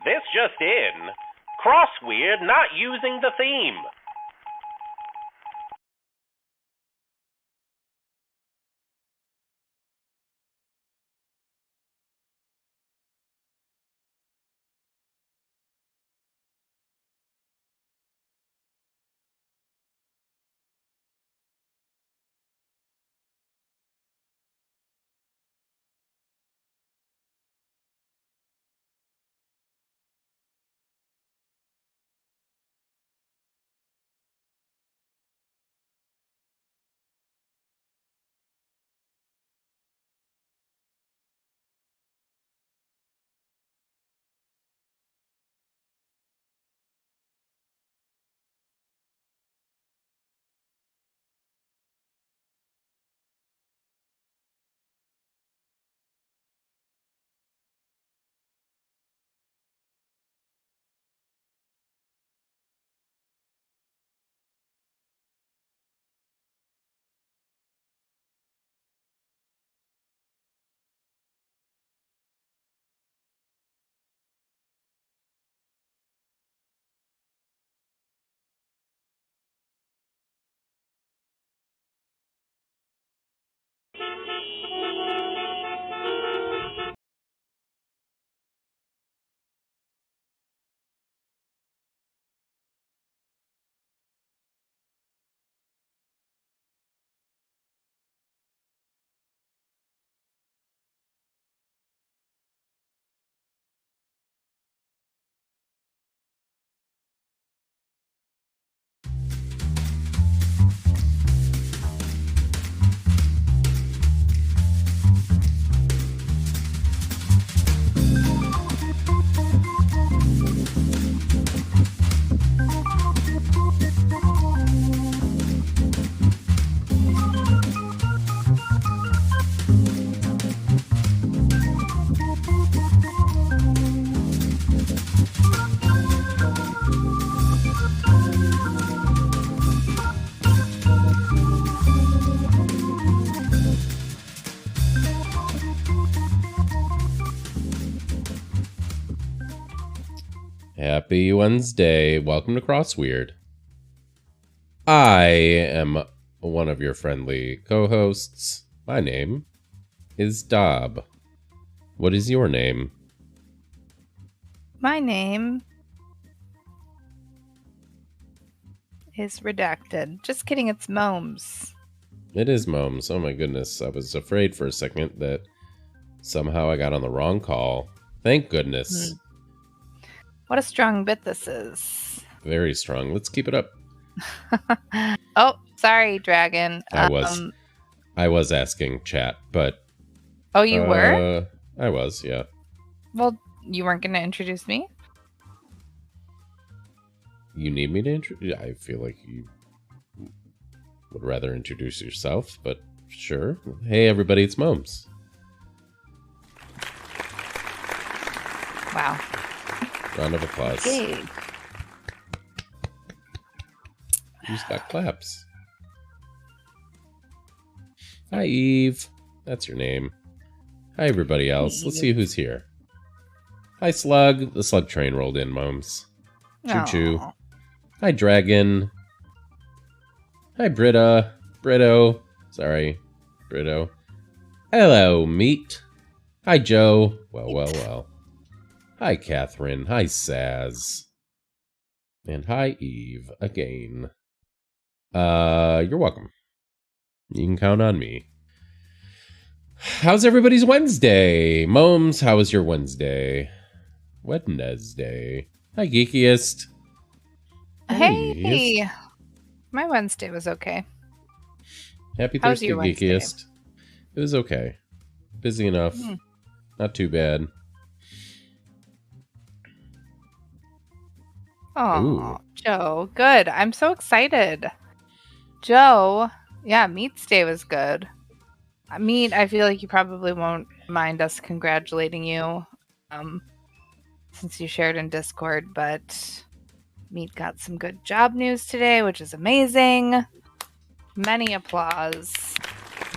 This just in. Crossweird not using the theme. Happy Wednesday. Welcome to Crossweird. I am one of your friendly co-hosts. My name is Dob. What is your name? My name is redacted. Just kidding, it's Momes. It is Momes. Oh my goodness. I was afraid for a second that somehow I got on the wrong call. Thank goodness. What a strong bit this is. Very strong. Let's keep it up. Oh, sorry, Dragon. I was asking chat, but... Oh, you were? I was, yeah. Well, you weren't going to introduce me? You need me to introduce? I feel like you would rather introduce yourself, but sure. Hey, everybody, it's Momes. Wow. Round of applause. Yay. Who's got claps? Hi, Eve. That's your name. Hi, everybody else. Let's see who's here. Hi, Slug. The Slug train rolled in, Momes. Choo-choo. Hi, Dragon. Hi, Brito. Sorry, Brito. Hello, Meat. Hi, Joe. Well. Hi, Catherine. Hi, Saz. And hi, Eve, again. You're welcome. You can count on me. How's everybody's Wednesday? Momes, how was your Wednesday? Wednesday. Hi, Geekiest. Hey. My Wednesday was okay. Happy How's Thursday, your Wednesday? Geekiest. It was okay. Busy enough. Not too bad. Oh, Joe, good. I'm so excited. Joe, yeah, Meat's Day was good. Meat, I feel like you probably won't mind us congratulating you, since you shared in Discord, but Meat got some good job news today, which is amazing. Many applause.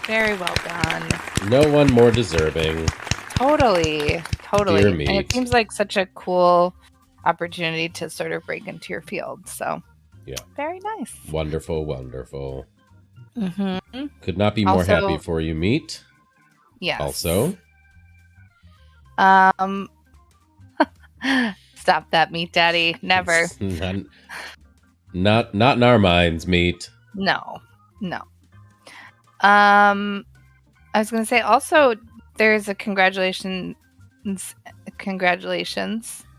Very well done. No one more deserving. Totally. Totally. Dear And it meat. seems like such a cool opportunity to sort of break into your field. So, Yeah. very nice. Wonderful, wonderful. Mm-hmm. Could not be more Also- happy for you, meat. Yes. Also, Stop that, meat daddy. Never. it's not in our minds, meat. No. I was going to say also there's a congratulations,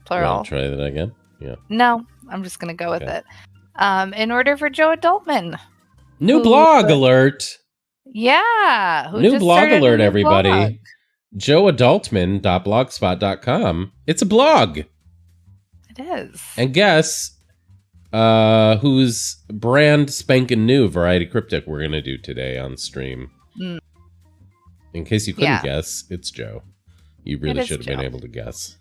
plural. Want to try that again? Yeah. No, I'm just going to go with Okay. it. In order for Joe Adultman. New Who- blog alert. Yeah. Who New just blog started a alert, new everybody. blog. joeadultman.blogspot.com. It's a blog. It is. And guess whose brand spanking new Variety Cryptic we're going to do today on stream. Mm. In case you couldn't Yeah. guess, it's Joe. You really It is should have been Joe. able to guess.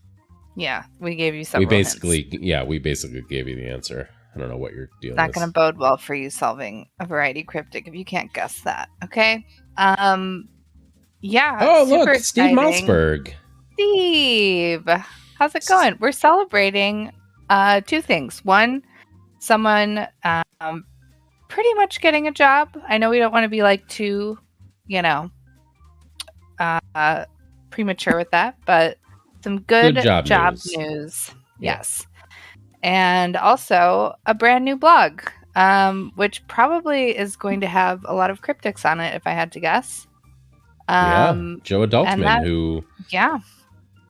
Yeah, we gave you We several basically hints. gave you the answer. I don't know what you're dealing Not with. going to bode well for you solving a Variety Cryptic if you can't guess that. Okay. Yeah. Oh, super look, Steve exciting. Malsberg. Steve, how's it going? We're celebrating two things. One, someone pretty much getting a job. I know we don't want to be like too, premature with that, but some good job news. Yeah. Yes. And also a brand new blog, which probably is going to have a lot of cryptics on it, if I had to guess. Joe Adultman, who Yeah.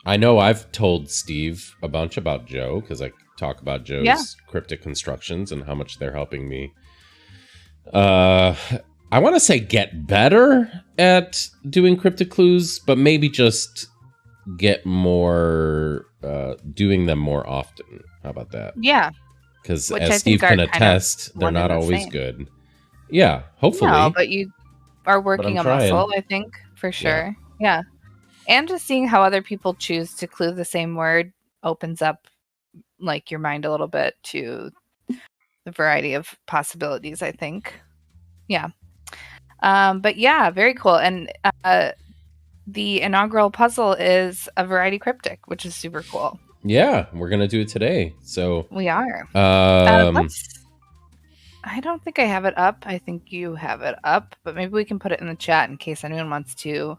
I know I've told Steve a bunch about Joe because I talk about Joe's cryptic constructions and how much they're helping me. I want to say get better at doing cryptic clues, but maybe just get more, doing them more often. How about that? Yeah. Because Which I as Steve think can are kind of attest, they're one not and the always same. good. Yeah, hopefully. No, but you are working a I'm trying. muscle, I think, for sure. Yeah. And just seeing how other people choose to clue the same word opens up like your mind a little bit to the variety of possibilities, I think. Yeah. But yeah, very cool. And the inaugural puzzle is a variety cryptic, which is super cool. Yeah, we're gonna do it today. So We are. um, I don't think I have it up. I think you have it up, but maybe we can put it in the chat in case anyone wants to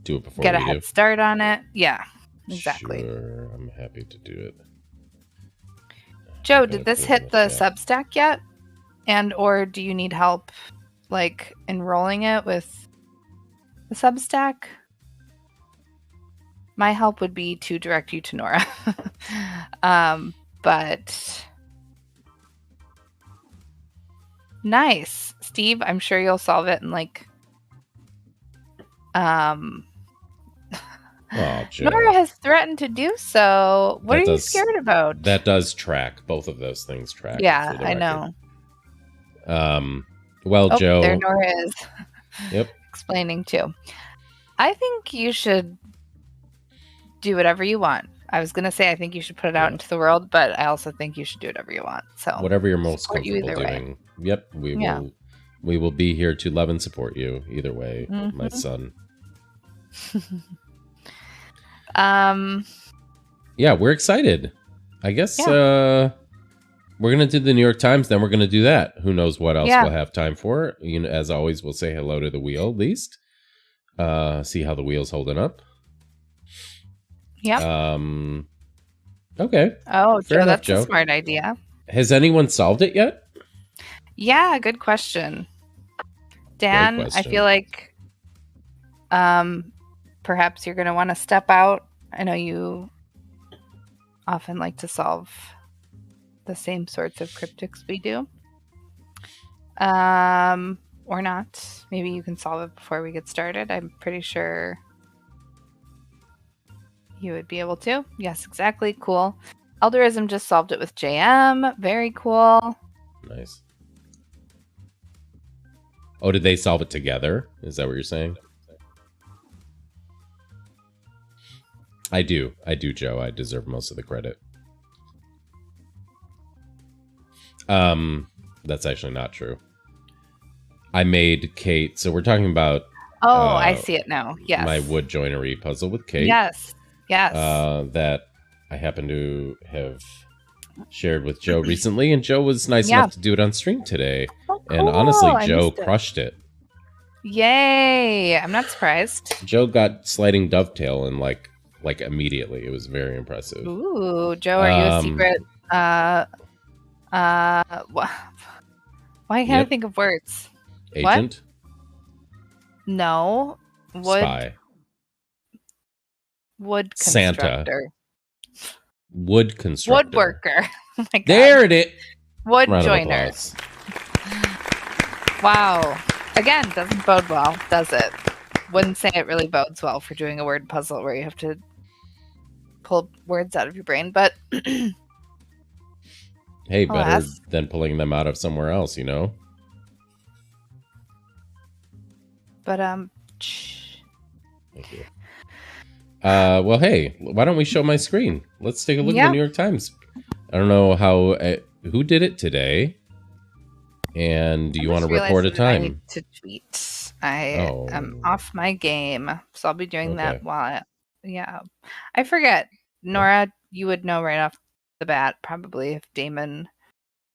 do it before get a we head do. start on it. Yeah, exactly. Sure, I'm happy to do it. Joe, I did gotta this put it in hit the the chat. Substack yet? And or do you need help like enrolling it with the Substack? My help would be to direct you to Nora. But nice. Steve, I'm sure you'll solve it in like Oh, Joe. Nora has threatened to do so. What That are you does- scared about? That does track. Both of those things track. Yeah, for the I record. know. Well, Oh, Joe. there Nora is. Yep. Explaining too. I think you should do whatever you want. I was gonna say I think you should put it out into the world, but I also think you should do whatever you want. So Whatever you're most support you comfortable either way. doing. Yep. We Yeah. will. We will be here to love and support you either way, my Mhm. son. Um, Yeah, we're excited. I guess we're gonna do the New York Times, then we're gonna do that. Who knows what else Yeah. we'll have time for? You know, as always, we'll say hello to the wheel at least. See how the wheel's holding up. Yep. Okay. Oh, Fair Joe, enough, that's Joe. a smart idea. Has anyone solved it yet? Yeah, good question. Dan, question. I feel like perhaps you're going to want to step out. I know you often like to solve the same sorts of cryptics we do. Or not. Maybe you can solve it before we get started. I'm pretty sure you would be able to. Yes, exactly. Cool. Elderism just solved it with JM. Very cool. Nice. Oh, did they solve it together? Is that what you're saying? I do, Joe. I deserve most of the credit. That's actually not true. I made Kate. So we're talking about Oh, I see it now. Yes. my wood joinery puzzle with Kate. Yes. Yes. that I happen to have shared with Joe recently, and Joe was nice enough to do it on stream today. Oh, And cool. honestly, I Joe missed it. crushed it. Yay! I'm not surprised. Joe got sliding dovetail and like immediately. It was very impressive. Ooh, Joe, are you a secret? Why can't I think of words? Agent? What? No. Spy. Wood Santa. constructor. Wood constructor. Woodworker. Oh my God. There it is. Wood Round joiner. of applause. Wow. Again, doesn't bode well, does it? Wouldn't say it really bodes well for doing a word puzzle where you have to pull words out of your brain, but hey, better than pulling them out of somewhere else, you know? But Thank you. Well, hey, why don't we show my screen? Let's take a look at the New York Times. I don't know how who did it today, and do you want to report a time? I need to tweet. I am off my game, so I'll be doing that while. I forget. Nora, you would know right off the bat probably if Damon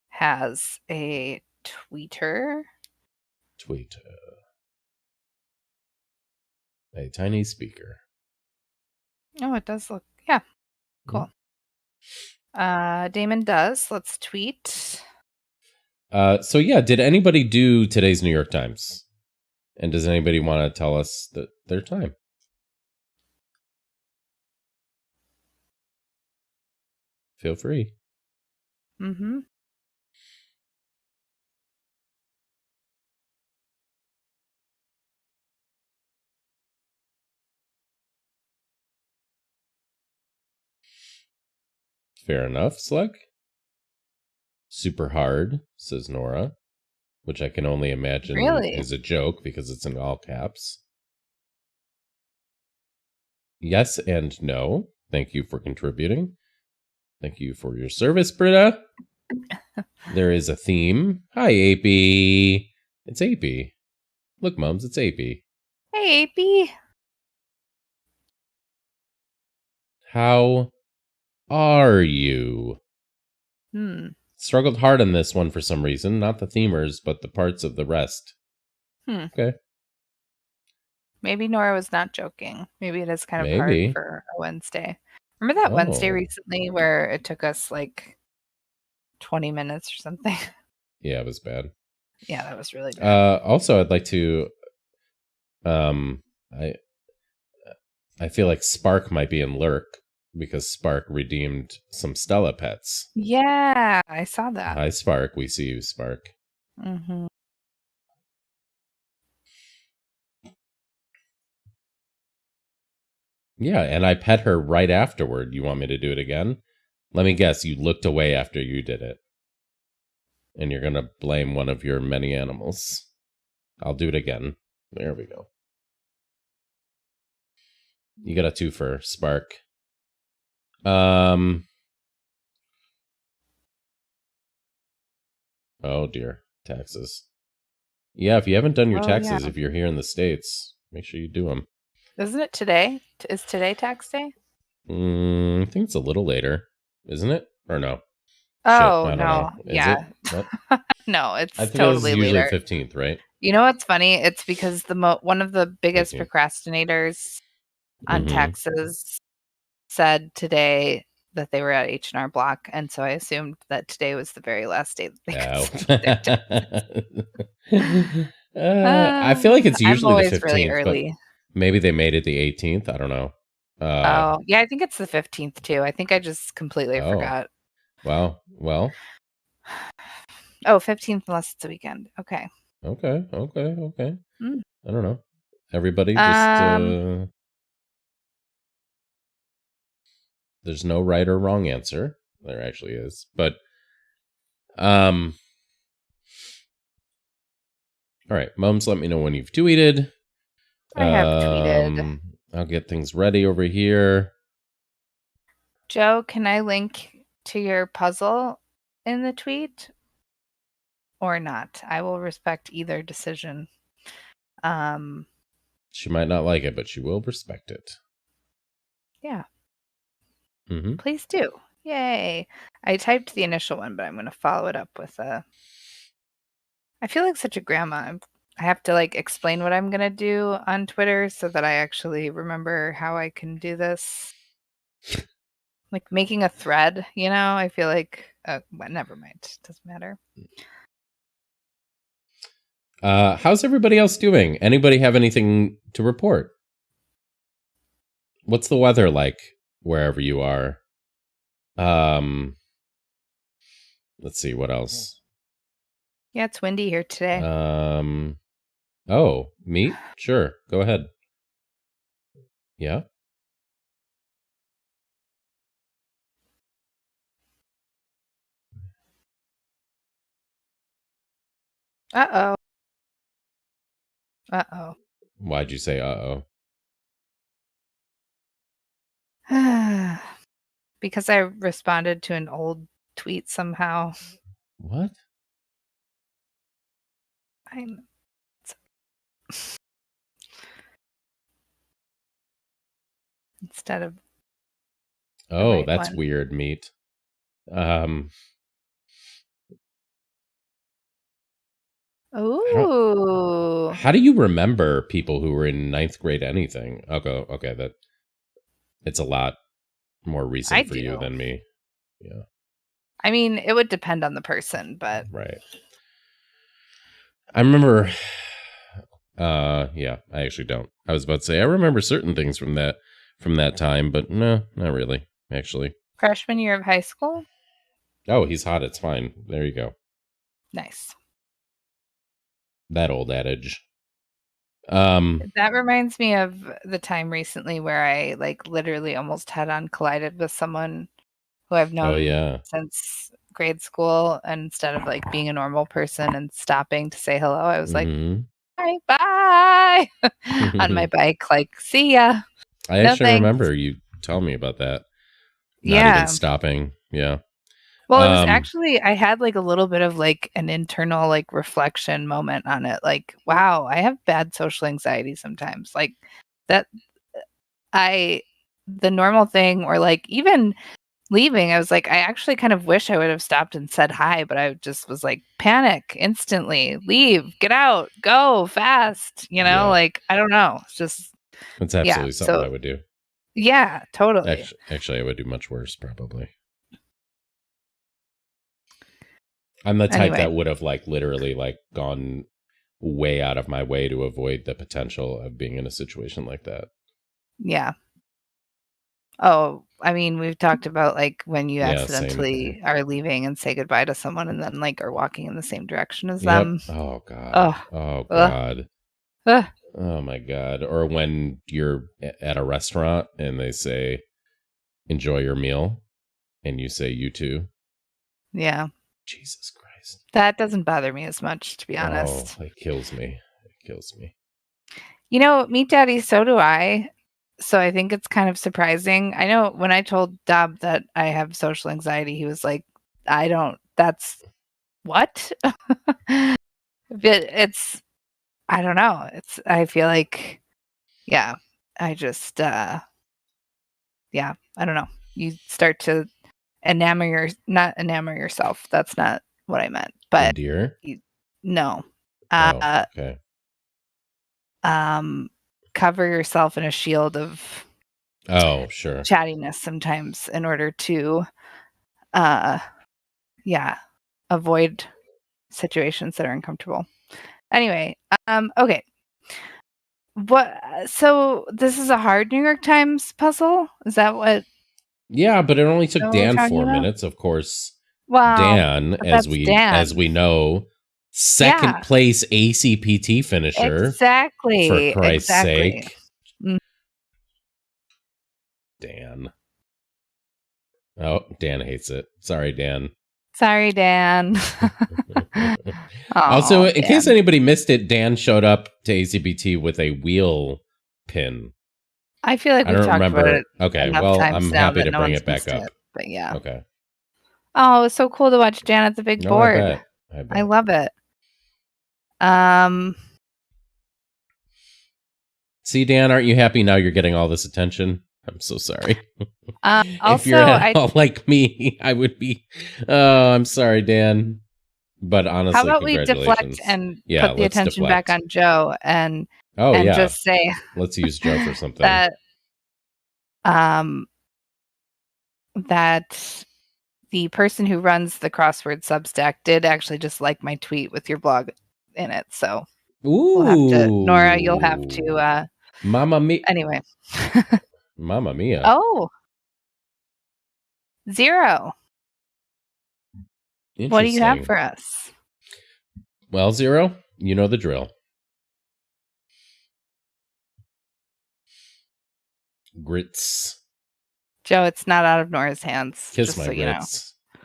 has a tweeter. A tiny speaker. Oh, it does look, cool. Damon does. Let's tweet. So yeah, did anybody do today's New York Times? And does anybody want to tell us their time? Feel free. Mm-hmm. Fair enough, Slug. Super hard, says Nora, which I can only imagine is a joke because it's in all caps. Yes and no. Thank you for contributing. Thank you for your service, Britta. There is a theme. Hi, AP. It's AP. Look, Mums, it's AP. Hey, AP. How are you? Struggled hard on this one for some reason. Not the themers, but the parts of the rest. Okay. Maybe Nora was not joking. Maybe it is kind of hard for a Wednesday. Remember that Wednesday recently where it took us like 20 minutes or something? Yeah, it was bad. Yeah, that was really bad. Also, I'd like to... I feel like Spark might be in Lurk because Spark redeemed some Stella pets. Yeah, I saw that. Hi, Spark. We see you, Spark. Mm-hmm. Yeah, and I pet her right afterward. You want me to do it again? Let me guess, you looked away after you did it. And you're going to blame one of your many animals. I'll do it again. There we go. You got a twofer, Spark. Oh dear, taxes. Yeah, if you haven't done your taxes, if you're here in the States, make sure you do them. Isn't it today? Is today tax day? I think it's a little later, isn't it? Or no? Oh, Shit, I don't know. Is it? No, it's I think totally usually later. 15th, right? You know what's funny? It's because one of the biggest procrastinators on taxes said today that they were at H&R Block, and so I assumed that today was the very last day that I feel like it's usually the 15th, really early. But maybe they made it the 18th. I don't know. Yeah, I think it's the 15th too. I think I just completely forgot. Wow. Well. 15th unless it's a weekend. Okay. Okay. I don't know. Everybody just... There's no right or wrong answer. There actually is. But, all right, Mums, let me know when you've tweeted. I have tweeted. I'll get things ready over here. Joe, can I link to your puzzle in the tweet? Or not? I will respect either decision. She might not like it, but she will respect it. Yeah. Mm-hmm. Please do. Yay. I typed the initial one, but I'm going to follow it up with a... I feel like such a grandma. I have to like explain what I'm going to do on Twitter so that I actually remember how I can do this. Like making a thread, you know? I feel like... well, never mind. It doesn't matter. How's everybody else doing? Anybody have anything to report? What's the weather like wherever you are? Let's see, what else? Yeah, it's windy here today. Oh, me? Sure, go ahead. Yeah? Uh-oh. Uh-oh. Why'd you say uh-oh? Because I responded to an old tweet somehow. What? I'm... Instead of... Oh, right that's one. weird, meat. Ooh. How do you remember people who were in ninth grade anything? Okay, that it's a lot more recent I for you do. than me. Yeah. I mean, it would depend on the person, but Right. I remember yeah, I actually don't. I was about to say I remember certain things from that time, but no, not really, actually. freshman year of high school? Oh, he's hot, it's fine. There you go. Nice. That old adage. That reminds me of the time recently where I like literally almost head-on collided with someone who I've known Oh yeah. since grade school, and instead of like being a normal person and stopping to say hello, I was like, Mhm. bye on my bike, like, see ya. I No actually thanks. remember you telling me about that. Not Yeah. even stopping. Yeah. Well, it was actually, I had like a little bit of like an internal like reflection moment on it. Like, wow, I have bad social anxiety sometimes. Like that, the normal thing, or like even leaving, I was like, I actually kind of wish I would have stopped and said hi, but I just was like, panic instantly, leave, get out, go fast, Yeah. like, I don't know. It's just, It's absolutely something I would do. Yeah, totally. Actually, I would do much worse, probably. I'm the type that would have like literally like gone way out of my way to avoid the potential of being in a situation like that. Yeah. Oh, I mean, we've talked about like when you Yeah, accidentally are leaving and say goodbye to someone and then like are walking in the same direction as Yep. them. Oh god. Ugh. Oh Ugh. god. Ugh. Oh my god. Or when you're at a restaurant and they say, "Enjoy your meal," and you say, "You too." Yeah. Jesus Christ. That doesn't bother me as much, to be honest. Oh, it kills me. It kills me. You know, Meat Daddy, so do I. So I think it's kind of surprising. I know when I told Dob that I have social anxiety, he was like, that's what? But it's, I don't know. I feel like, yeah, I just, yeah, I don't know. You start to not enamor yourself. That's not what I meant. But Endear? no. Okay. Cover yourself in a shield of Sure. chattiness sometimes in order to avoid situations that are uncomfortable. Anyway, okay. So this is a hard New York Times puzzle? Is that what? Yeah, but it only took what we're Dan talking 4 about? minutes, of course. Well, Dan, but as that's we Dan. know, second Yeah. place ACPT finisher. Exactly. For Christ's Exactly. sake. Dan. Oh, Dan hates it. Sorry, Dan. Sorry, Dan. Also, in Dan. case anybody missed it, Dan showed up to ACPT with a wheel pin. I feel like we've talked about it enough times I'm now happy that to no bring one's it back missed up. it, but yeah. Okay. Oh, it was so cool to watch Dan at the big board. I bet. I love it. See, Dan, aren't you happy now you're getting all this attention? I'm so sorry. If Also, you're at all like me, I would be. Oh, I'm sorry, Dan. But honestly, how about we deflect congratulations. and Yeah, put the let's attention back deflect. on Joe and Oh, yeah. just say Let's use Joe for something. that that the person who runs the crossword Substack did actually just like my tweet with your blog in it. So we'll have to, Nora, you'll have to Mamma mia. anyway. Mamma mia. Oh, 0. What do you have for us? Well, 0, you know the drill. Grits. Joe, it's not out of Nora's hands. Kiss just my so grits. You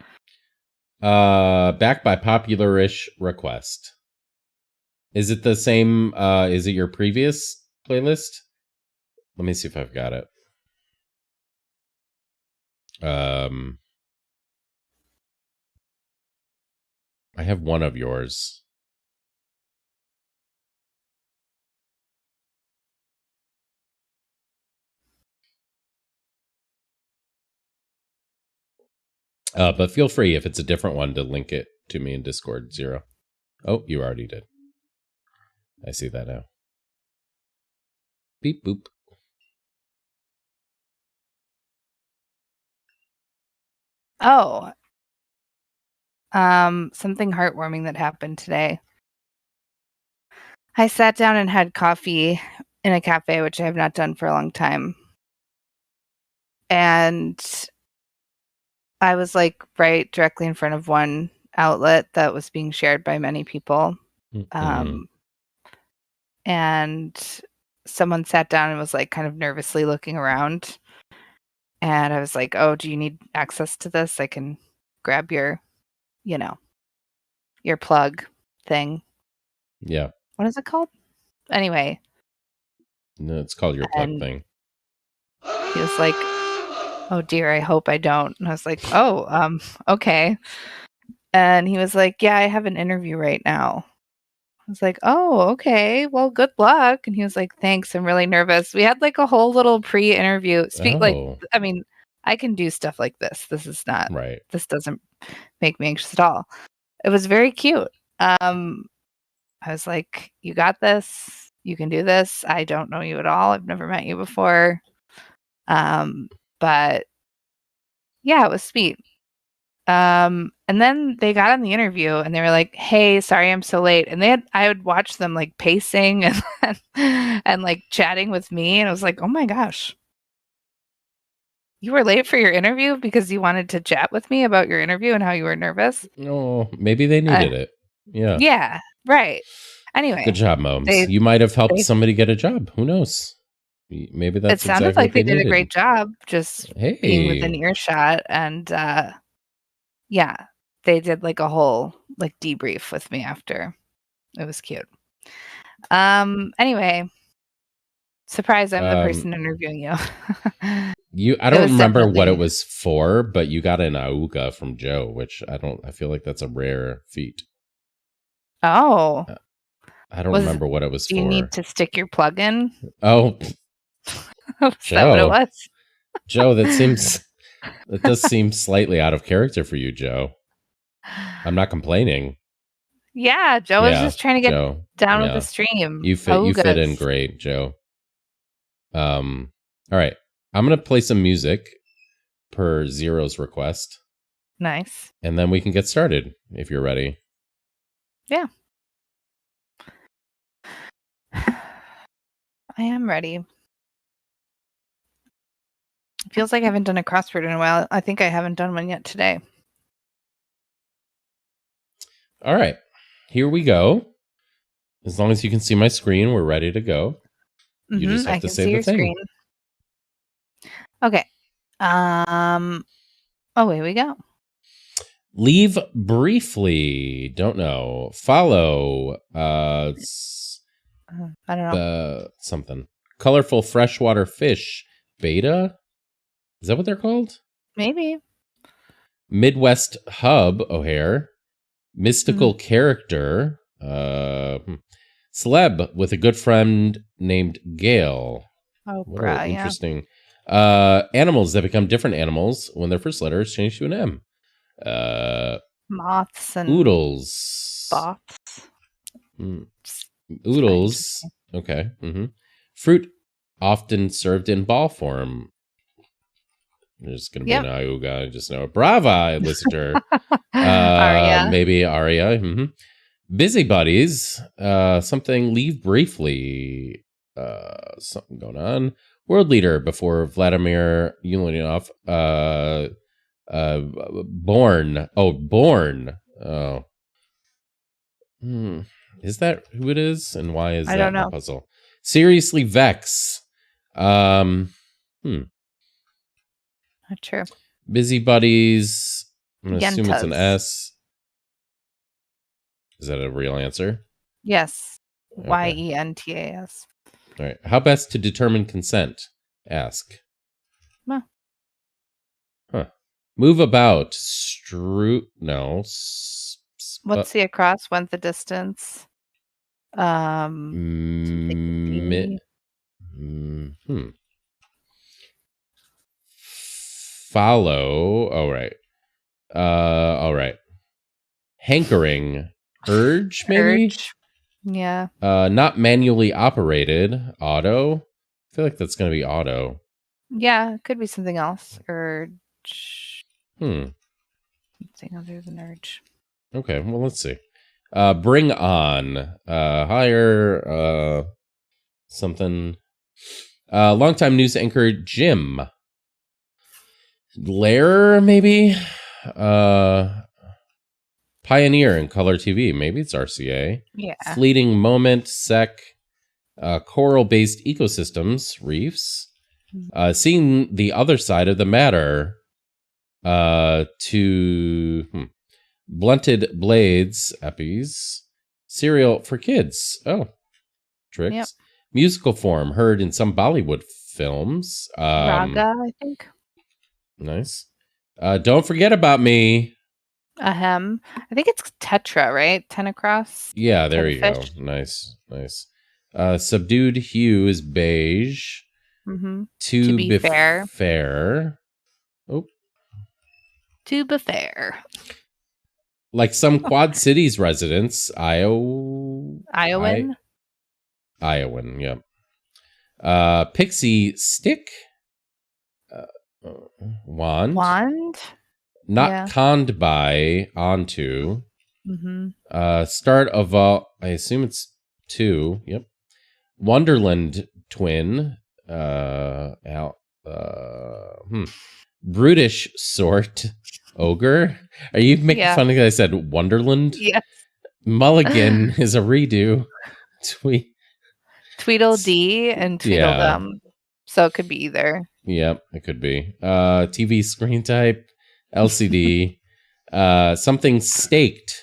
know. Back by popular-ish request. Is it the same? Is it your previous playlist? Let me see if I've got it. I have one of yours. But feel free, if it's a different one, to link it to me in Discord. 0. Oh, you already did. I see that now. Beep boop. Oh. Something heartwarming that happened today. I sat down and had coffee in a cafe, which I have not done for a long time. And I was like right directly in front of one outlet that was being shared by many people. Mm-hmm. And someone sat down and was like kind of nervously looking around. And I was like, oh, do you need access to this? I can grab your, your plug thing. Yeah. What is it called? Anyway. No, it's called your plug thing. He was like, oh dear, I hope I don't. And I was like, oh, okay. And he was like, yeah, I have an interview right now. I was like, oh, okay. Well, good luck. And he was like, thanks. I'm really nervous. We had like a whole little pre-interview. I mean, I can do stuff like this. This is not right. This doesn't make me anxious at all. It was very cute. I was like, you got this. You can do this. I don't know you at all. I've never met you before. But yeah, it was sweet. And then they got on the interview and they were like, hey, sorry I'm so late. And I would watch them like pacing and like chatting with me. And I was like, oh my gosh, you were late for your interview because you wanted to chat with me about your interview and how you were nervous. Oh, maybe they needed it. Yeah. Yeah. Right. Anyway. Good job, Moms. You might have helped somebody get a job. Who knows? Maybe that's it sounded exactly like what they needed. did a great job just being within earshot. And yeah, they did like a whole like debrief with me after. It was cute. Anyway, surprise, I'm the person interviewing you. I don't remember what it was for, but you got an auga from Joe, which I feel like that's a rare feat. Oh. I don't remember what it was for. Do you need to stick your plug in? Oh. Is that what it was? Joe, that does seem slightly out of character for you, Joe. I'm not complaining. Yeah, Joe was just trying to get down with the stream. You fit in great, Joe. All right. I'm going to play some music per 0's request. Nice. And then we can get started if you're ready. Yeah. I am ready. It feels like I haven't done a crossword in a while. I think I haven't done one yet today. All right. Here we go. As long as you can see my screen, we're ready to go. You just have to say the thing. Screen. Okay. Away we go. Leave briefly. Don't know. Follow. I don't know. Something. Colorful freshwater fish. Beta? Is that what they're called? Maybe. Midwest Hub O'Hare. Mystical character. Celeb with a good friend named Gail. Oh, what interesting. Animals that become different animals when their first letter is changed to an M. Moths and Oodles. boths. Oodles. Okay. Fruit often served in ball form. There's going to be an Iuga. I just know. Brava, listener. Aria. Maybe Aria. Busybodies. Something leave briefly. Something going on. World leader before Vladimir Ulyanov. Born. Oh, born. Oh. Is that who it is? And why is that a puzzle? Seriously vex. Not true. Busybodies. I'm going to assume it's an Yentas. S. Is that a real answer? Yes. Okay. Yentas. All right. How best to determine consent? Ask. Huh. Move about. No. What's the across? When's the distance? Follow. All right. All right. Hankering. Urge, maybe? Urge. Yeah. Not manually operated. Auto. I feel like that's going to be auto. Yeah, it could be something else. Urge. Something other than urge. Okay, well, let's see. Bring on. Hire. Something. Longtime news anchor Jim. Lair, maybe? Pioneer in color TV. Maybe it's RCA. Yeah. Fleeting moment, sec. Coral-based ecosystems, reefs. Seeing the other side of the matter. To blunted blades, eppies. Cereal for kids. Oh, tricks. Yep. Musical form heard in some Bollywood films. Raga, I think. Nice. Don't forget about me. Ahem. I think it's tetra, right? 10 across. Yeah, there you fish. go. Nice. Subdued hue is beige. To be fair. Oh. To be fair. Like some Quad Cities residents, Iowan? Iowan, yep. Pixie stick? Wand? Not conned by, onto. Start of, I assume it's 2, yep. Wonderland twin. Brutish sort. Ogre? Are you making fun of it? I said Wonderland? Yes. Mulligan is a redo. Tweedledee and Tweedledum. So it could be either. Yep, it could be. TV screen type. LCD. Something staked.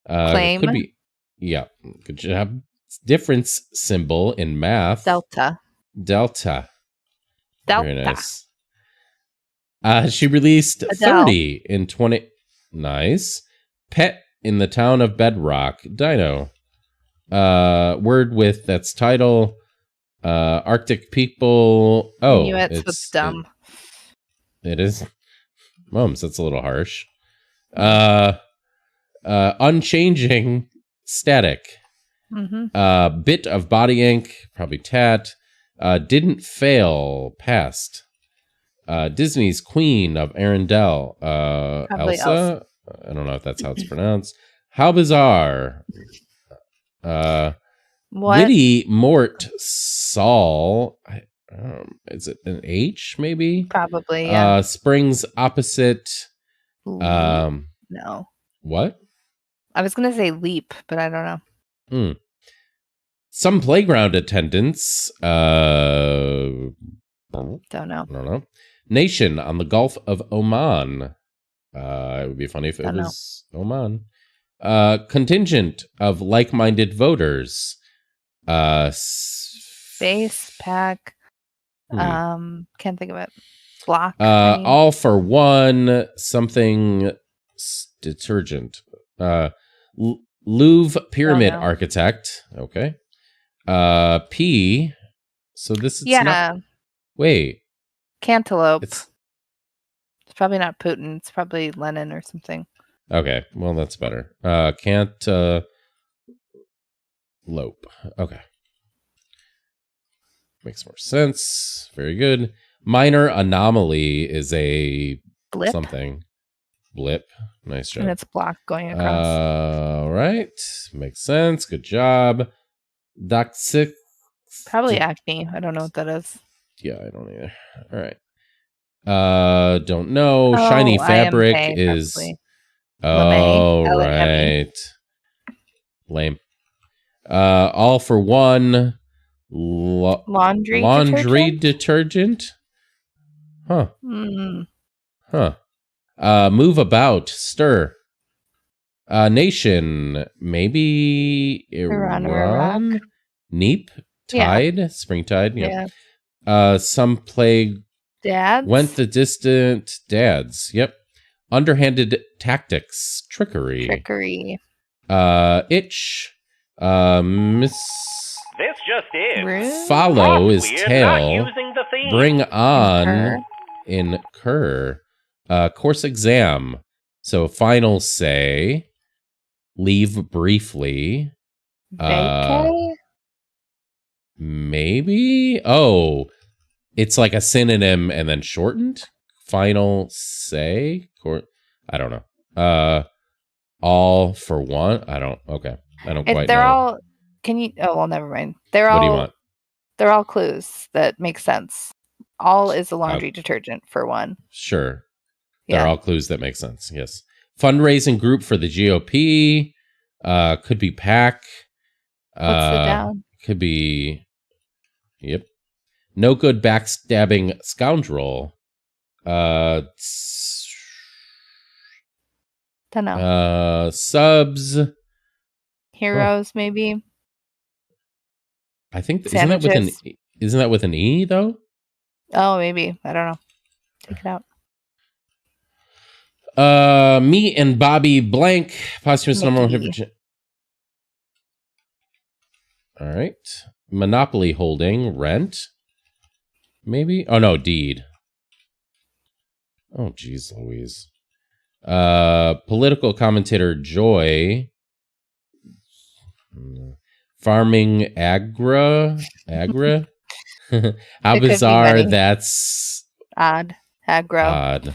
Claim. Could be. Yeah, good job. Difference symbol in math. Delta. Very nice. She released Adele. 30 in 20. Nice. Pet in the town of Bedrock. Dino. Word with that's title. Arctic people. Oh, it's dumb. It is. Mums, that's a little harsh. Unchanging. Static. Bit of body ink. Probably tat. Didn't fail. Passed. Disney's Queen of Arendelle. Elsa? I don't know if that's how it's pronounced. How bizarre. Witty Mort Saul. Is it an H, maybe? Probably, yeah. Springs opposite. No. What? I was going to say leap, but I don't know. Some playground attendance. Don't know. I don't know. Nation on the Gulf of Oman. It would be funny if it was Oman. Contingent of like-minded voters. Base pack. Can't think of it. Block. All for one. Something detergent. Louvre Pyramid Architect. Okay. P. So this is not. Wait. Cantaloupe. It's It's probably not Putin. It's probably Lenin or something. okay. Well, that's better. Cantaloupe. Okay. Makes more sense. Very good. Minor anomaly is a Blip. something. Blip. Nice job. And it's block going across. All right. Makes sense. Good job. Doxic. Probably acne. I don't know what that is. Yeah, I don't either. All right. Don't know. Shiny fabric IMK, is. probably. Oh, LME. right. Lame. All for one. Laundry detergent. Huh. Mm. Huh. Move about. Stir. Nation. Maybe Iran. Neep. Tide. Yeah. Springtide. Yep. Yeah. Some plague. Dads. Went the distant dads. Yep. Underhanded tactics. Trickery. Itch. This just is. Follow is tail. Bring on. Incur. Course exam. So final say. Leave briefly. Vacay? Maybe. Oh, it's like a synonym and then shortened. Final say. I don't know. All for one. I don't. Okay. I don't quite know. They're all. Can you? Oh well, never mind. What do you want? They're all clues that make sense. All is a laundry detergent for one. Sure. They're all clues that make sense. Yes. Fundraising group for the GOP. Could be PAC. What's the down? Could be. Yep. No good backstabbing scoundrel. Don't know. Subs. Heroes, maybe. I think isn't that with an E though? Oh, maybe. I don't know. Take it out. Me and Bobby blank. Posthumous number one. All right. Monopoly holding. Rent. Maybe. Oh no, deed. Oh geez, Louise. Political commentator Joy. Farming agra. How bizarre that's odd. Aggro. Odd.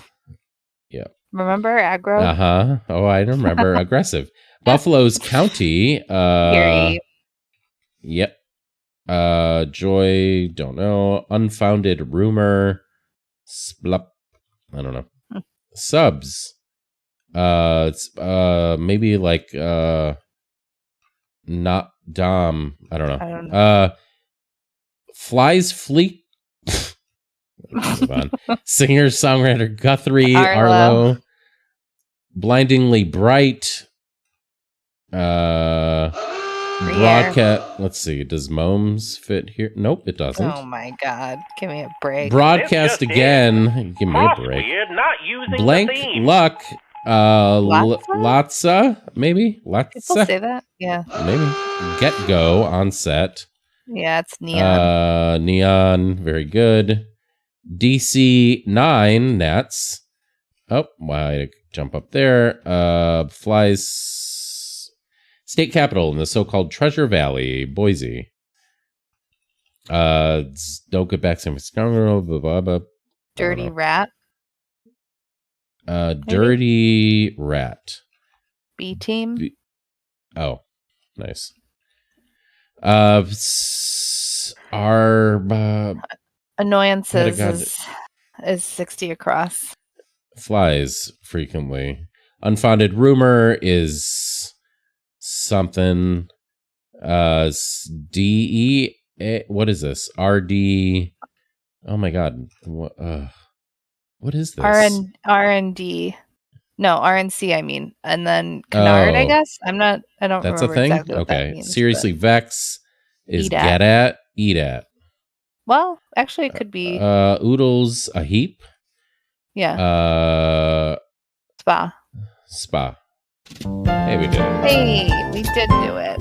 Yeah. Remember aggro? Uh-huh. Oh, I remember. Aggressive. Buffalo's County. Gary. Yep. Joy, don't know. Unfounded rumor. Splup. I don't know. Subs. It's maybe like not Dom. I don't know. Flies Fleet. Move on. Singer songwriter Guthrie Arlo. Blindingly bright. Broadcast. Let's see. Does Momes fit here? Nope, it doesn't. Oh my god! Give me a break. Broadcast again. Give me a break. Blank luck. Latza, maybe? Latza? People say that? Yeah. Maybe. Get Go on set. Yeah, it's Neon. Neon, very good. DC 9 Nats. Oh, wow, I jump up there. Flies state capital in the so-called Treasure Valley, Boise. Don't get back San Francisco. Blah, blah, blah. Dirty Rat. Dirty Rat. B Team. Oh, nice. Our annoyances is 60 across. Flies frequently. Unfounded rumor is something. DE. What is this? RD. Oh my god. What is this? R&D. No, RNC, I mean. And then Canard, I guess. I don't That's remember a thing? exactly what that means. Seriously, Vex is eat at. Well, actually, it could be. Oodles, a heap. Yeah. Spa. Hey, we did it. Hey, we did do it.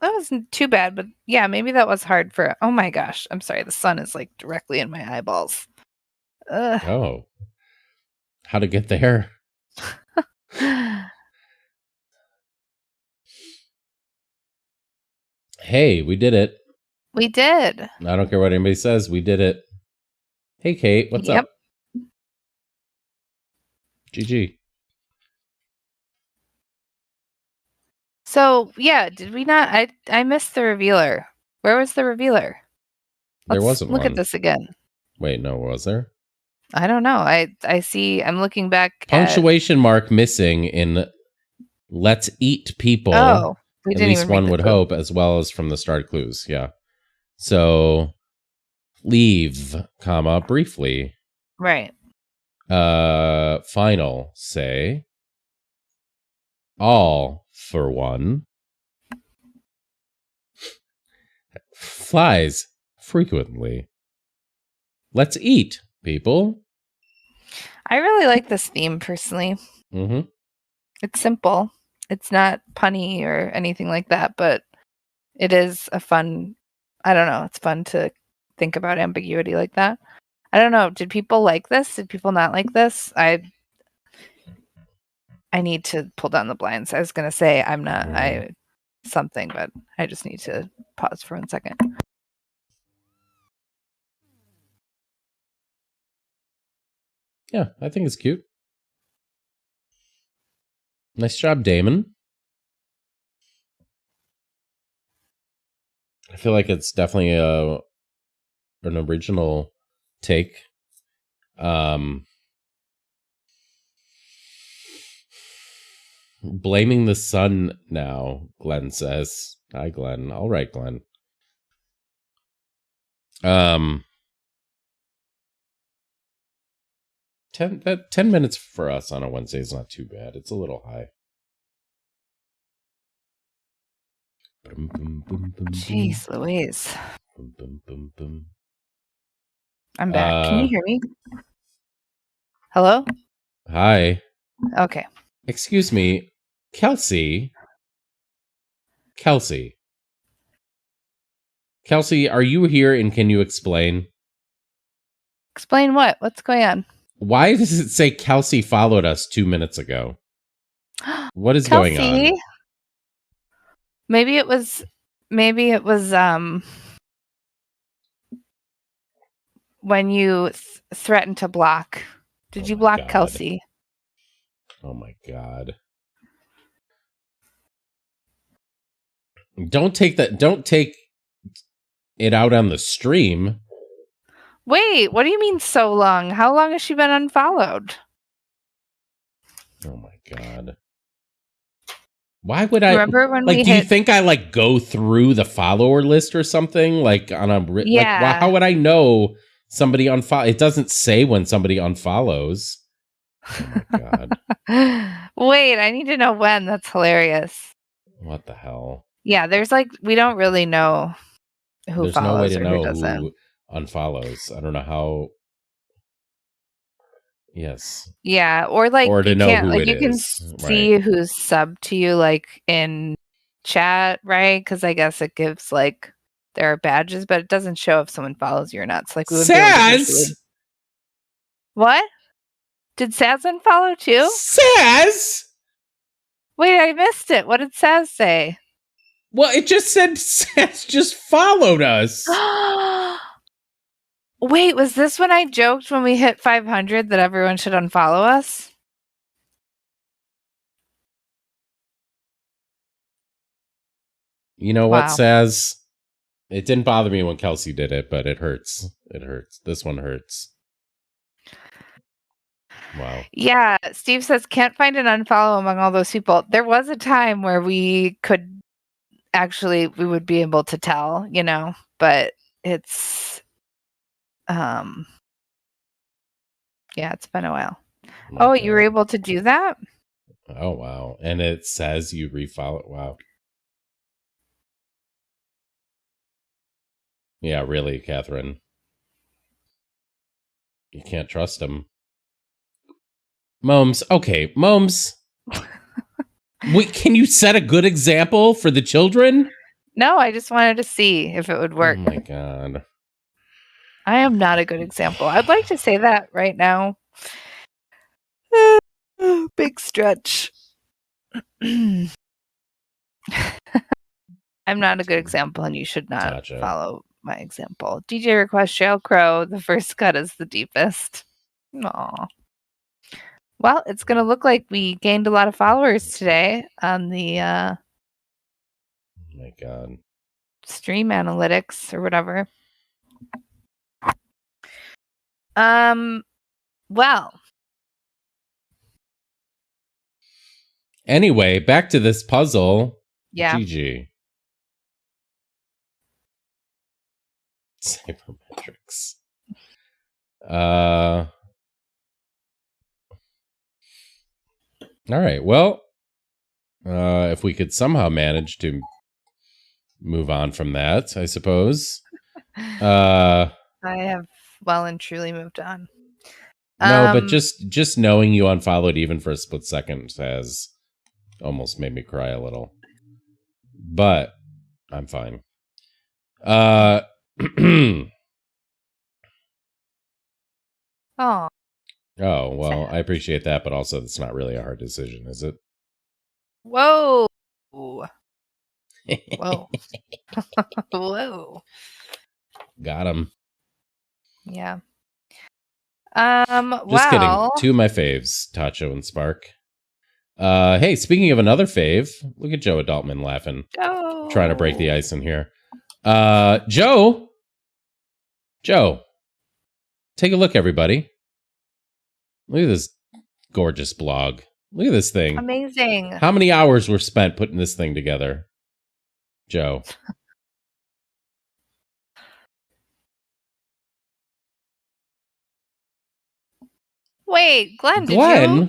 That wasn't too bad, but yeah, maybe that was hard for. Oh my gosh. I'm sorry. The sun is like directly in my eyeballs. Ugh. Oh. How to get there? Hey, we did it. We did. I don't care what anybody says. We did it. Hey, Kate, what's Yep. up? GG. So yeah, did we not? I missed the revealer. Where was the revealer? There Let's wasn't look one. at this again. Wait, no, was there? I don't know. I see. I'm looking back Punctuation mark missing in "Let's eat people." Oh, we at didn't least even read one the would clue. hope, as well as from the start clues. Yeah. So leave, comma, briefly. Right. Final, say. All for one. Flies frequently. Let's eat, people. I really like this theme personally. Mm-hmm. It's simple. It's not punny or anything like that, but it is a fun. I don't know. It's fun to think about ambiguity like that. I don't know. Did people like this? Did people not like this? I need to pull down the blinds. I was gonna say I'm not. Something, but I just need to pause for 1 second. Yeah, I think it's cute. Nice job, Damon. I feel like it's definitely an original take. Blaming the sun now, Glenn says. Hi, Glenn. All right, Glenn. 10 minutes for us on a Wednesday is not too bad. It's a little high. Jeez Louise. Boom. I'm back. Can you hear me? Hello? Hi. Okay. Excuse me, Kelsey, are you here and can you explain? Explain what? What's going on? Why does it say Kelsey followed us 2 minutes ago? What is Kelsey? going on? Maybe it was when you threatened to block. Did you block God. Kelsey? Oh my God. Don't take it out on the stream. Wait, what do you mean so long? How long has she been unfollowed? Oh my God. Why would I remember when do you think I go through the follower list or something on a yeah. How would I know somebody unfollow? It doesn't say when somebody unfollows. Oh my God. Wait, I need to know when. That's hilarious. What the hell? Yeah, there's we don't really know who There's follows no way to or know who doesn't. who unfollows. I don't know how. Yes. Yeah, or or to you know can't who it you can is, see who's subbed to you in chat, right? Because I guess it gives there are badges, but it doesn't show if someone follows you or not. So we wouldn't be able to visually. What? Did Saz unfollow too? Saz? Wait, I missed it. What did Saz say? Well, it just said Saz just followed us. Wait, was this when I joked when we hit 500 that everyone should unfollow us? You know what, Saz? It didn't bother me when Kelsey did it, but it hurts. It hurts. This one hurts. Wow. Yeah, Steve says, can't find an unfollow among all those people. There was a time where we would be able to tell, but it's, yeah, it's been a while. God. You were able to do that? Oh, wow. And it says you refollow. Wow. Yeah, really, Catherine. You can't trust him. Moms. Okay, Moms. Wait, can you set a good example for the children? No, I just wanted to see if it would work. Oh my God. I am not a good example. I'd like to say that right now. Big stretch. I'm not a good example, and you should not Gotcha. follow my example. DJ request Shale Crow. The first cut is the deepest. Aw. Well, it's going to look like we gained a lot of followers today on the Oh my God. stream analytics or whatever. Well. Anyway, back to this puzzle. Yeah. GG. Sabermetrics. All right. Well, if we could somehow manage to move on from that, I suppose. I have well and truly moved on. No, but just knowing you unfollowed even for a split second has almost made me cry a little. But I'm fine. Oh. Oh, well, I appreciate that, but also it's not really a hard decision, is it? Whoa. Whoa. Whoa. Got him. Yeah. Just kidding. Two of my faves, Tacho and Spark. Hey, speaking of another fave, look at Joe Adultman laughing. Joe. Trying to break the ice in here. Joe, take a look, everybody. Look at this gorgeous blog. Look at this thing. Amazing. How many hours were spent putting this thing together, Joe? Wait, Glenn,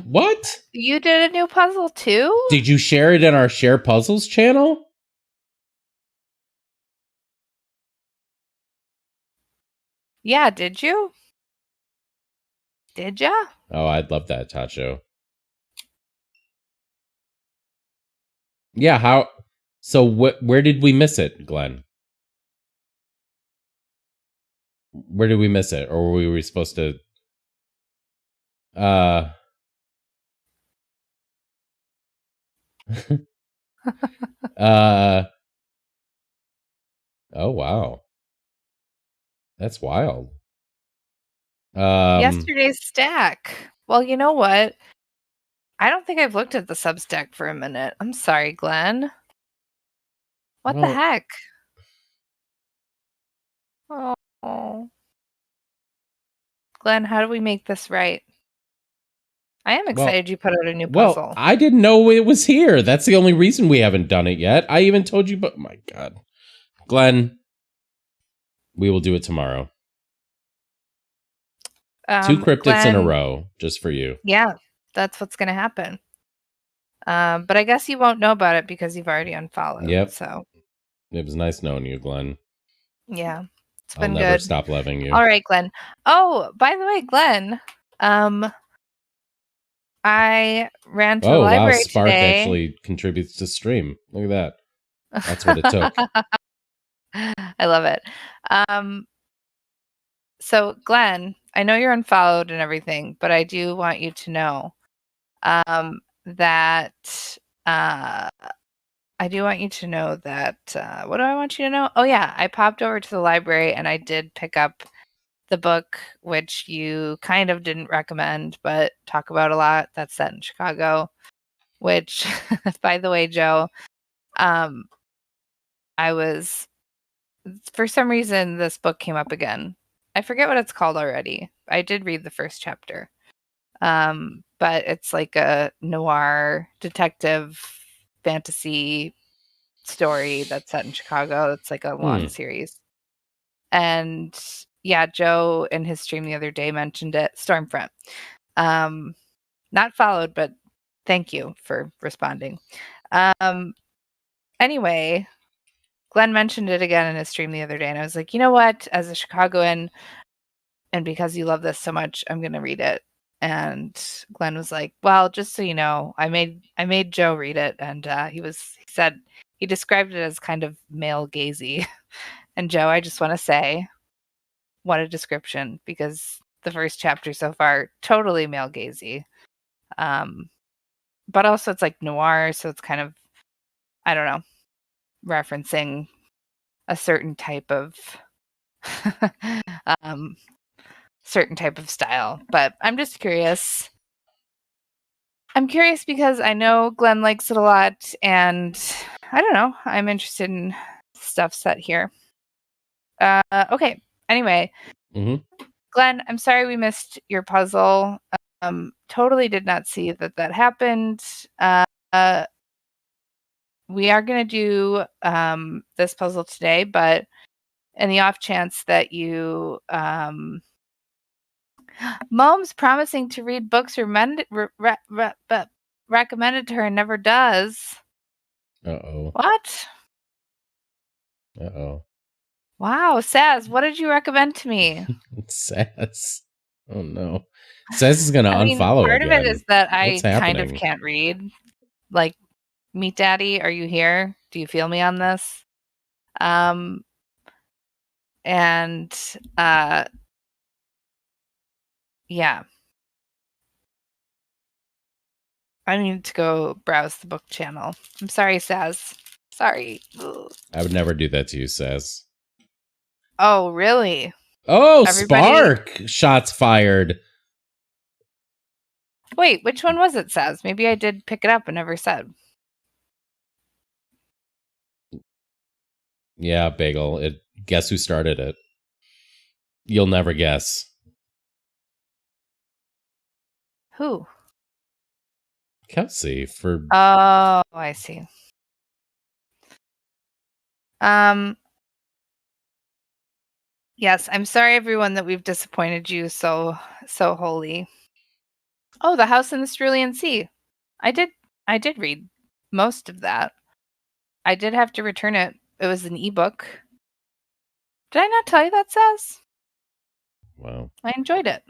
What? You did a new puzzle too? Did you share it in our Share Puzzles channel? Yeah, did you? Did ya? Oh, I'd love that, Tacho. Yeah, how? So where did we miss it, Glenn? Where did we miss it? Or were we supposed to... Oh, wow. That's wild. Yesterday's stack. Well, you know what? I don't think I've looked at the Substack for a minute. I'm sorry, Glenn. What the heck? Oh. Glenn, how do we make this right? I am excited you put out a new puzzle. Well, I didn't know it was here. That's the only reason we haven't done it yet. I even told you, but my God. Glenn, we will do it tomorrow. 2 cryptics in a row, just for you. Yeah, that's what's going to happen. But I guess you won't know about it because you've already unfollowed. Yep. So it was nice knowing you, Glenn. Yeah, it's been I'll good. never stop loving you. All right, Glenn. Oh, by the way, Glenn, I ran to the library Spark today. actually contributes to stream. Look at that. That's what it took. I love it. So, Glenn, I know you're unfollowed and everything, but I do want you to know that what do I want you to know? Oh, yeah, I popped over to the library and I did pick up the book, which you kind of didn't recommend, but talk about a lot. That's set in Chicago, which, by the way, Joe, for some reason, this book came up again. I forget what it's called already. I did read the first chapter. But it's like a noir detective fantasy story that's set in Chicago. It's like a long series. And yeah, Joe in his stream the other day mentioned it. Stormfront. Not followed, but thank you for responding. Anyway, Glenn mentioned it again in his stream the other day, and I was like, you know what? As a Chicagoan, and because you love this so much, I'm going to read it. And Glenn was like, well, just so you know, I made Joe read it. And he said he described it as kind of male gazy. And Joe, I just want to say what a description, because the first chapter so far, totally male gazy. But also it's like noir, so it's kind of, I don't know, referencing a certain type of style. But I'm just curious. I'm curious because I know Glenn likes it a lot, and I don't know. I'm interested in stuff set here. Okay. Anyway, Glenn, I'm sorry we missed your puzzle. Totally did not see that happened. We are going to do this puzzle today, but in the off chance that you Mom's promising to read books recommended to her and never does. Uh-oh. What? Uh-oh. Wow, Saz, what did you recommend to me? Saz. Oh no. Saz is gonna unfollow part again. of it is that I What's happening? kind of can't read. Like, Meat Daddy, are you here? Do you feel me on this? Yeah. I need to go browse the book channel. I'm sorry, Saz. Sorry. Ugh. I would never do that to you, Saz. Oh, really? Oh, Spark! Shots fired. Wait, which one was it, Saz? Maybe I did pick it up and never said. Yeah, Bagel. Guess who started it? You'll never guess. Who? Kelsey for... Oh, I see. Yes, I'm sorry, everyone, that we've disappointed you so wholly. Oh, The House in the Cerulean Sea. I did read most of that. I did have to return it. It was an ebook. Did I not tell you that, Saz? Wow. I enjoyed it.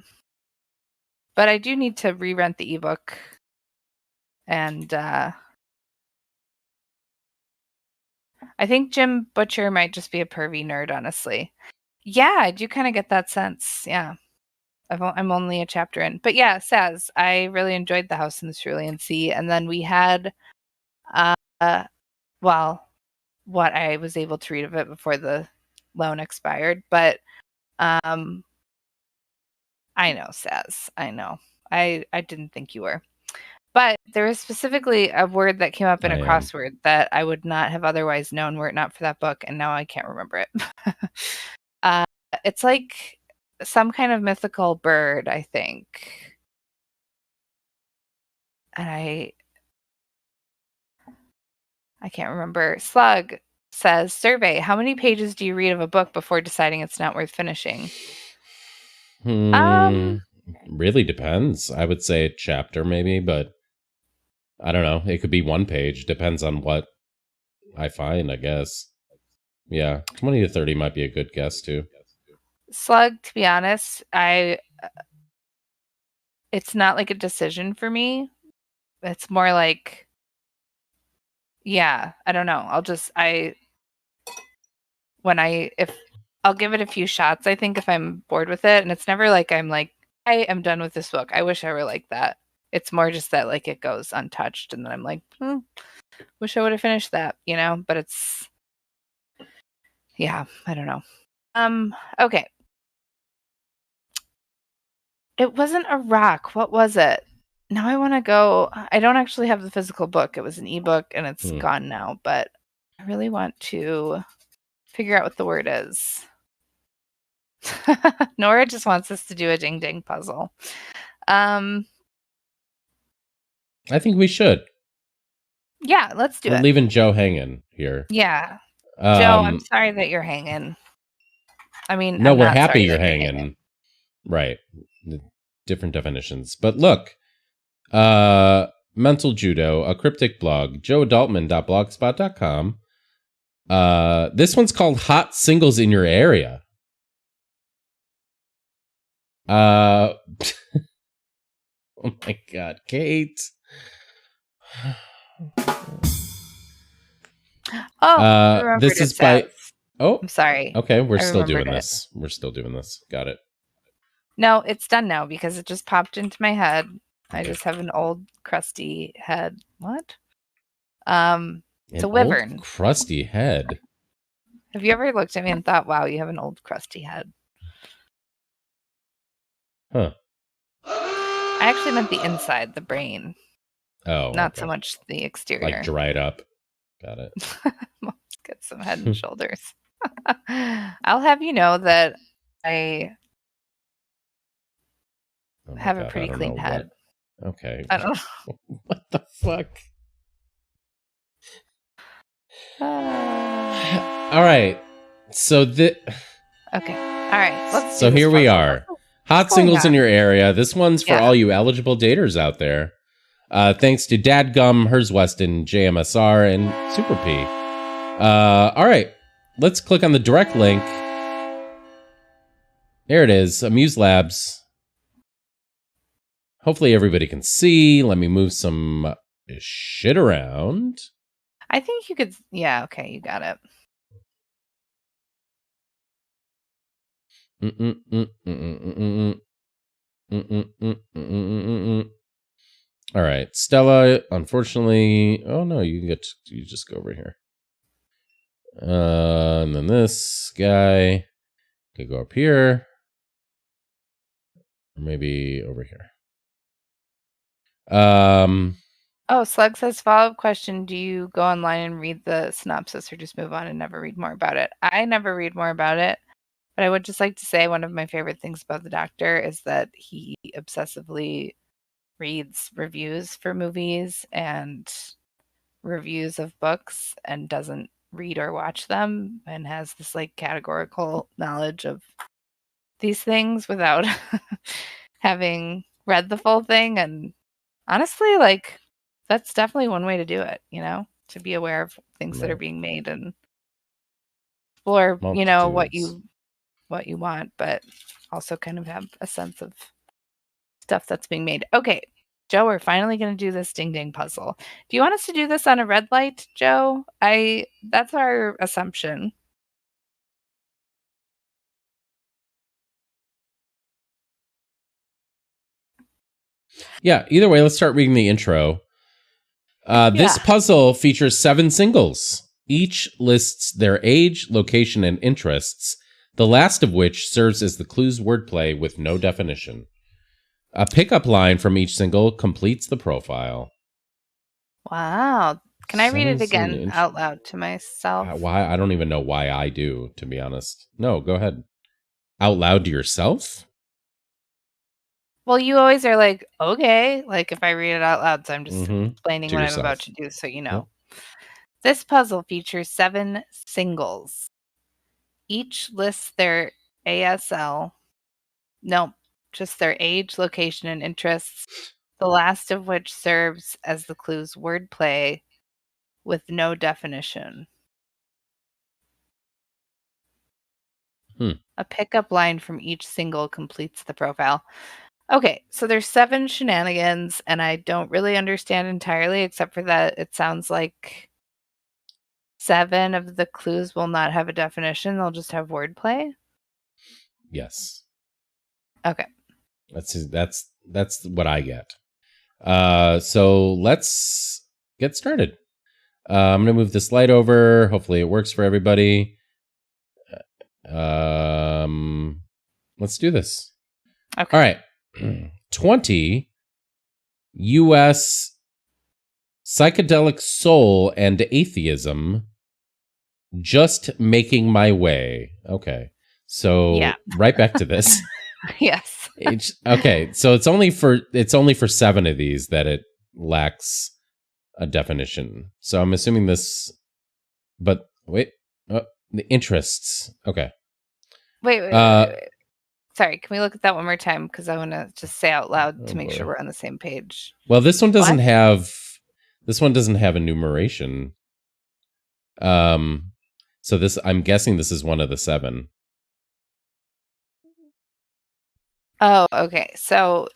But I do need to re-rent the ebook. And I think Jim Butcher might just be a pervy nerd, honestly. Yeah, I do kind of get that sense. Yeah. I'm only a chapter in. But yeah, Saz, I really enjoyed The House in the Cerulean Sea. And then we had, what I was able to read of it before the loan expired. But I know, Saz. I know. I didn't think you were. But there was specifically a word that came up in a crossword that I would not have otherwise known were it not for that book, and now I can't remember it. It's like some kind of mythical bird, I think. And I can't remember. Slug says, survey, how many pages do you read of a book before deciding it's not worth finishing? Really depends. I would say a chapter maybe, but I don't know. It could be one page. Depends on what I find, I guess. Yeah, 20 to 30 might be a good guess too. Slug, to be honest, it's not like a decision for me. It's more like, yeah, I don't know. I'll give it a few shots, I think, if I'm bored with it. And it's never like I'm like, I am done with this book. I wish I were like that. It's more just that like it goes untouched and then I'm like, wish I would have finished that, but it's, yeah, I don't know. Okay. It wasn't a rock. What was it? Now I want to go. I don't actually have the physical book. It was an ebook and it's gone now, but I really want to figure out what the word is. Nora just wants us to do a ding ding puzzle. I think we should. Yeah, let's do it. We're leaving Joe hanging here. Yeah. Joe, I'm sorry that you're hanging. I mean, no, we're happy you're hanging. Right. Different definitions. But look, Mental Judo, a cryptic blog, joeadultman.blogspot.com. This one's called Hot Singles in Your Area. Oh my God, Kate. This is by Oh, I'm sorry. okay. We're I still doing remembered it. this. We're still doing this. Got it. No, it's done now because it just popped into my head. I Okay. just have an old crusty head. What? It's An a wyvern. old crusty head. Have you ever looked at me and thought, wow, you have an old crusty head? Huh. I actually meant the inside, the brain, Oh, not okay. so much the exterior. Like dried up. Got it. Let's get some head and shoulders. I'll have you know that I Oh my have a God, I pretty don't clean know head. what. Okay. I don't What the fuck? All right. So the. Okay. All right. Let's. So do this here we puzzle. are. Hot going singles in on? your area. This one's for Yeah. all you eligible daters out there. Thanks to Dadgum, Hers Weston, JMSR, and Super P. All right. Let's click on the direct link. There it is. Amuse Labs. Hopefully everybody can see. Let me move some shit around. I think you could. Yeah. Okay. You got it. All right, Stella. Unfortunately, oh no, you just go over here. And then this guy could go up here, or maybe over here. Oh, Slug says follow-up question. Do you go online and read the synopsis or just move on and never read more about it? I never read more about it, but I would just like to say one of my favorite things about the Doctor is that he obsessively reads reviews for movies and reviews of books and doesn't read or watch them and has this like categorical knowledge of these things without having read the full thing. And honestly, like that's definitely one way to do it, to be aware of things that are Right. being made and explore, what Multitudes. you want, but also kind of have a sense of stuff that's being made. Okay, Joe, we're finally going to do this ding ding puzzle. Do you want us to do this on a red light, Joe? That's our assumption. Yeah, either way, let's start reading the intro. This puzzle features 7 singles. Each lists their age, location, and interests, the last of which serves as the clue's wordplay with no definition. A pickup line from each single completes the profile. Wow. Can I read it again out loud to myself? Why? I don't even know why I do, to be honest. No, go ahead. Out loud to yourself? Well, you always are like, okay, like if I read it out loud, so I'm just explaining To what yourself. I'm about to do, so you know. Yep. This puzzle features 7 singles. Each lists their ASL. No, just their age, location, and interests, the last of which serves as the clue's wordplay with no definition. A pickup line from each single completes the profile. Okay, so there's 7 shenanigans, and I don't really understand entirely, except for that it sounds like 7 of the clues will not have a definition. They'll just have wordplay. Yes. Okay. That's what I get. So let's get started. I'm going to move this light over. Hopefully it works for everybody. Let's do this. Okay. All right. 20 U.S. psychedelic soul and atheism. Just making my way. Okay. So right back to this. Yes. Okay. So it's only for 7 of these that it lacks a definition. So I'm assuming this, but wait, the interests. Okay. Wait. Sorry, can we look at that one more time? Because I want to just say out loud to make sure we're on the same page. Well, this one doesn't have enumeration. So this, I'm guessing this is one of the 7. Oh, okay. So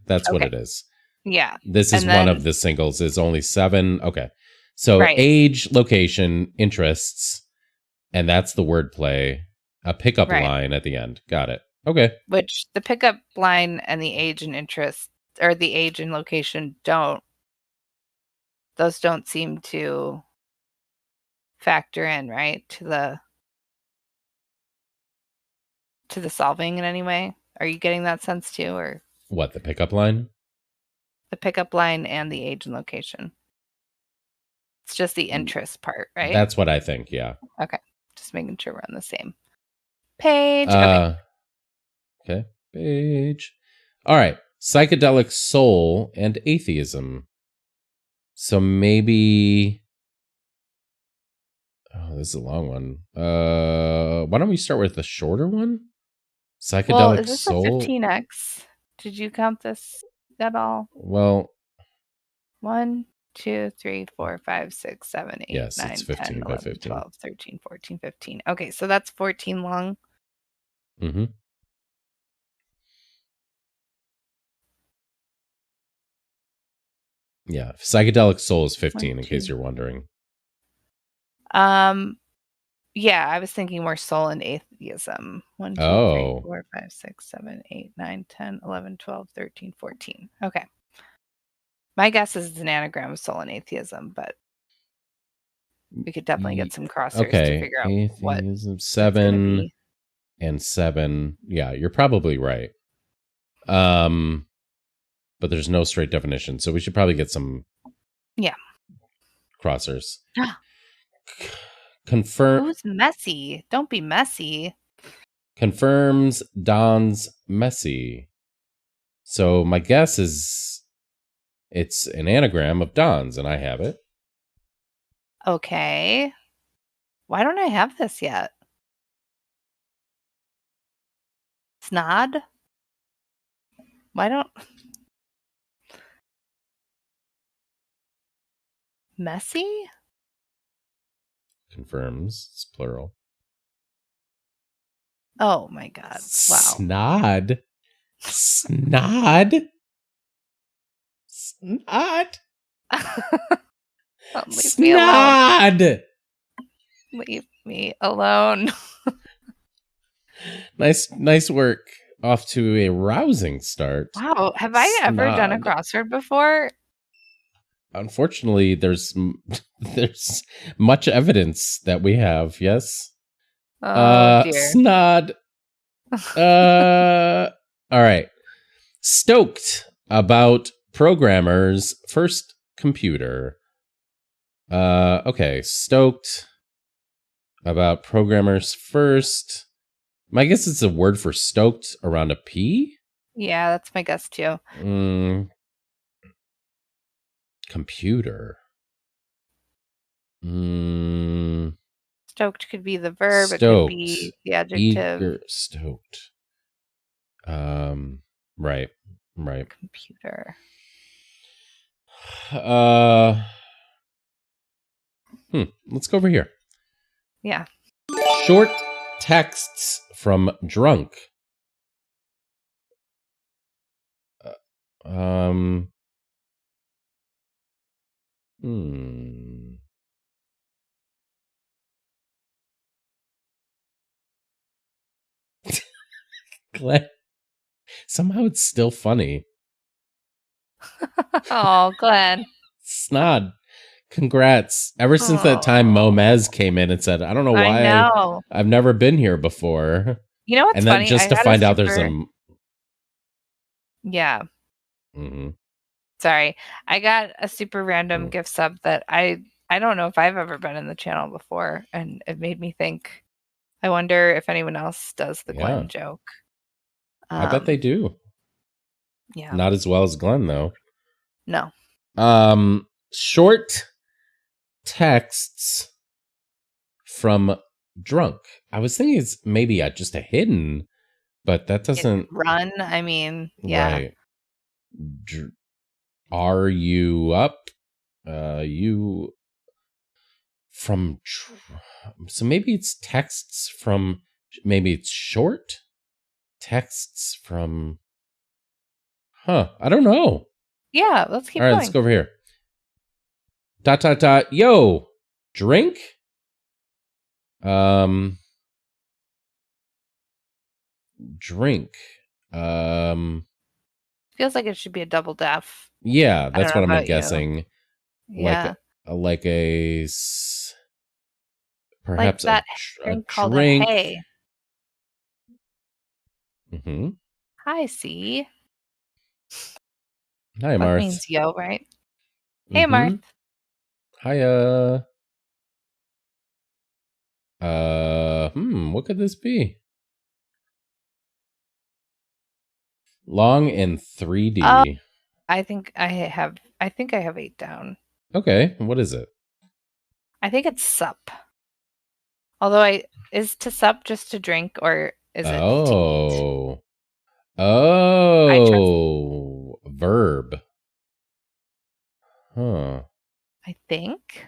that's what it is. Yeah. This is one of the singles. Is only 7. Okay. So age, location, interests. And that's the wordplay. A pickup Right. line at the end. Got it. Okay. Which the pickup line and the age and interest, or the age and location those don't seem to factor in, right? To the solving in any way. Are you getting that sense too, or What, the pickup line? the pickup line and the age and location? It's just the interest part, right? That's what I think, yeah. Okay. Just making sure we're on the same page. Okay. Okay. Page. All right. Psychedelic soul and atheism. So maybe... Oh, this is a long one. Why don't we start with the shorter one? Psychedelic Well, is this soul. a 15x? Did you count this at all? Well, 1, 2, 3, 4, 5, 6, 7, 8, yes, 9, it's 10, 15 by 11, 15. 12, 13, 14, 15. Okay, so that's 14 long. Mm-hmm. Yeah, psychedelic soul is 15, in case you're wondering. Yeah, I was thinking more soul and atheism. 1, 2, 3, 4, 5, 6, 7, 8, 9, 10, 11, 12, 13, 14. Okay. My guess is it's an anagram of soul and atheism, but we could definitely get some crossers to figure out what atheism, it's gonna 7 be. and 7. Yeah, you're probably right. But there's no straight definition, so we should probably get some crossers. Confirm. Who's messy? Don't be messy. Confirms Don's messy. So my guess is it's an anagram of Don's, and I have it. Okay. Why don't I have this yet? Snod? Why don't... Messy? Confirms. It's plural. Oh my god. Wow. Snod. Snod. Snod. Leave me alone. Snod. Leave me alone. Nice work. Off to a rousing start. Wow. Have I ever done a Snod. crossword before? Unfortunately, there's much evidence that we have. Yes. Oh dear. Snod. All right. Stoked about programmer's first computer. Okay. Stoked about programmer's first. My guess it's a word for stoked around a P. Yeah, that's my guess too. Computer. Stoked could be the verb. Stoked. It could be the adjective. Eager, stoked. Right. Computer. Let's go over here. Yeah. Short texts from drunk. Glenn. Somehow it's still funny. Oh, Glenn. Snod. Congrats. Ever since that time Momez came in and said, I don't know why I know. I've never been here before. You know what's and then funny? just to find out there's some. Yeah. Mm-hmm. Sorry. I got a super random gift sub that I don't know if I've ever been in the channel before, and it made me think, I wonder if anyone else does the Glenn joke. I bet they do. Yeah. Not as well as Glenn, though. No. Short texts from drunk. I was thinking it's maybe just a hidden, but that doesn't run. I mean, yeah. Right. Are you up? You from. So maybe it's texts from. Maybe it's short texts from. I don't know. Yeah, let's keep All right, going. let's go over here. ... Yo, drink? Drink. Feels like it should be a double def. Yeah, I don't that's know what I'm about you. guessing. Yeah. Like a Like perhaps that a drink called a drink. hay. Mm-hmm. Hi, C. Hi, That Marth. means yo, right? Hey, Mm-hmm. Marth. Hiya. What could this be? Long and 3D. I think I have 8 down. Okay, what is it? I think it's sup. Although is to sup just to drink or is it to eat? I trust Verb. Huh. I think.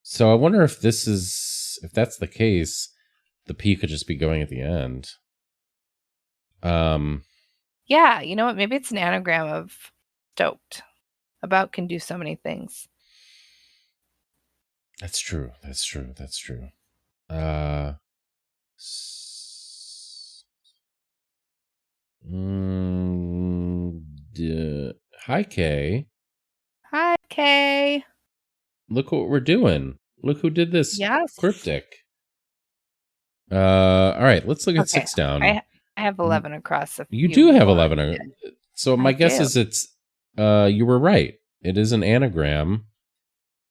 So I wonder if that's the case, the P could just be going at the end. Yeah, you know what? Maybe it's an anagram of stoked. About can do so many things. That's true. Hi, Kay. Hi, Kay. Look what we're doing. Look who did this. Yes. Cryptic. All right, let's look at Okay. 6 down. I have 11 across. You do have want 11. it. So my I guess do. is it's you were right. It is an anagram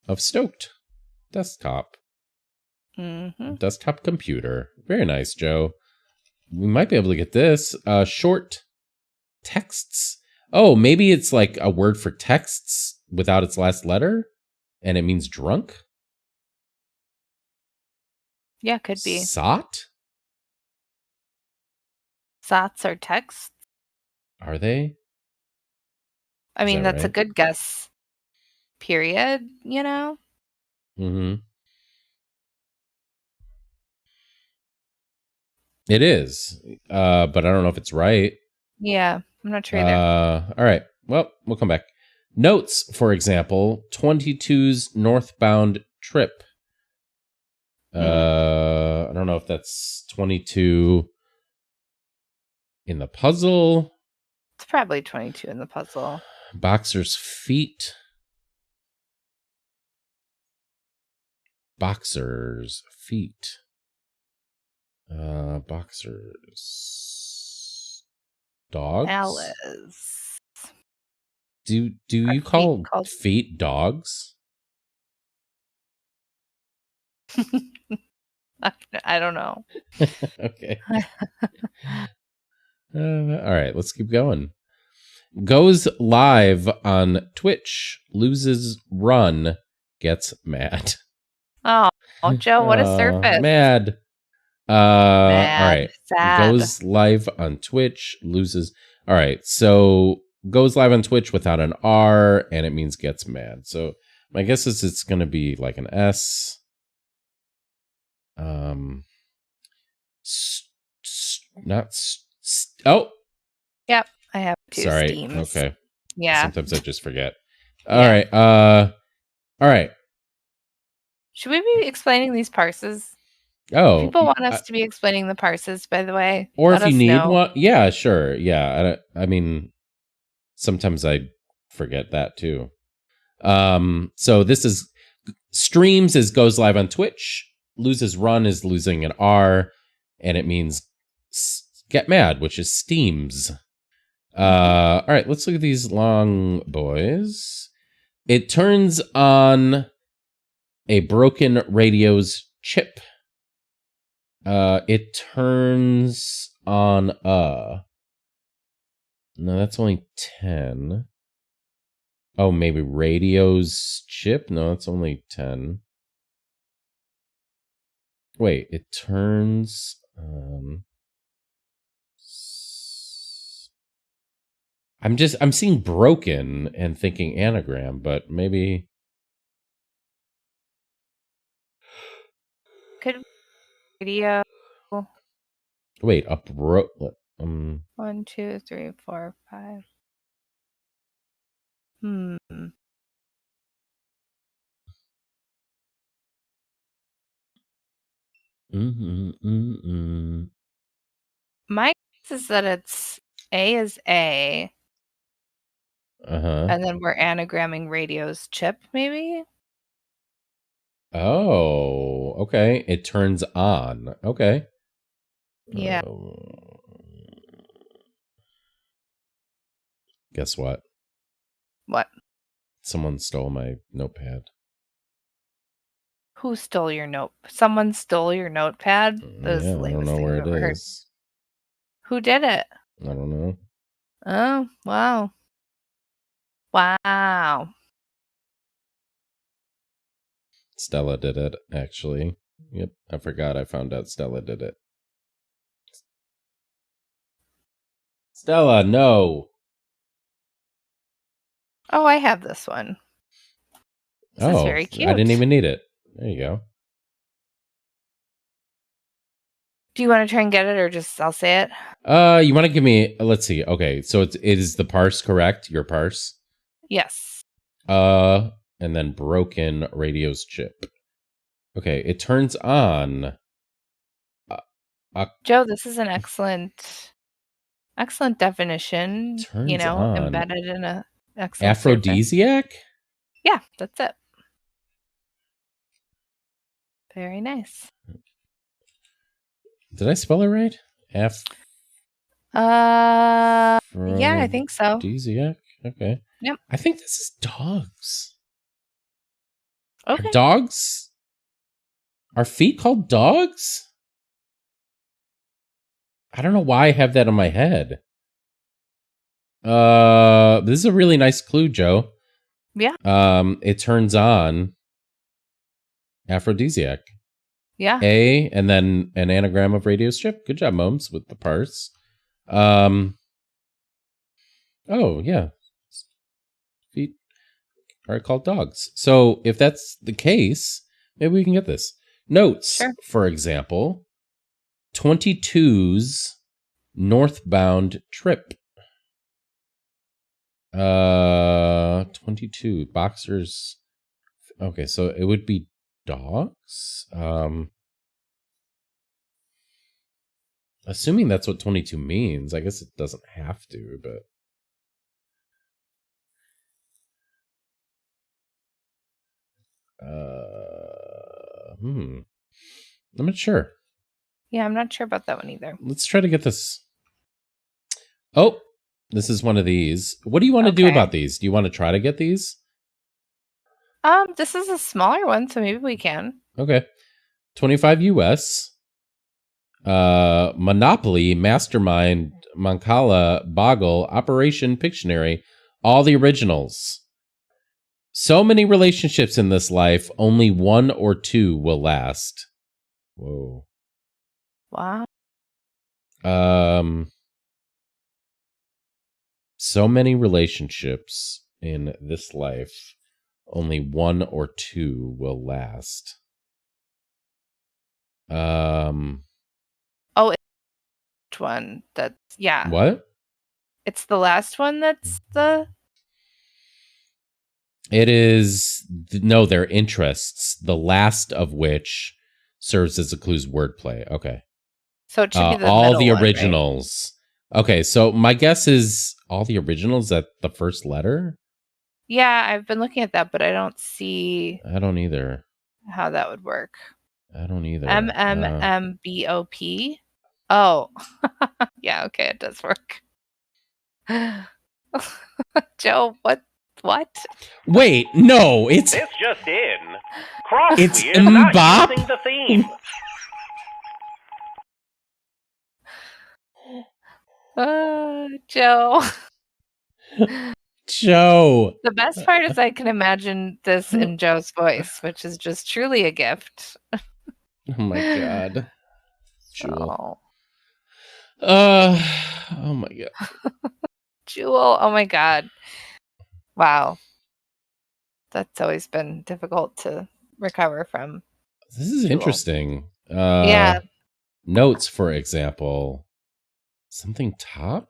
of stoked. Desktop. Mm-hmm. Desktop computer. Very nice, Joe. We might be able to get this. Short texts. Oh, maybe it's like a word for texts without its last letter, and it means drunk. Yeah, could be. Sot? Sots are texts. Are they? I mean, that's a right? good guess. Period, you know? Mm-hmm. It is. But I don't know if it's right. Yeah, I'm not sure either. All right. Well, we'll come back. Notes, for example, 22's northbound trip. I don't know if that's 22 in the puzzle. It's probably 22 in the puzzle. Boxer's feet. Boxer's feet. Boxers. Dogs. Alice. Do you call feet dogs? I don't know. Okay. All right, let's keep going. Goes live on Twitch, loses run, gets mad. Oh, Joe, what a surface. Mad. Mad. All right. Sad. Goes live on Twitch, loses. All right. So goes live on Twitch without an R, and it means gets mad. So my guess is it's going to be like an S. Oh. Yep. I have 2 Sorry. steams. Okay. Yeah. Sometimes I just forget. All right. All right. Should we be explaining these parses? Oh. People want us to be explaining the parses, by the way. Or Let if you us need know. one. Yeah, sure. Yeah. I mean, sometimes I forget that too. So this is streams is goes live on Twitch. Loses run is losing an R, and it means get mad, which is steams. All right, let's look at these long boys. It turns on a broken radio's chip. It turns on no, that's only 10. Oh, maybe radio's chip? No, it's only 10. Wait, it turns on. I'm seeing broken and thinking anagram, but maybe. Could radio. Wait, 1, 2, 3, 4, 5. My guess is that it's A is A, Uh-huh. and then we're anagramming radio's chip, maybe? Oh, okay. It turns on. Okay. Yeah. Guess what? What? Someone stole my notepad. Who stole your note? Someone stole your notepad? That was Yeah, the I don't lamest know thing where I've it ever heard. is. Who did it? I don't know. Oh, wow. Wow. Stella did it, actually. Yep, I forgot I found out Stella did it. Stella, no! Oh, I have this one. This is very cute. I didn't even need it. There you go. Do you want to try and get it, or just I'll say it? You want to give me? Let's see. Okay, so it is the parse correct? Your parse. Yes. And then broken radio's chip. Okay, it turns on. Joe, this is an excellent definition. Turns on. Embedded in a excellent Aphrodisiac. surface. Yeah, that's it. Very nice. Did I spell it right? Yeah, I think so. Aphrodisiac. Okay. Yep. I think this is dogs. Okay. Are dogs? Are feet called dogs? I don't know why I have that in my head. This is a really nice clue, Joe. Yeah. It turns on aphrodisiac. Yeah. A, and then an anagram of radio strip. Good job, Moms, with the parse. Oh, yeah. Feet are called dogs. So if that's the case, maybe we can get this. Notes, Sure. For example, 22's northbound trip. 22 boxers. Okay, so it would be dogs. Assuming that's what 22 means. I guess it doesn't have to, but I'm not sure. Yeah, I'm not sure about that one either. Let's try to get this. Oh, this is one of these. What do you want to do about these? Do you want to try to get these? This is a smaller one, so maybe we can. Okay. 25 US. Monopoly, Mastermind, Mancala, Boggle, Operation Pictionary, all the originals. So many relationships in this life, only one or two will last. Whoa. Wow. So many relationships in this life, only one or two will last. Oh, which one? That's yeah. What? It's the last one that's the. It is no, their interests. The last of which serves as a clue's wordplay. Okay. So it should be the all the one, originals. Right? Okay, so my guess is all the originals at the first letter. Yeah, I've been looking at that, but I don't see. I don't either. How that would work. I don't either. MMMBOP. Oh, yeah. Okay, it does work. Joe, what? Wait, no, it's this just in. Crossweird it's not using the theme. Joe. Joe. The best part is I can imagine this in Joe's voice, which is just truly a gift. Oh my god. Jewel. Oh my god. Jewel, oh my god. Wow. That's always been difficult to recover from. This is Jewel. Interesting. Yeah. Notes, for example. Something top?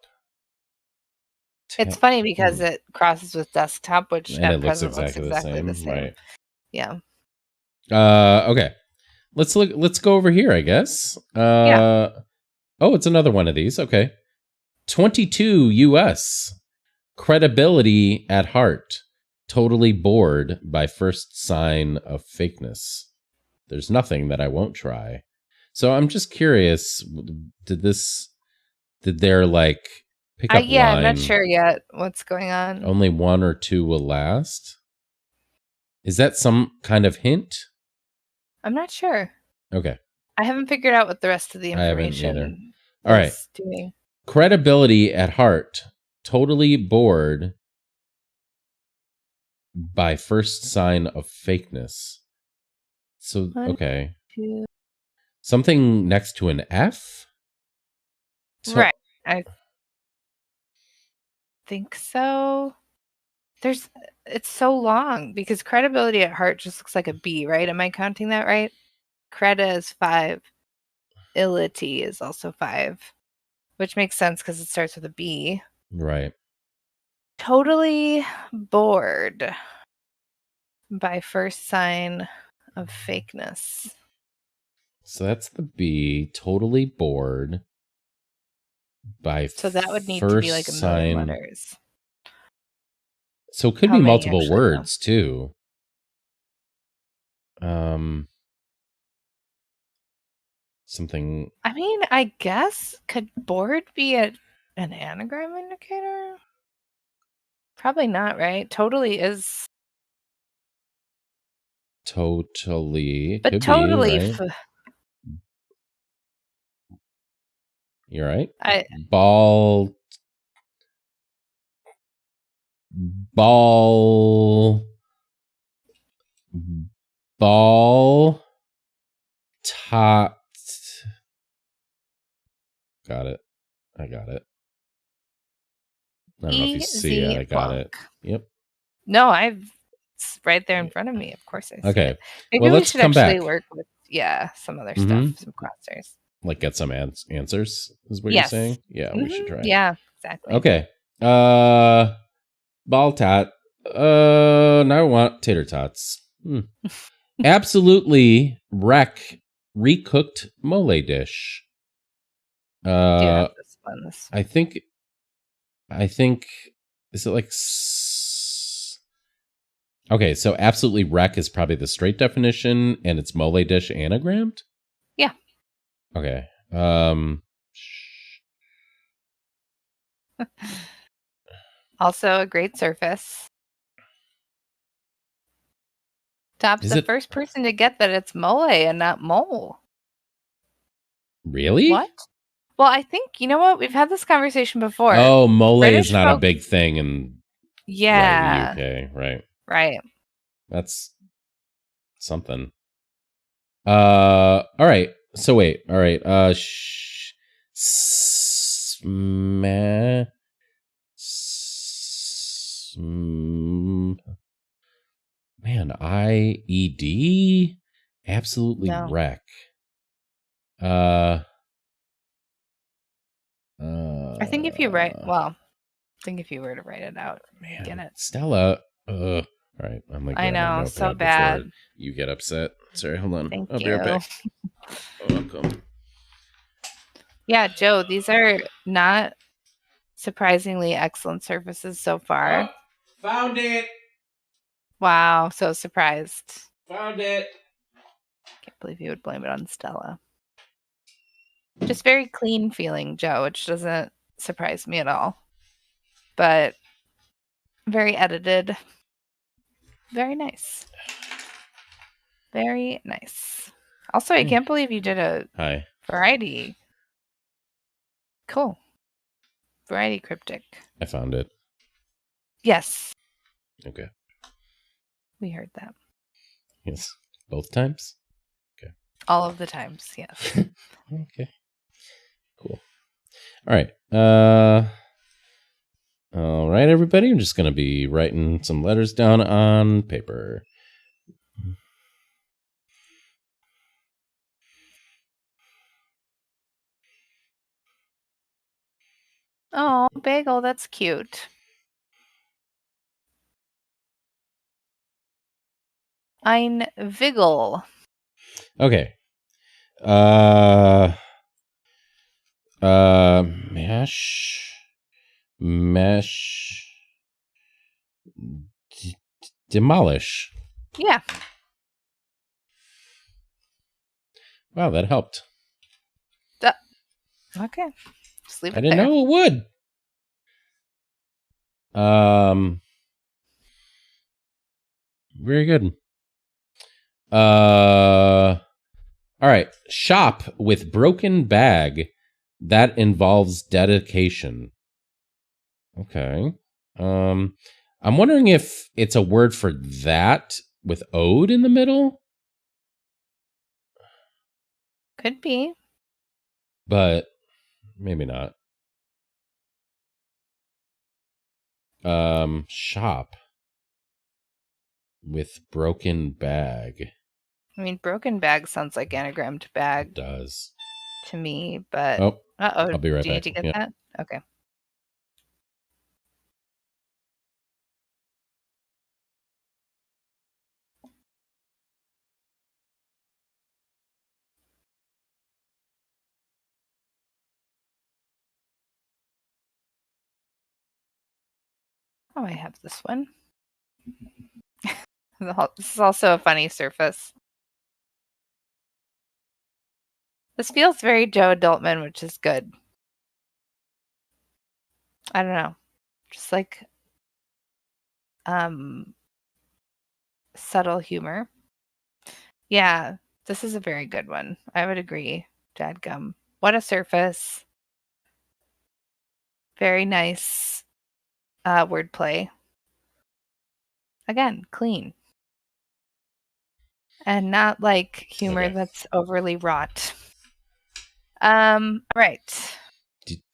It's funny because it crosses with desktop, which and at it looks present exactly looks exactly the same. Right. Yeah. Okay. let's look. Let's go over here, I guess. Yeah. Oh, it's another one of these. Okay. 22 US. Credibility at heart. Totally bored by first sign of fakeness. There's nothing that I won't try. So I'm just curious, did their like pickup Yeah, line, I'm not sure yet what's going on. only one or two will last? Is that some kind of hint? I'm not sure. Okay. I haven't figured out what the rest of the I haven't either. information All right. is doing. Credibility at heart. Totally bored by first sign of fakeness. So, One, okay. two. Something next to an F? Right. I think so. It's so long because credibility at heart just looks like a B, right? Am I counting that right? Creda is 5. Ility is also 5, which makes sense because it starts with a B. Right. Totally bored by first sign of fakeness. So that's the B. Totally bored by So that would need to be like a million sign. letters. So it could How be many multiple actually, words too. Something. I mean, I guess could bored be an anagram indicator? Probably not, right? Totally is. Totally. But Could totally. be, right? You're right. I Ball. Tot. Got it. I got it. I don't know if you see it. I got it. Yep. No, it's right there in front of me. Of course I see Okay. it. Maybe well, we let's should come actually back. work with some other stuff, some crossers. Like get some answers is what Yes. you're saying? Yeah, we should try. Yeah, exactly. Okay. Ball tot. Now I want tater tots. Absolutely wreck recooked mole dish. Do you have this one? I think is it like okay, so absolutely wreck is probably the straight definition and it's mole dish anagrammed? Yeah. Okay. Also a great surface. Top's the first person to get that it's mole and not mole. Really? What? Well, I think, you know what? We've had this conversation before. Oh, mole British is not a big thing in the UK, right? Right. That's something. All right. So wait. All right. Man, IED absolutely wreck. I think if you were to write it out, man, get it. Stella. All right, I'm like, I know, so bad. You get upset. Sorry, hold on. Thank I'll you. be right back. Welcome. Yeah, Joe, these are not surprisingly excellent surfaces so far. Found it. Wow, so surprised. Found it. Can't believe you would blame it on Stella. Just very clean feeling, Joe, which doesn't surprise me at all. But very edited. Very nice. Very nice. Also, I can't believe you did a variety. Cool. Variety cryptic. I found it. Yes. Okay. We heard that. Yes. Both times? Okay. All of the times, yes. Okay. Cool. All right. All right, everybody. I'm just going to be writing some letters down on paper. Oh, bagel, that's cute. Ein Wiggle. Okay. Mesh, demolish. Yeah. Wow, that helped. Okay. Just leave I it didn't there. know it would. Very good. All right. Shop with broken bag. That involves dedication. Okay. I'm wondering if it's a word for that with ode in the middle, Could be. but maybe not. Shop with broken bag. I mean, broken bag sounds like anagrammed It bag does. to me, but Oh, uh-oh, I'll be right do you need back. to get Yeah. that? Okay. Oh, I have this one. This is also a funny surface. This feels very Joe Adultman, which is good. I don't know. Just like subtle humor. Yeah, this is a very good one. I would agree. Dadgum. What a surface. Very nice wordplay. Again, clean. And not like humor Okay. that's overly wrought. Right.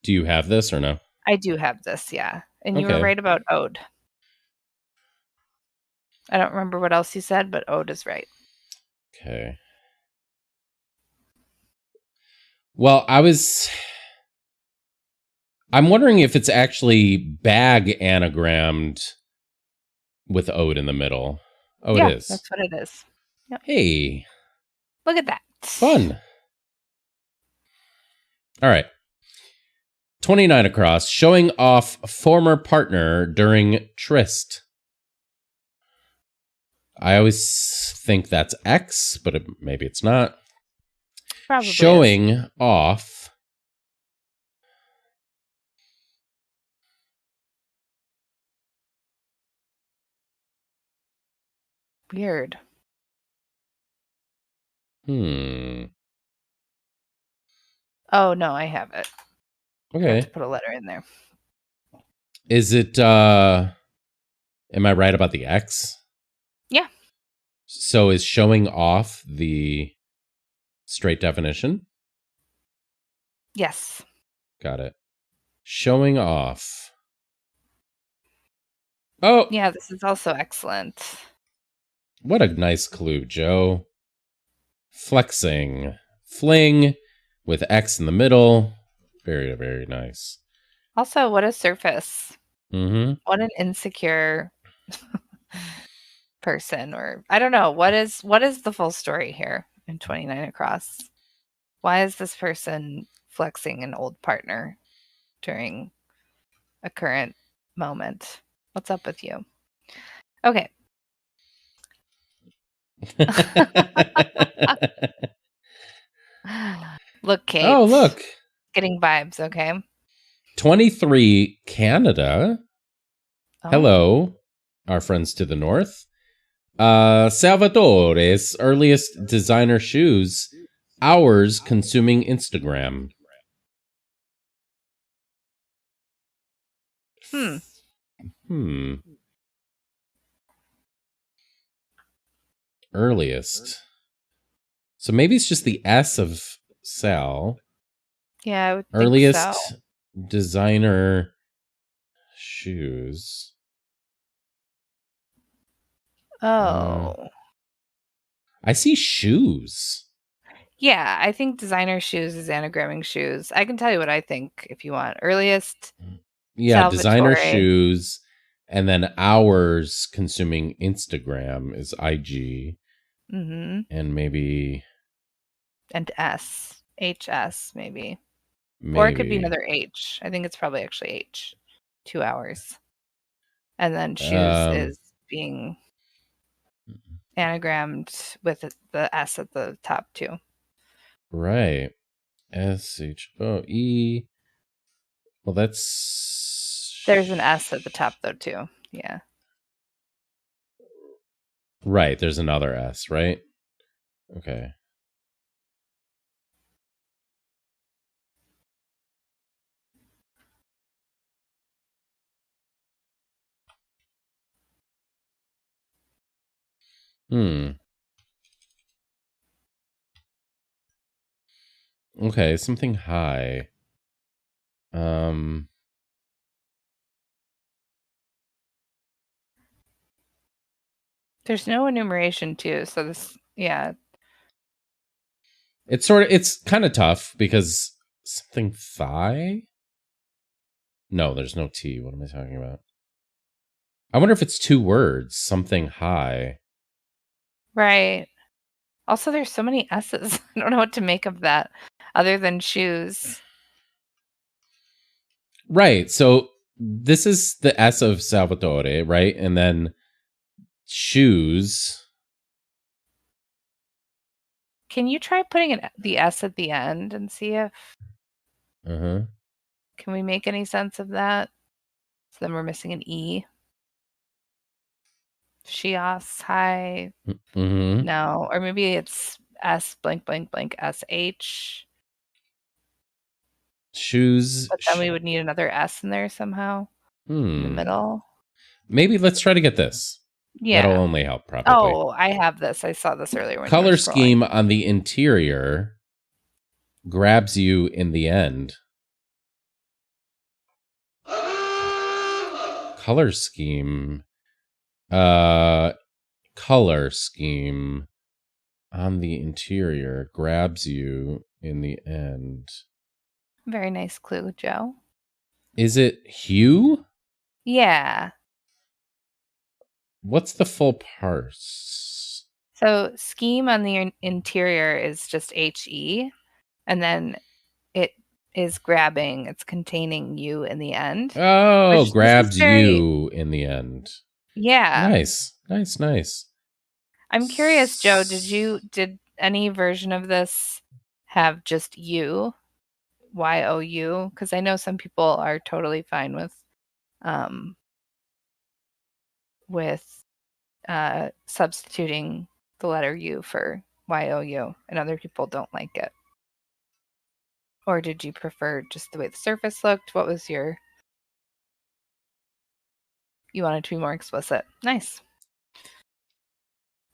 Do you have this or no? I do have this, yeah. And you were Okay. right about ode. I don't remember what else you said, but ode is right. Okay. Well, I'm wondering if it's actually bag anagrammed with ode in the middle. Oh, Yeah, it is. that's what it is. Yep. Hey, Look at that. fun. All right. 29 across, showing off former partner during tryst. I always think that's X, but maybe it's not. Probably Showing is. off. Weird. Hmm. Oh, no, I have it. Forgot Okay. to put a letter in there. Is it, am I right about the X? Yeah. So is showing off the straight definition? Yes. Got it. Showing off. Oh, Yeah, this is also excellent. what a nice clue, Joe. Flexing. Fling with X in the middle. Very, very nice. Also, what a surface. Mm-hmm. What an insecure person, or I don't know. What is the full story here in 29 across? Why is this person flexing an old partner during a current moment? What's up with you? Okay. Look, Kate. Oh, look. Getting vibes, okay? 23 Canada. Oh. Hello, our friends to the north. Salvatore's earliest designer shoes. Hours consuming Instagram. Earliest. So maybe it's just the S of Sal. Yeah, I would Earliest think so. designer shoes. Oh. I see shoes. Yeah, I think designer shoes is anagramming shoes. I can tell you what I think if you want. Earliest. Yeah, designer Salvatore. shoes. And then hours consuming Instagram is IG. Mm-hmm. And maybe and S. HS, maybe. Maybe. Or it could be another H. I think it's probably actually H. 2 hours. And then shoes is being anagrammed with the S at the top too. Right. SHOE. Well, that's... There's an S at the top though too. Yeah. Right. There's another S, right? Okay. Okay, something high. There's no enumeration too, so this It's kind of tough because something thigh? No, there's no T. What am I talking about? I wonder if it's 2 words. Something high. Right. Also, there's so many S's. I don't know what to make of that other than shoes. Right. So this is the S of Salvatore, right? And then shoes. Can you try putting the S at the end and see if can we make any sense of that? So then we're missing an E. Shios, hi. No, or maybe it's S blank blank blank SH. Shoes. But then we would need another S in there somehow in the middle. Maybe let's try to get this. Yeah. That'll only help, probably. Oh, I have this. I saw this earlier. When color scheme on the interior grabs you in the end. Color scheme. Color scheme on the interior grabs you in the end. Very nice clue, Joe. Is it hue? Yeah. What's the full parse? So scheme on the interior is just HE, and then it is grabbing, it's containing you in the end. Oh, grabs you in the end. Yeah. Nice. I'm curious, Joe, did any version of this have just you? YOU? Because I know some people are totally fine with substituting the letter U for YOU, and other people don't like it. Or did you prefer just the way the surface looked? What was you wanted to be more explicit? Nice.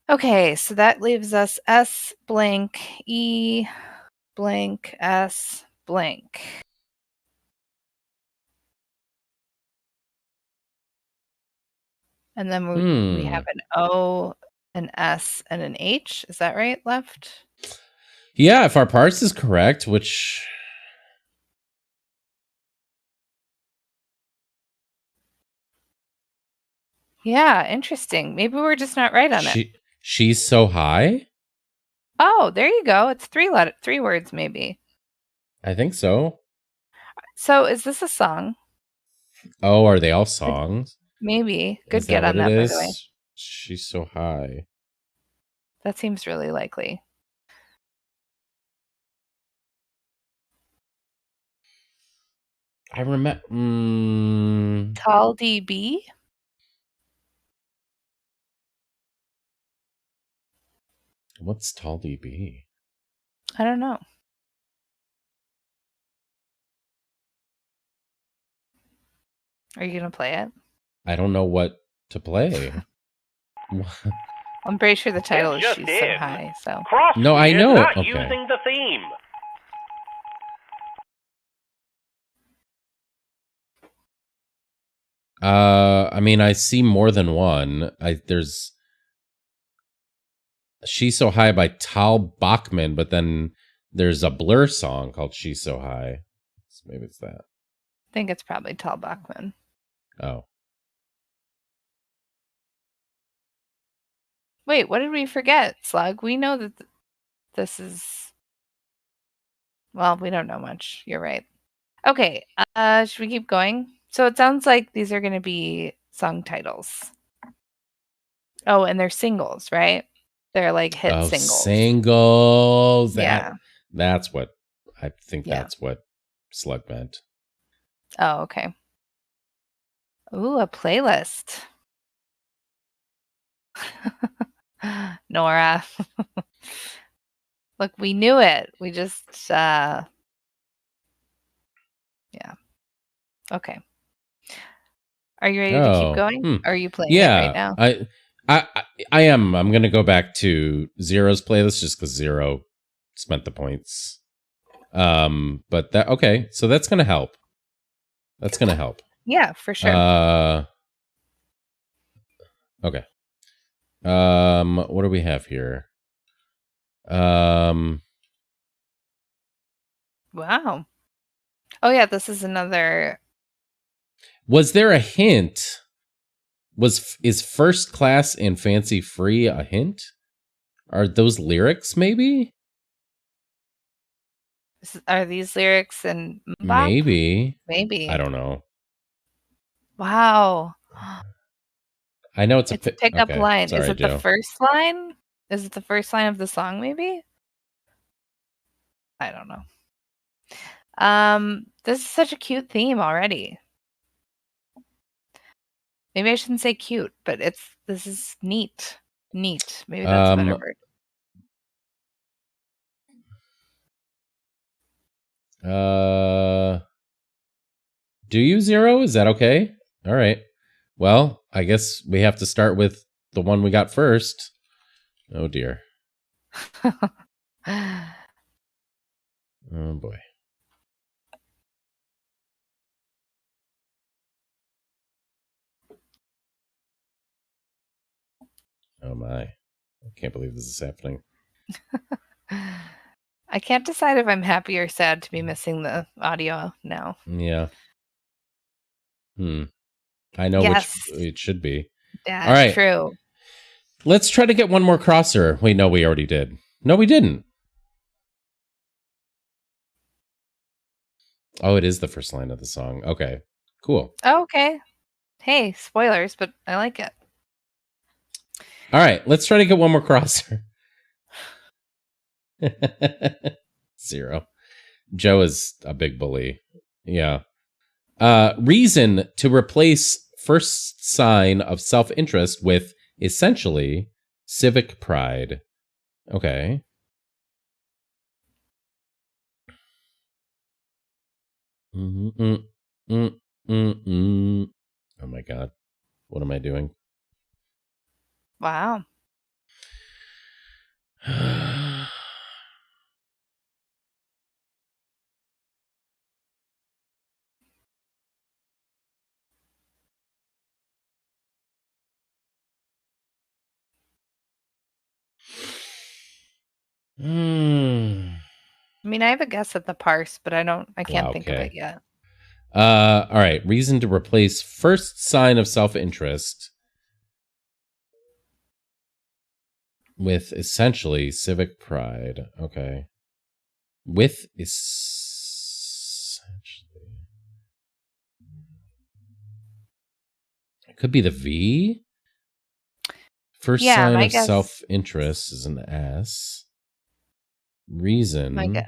Okay, so that leaves us S blank E blank S blank. And then we have an O, an S, and an H. Is that right? Left? Yeah, if our parse is correct, which... Yeah, interesting. Maybe we're just not right on it. She's so high? Oh, there you go. It's 3 words, maybe. I think so. So is this a song? Oh, are they all songs? Maybe. Good get on that, by the way. She's so high. That seems really likely. I remember... Tall DB? What's Tall DB? I don't know. Are you going to play it? I don't know what to play. I'm pretty sure the title is She's So High. So no, I know. Not using the theme. I mean, I see more than one. There's She's So High by Tal Bachman, but then there's a Blur song called She's So High. So maybe it's that. I think it's probably Tal Bachman. Oh. Wait, what did we forget, Slug? We know that this is Well, we don't know much. You're right. Okay, should we keep going? So it sounds like these are going to be song titles. Oh, and they're singles, right? They're like hit singles. Singles. Yeah. That's what I think. Yeah. That's what Slug meant. Oh, okay. Ooh, a playlist. Nora. Look, we knew it. We just yeah. Okay. Are you ready to keep going? Or are you playing it right now? I am. I'm gonna go back to Zero's playlist just because Zero spent the points. But that okay, so that's gonna help. That's gonna help. Yeah, for sure. Okay. What do we have here? Wow. Oh yeah, this is another. Was there a hint? Is First Class and Fancy Free a hint? Are those lyrics maybe? Are these lyrics in Mbop? Maybe. Maybe. I don't know. Wow. I know it's a pickup line. Sorry, is it Joe. the first line? Is it the first line of the song, maybe? I don't know. This is such a cute theme already. Maybe I shouldn't say cute, but this is neat. Neat. Maybe that's a better word. Do you, Zero? Is that okay? All right. Well, I guess we have to start with the one we got first. Oh dear. Oh boy. Oh my. I can't believe this is happening. I can't decide if I'm happy or sad to be missing the audio now. Yeah. I know which it should be. That's all right. True. Let's try to get one more crosser. Wait, no, we already did. No, we didn't. Oh, it is the first line of the song. Okay. Cool. Oh, okay. Hey, spoilers, but I like it. All right, let's try to get one more crosser. Zero. Joe is a big bully. Yeah. Reason to replace first sign of self-interest with essentially civic pride. Okay. Oh my God. What am I doing? Wow. I mean, I have a guess at the parse, but I can't think of it yet. All right. Reason to replace first sign of self-interest with essentially civic pride. Okay. With essentially. It could be the V. First sign of self-interest is an S. Reason.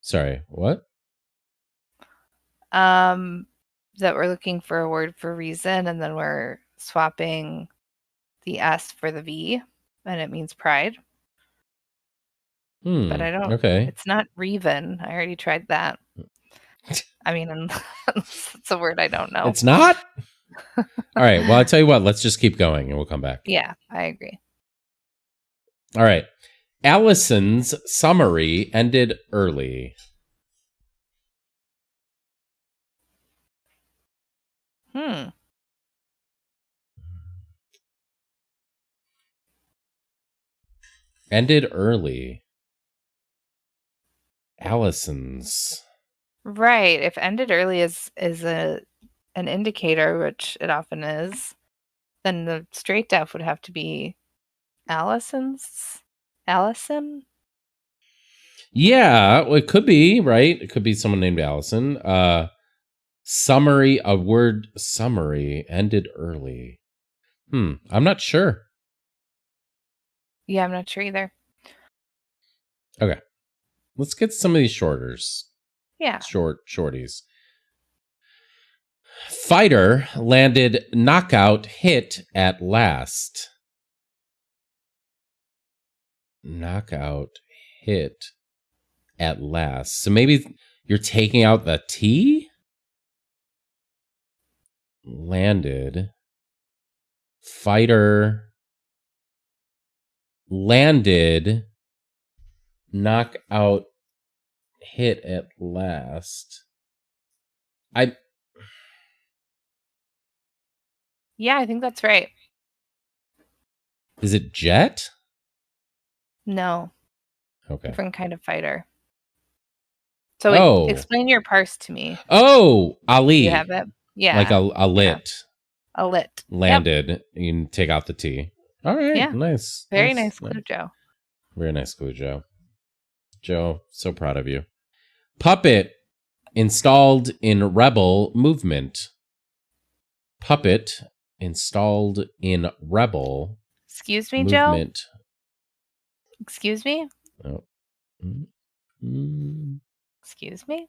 Sorry, what? That we're looking for a word for reason, and then we're swapping the S for the V, and it means pride. But I don't. Okay. It's not Reven. I already tried that. I mean, it's a word I don't know. It's not? All right. Well, I'll tell you what. Let's just keep going and we'll come back. Yeah, I agree. All right. Allison's summary ended early. Ended early. Allison's. Right. If ended early is an indicator, which it often is, then the straight def would have to be Allison's. Allison? Yeah, well, it could be, right? It could be someone named Allison. Summary, a word summary ended early. I'm not sure. Yeah, I'm not sure either. Okay. Let's get some of these shorters. Yeah. Shorties. Fighter landed knockout hit at last. Knockout hit at last. So maybe you're taking out the T? Landed. Fighter landed knockout hit at last. Yeah, I think that's right. Is it Jet? No. Okay. Different kind of fighter. So wait, explain your parse to me. Oh, Ali. You have it? Yeah. Like a lit. Yeah. A lit. Landed. Yep. You can take out the T. All right. Yeah. Nice. Very nice clue, Joe. Very nice clue, Joe. Joe, so proud of you. Puppet installed in Rebel movement. Puppet installed in Rebel. Excuse me, movement. Joe? Excuse me? Oh. Excuse me?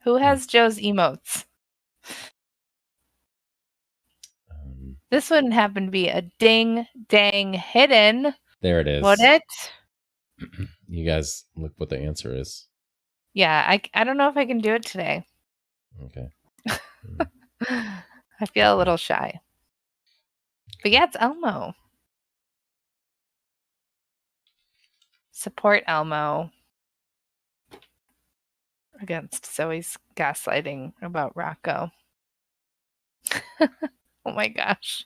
Who has Joe's emotes? This wouldn't happen to be a ding, dang, hidden. There it is. Would it? You guys, look what the answer is. Yeah, I don't know if I can do it today. Okay. I feel a little shy. But yeah, it's Elmo. Support Elmo against Zoe's gaslighting about Rocco. Oh my gosh.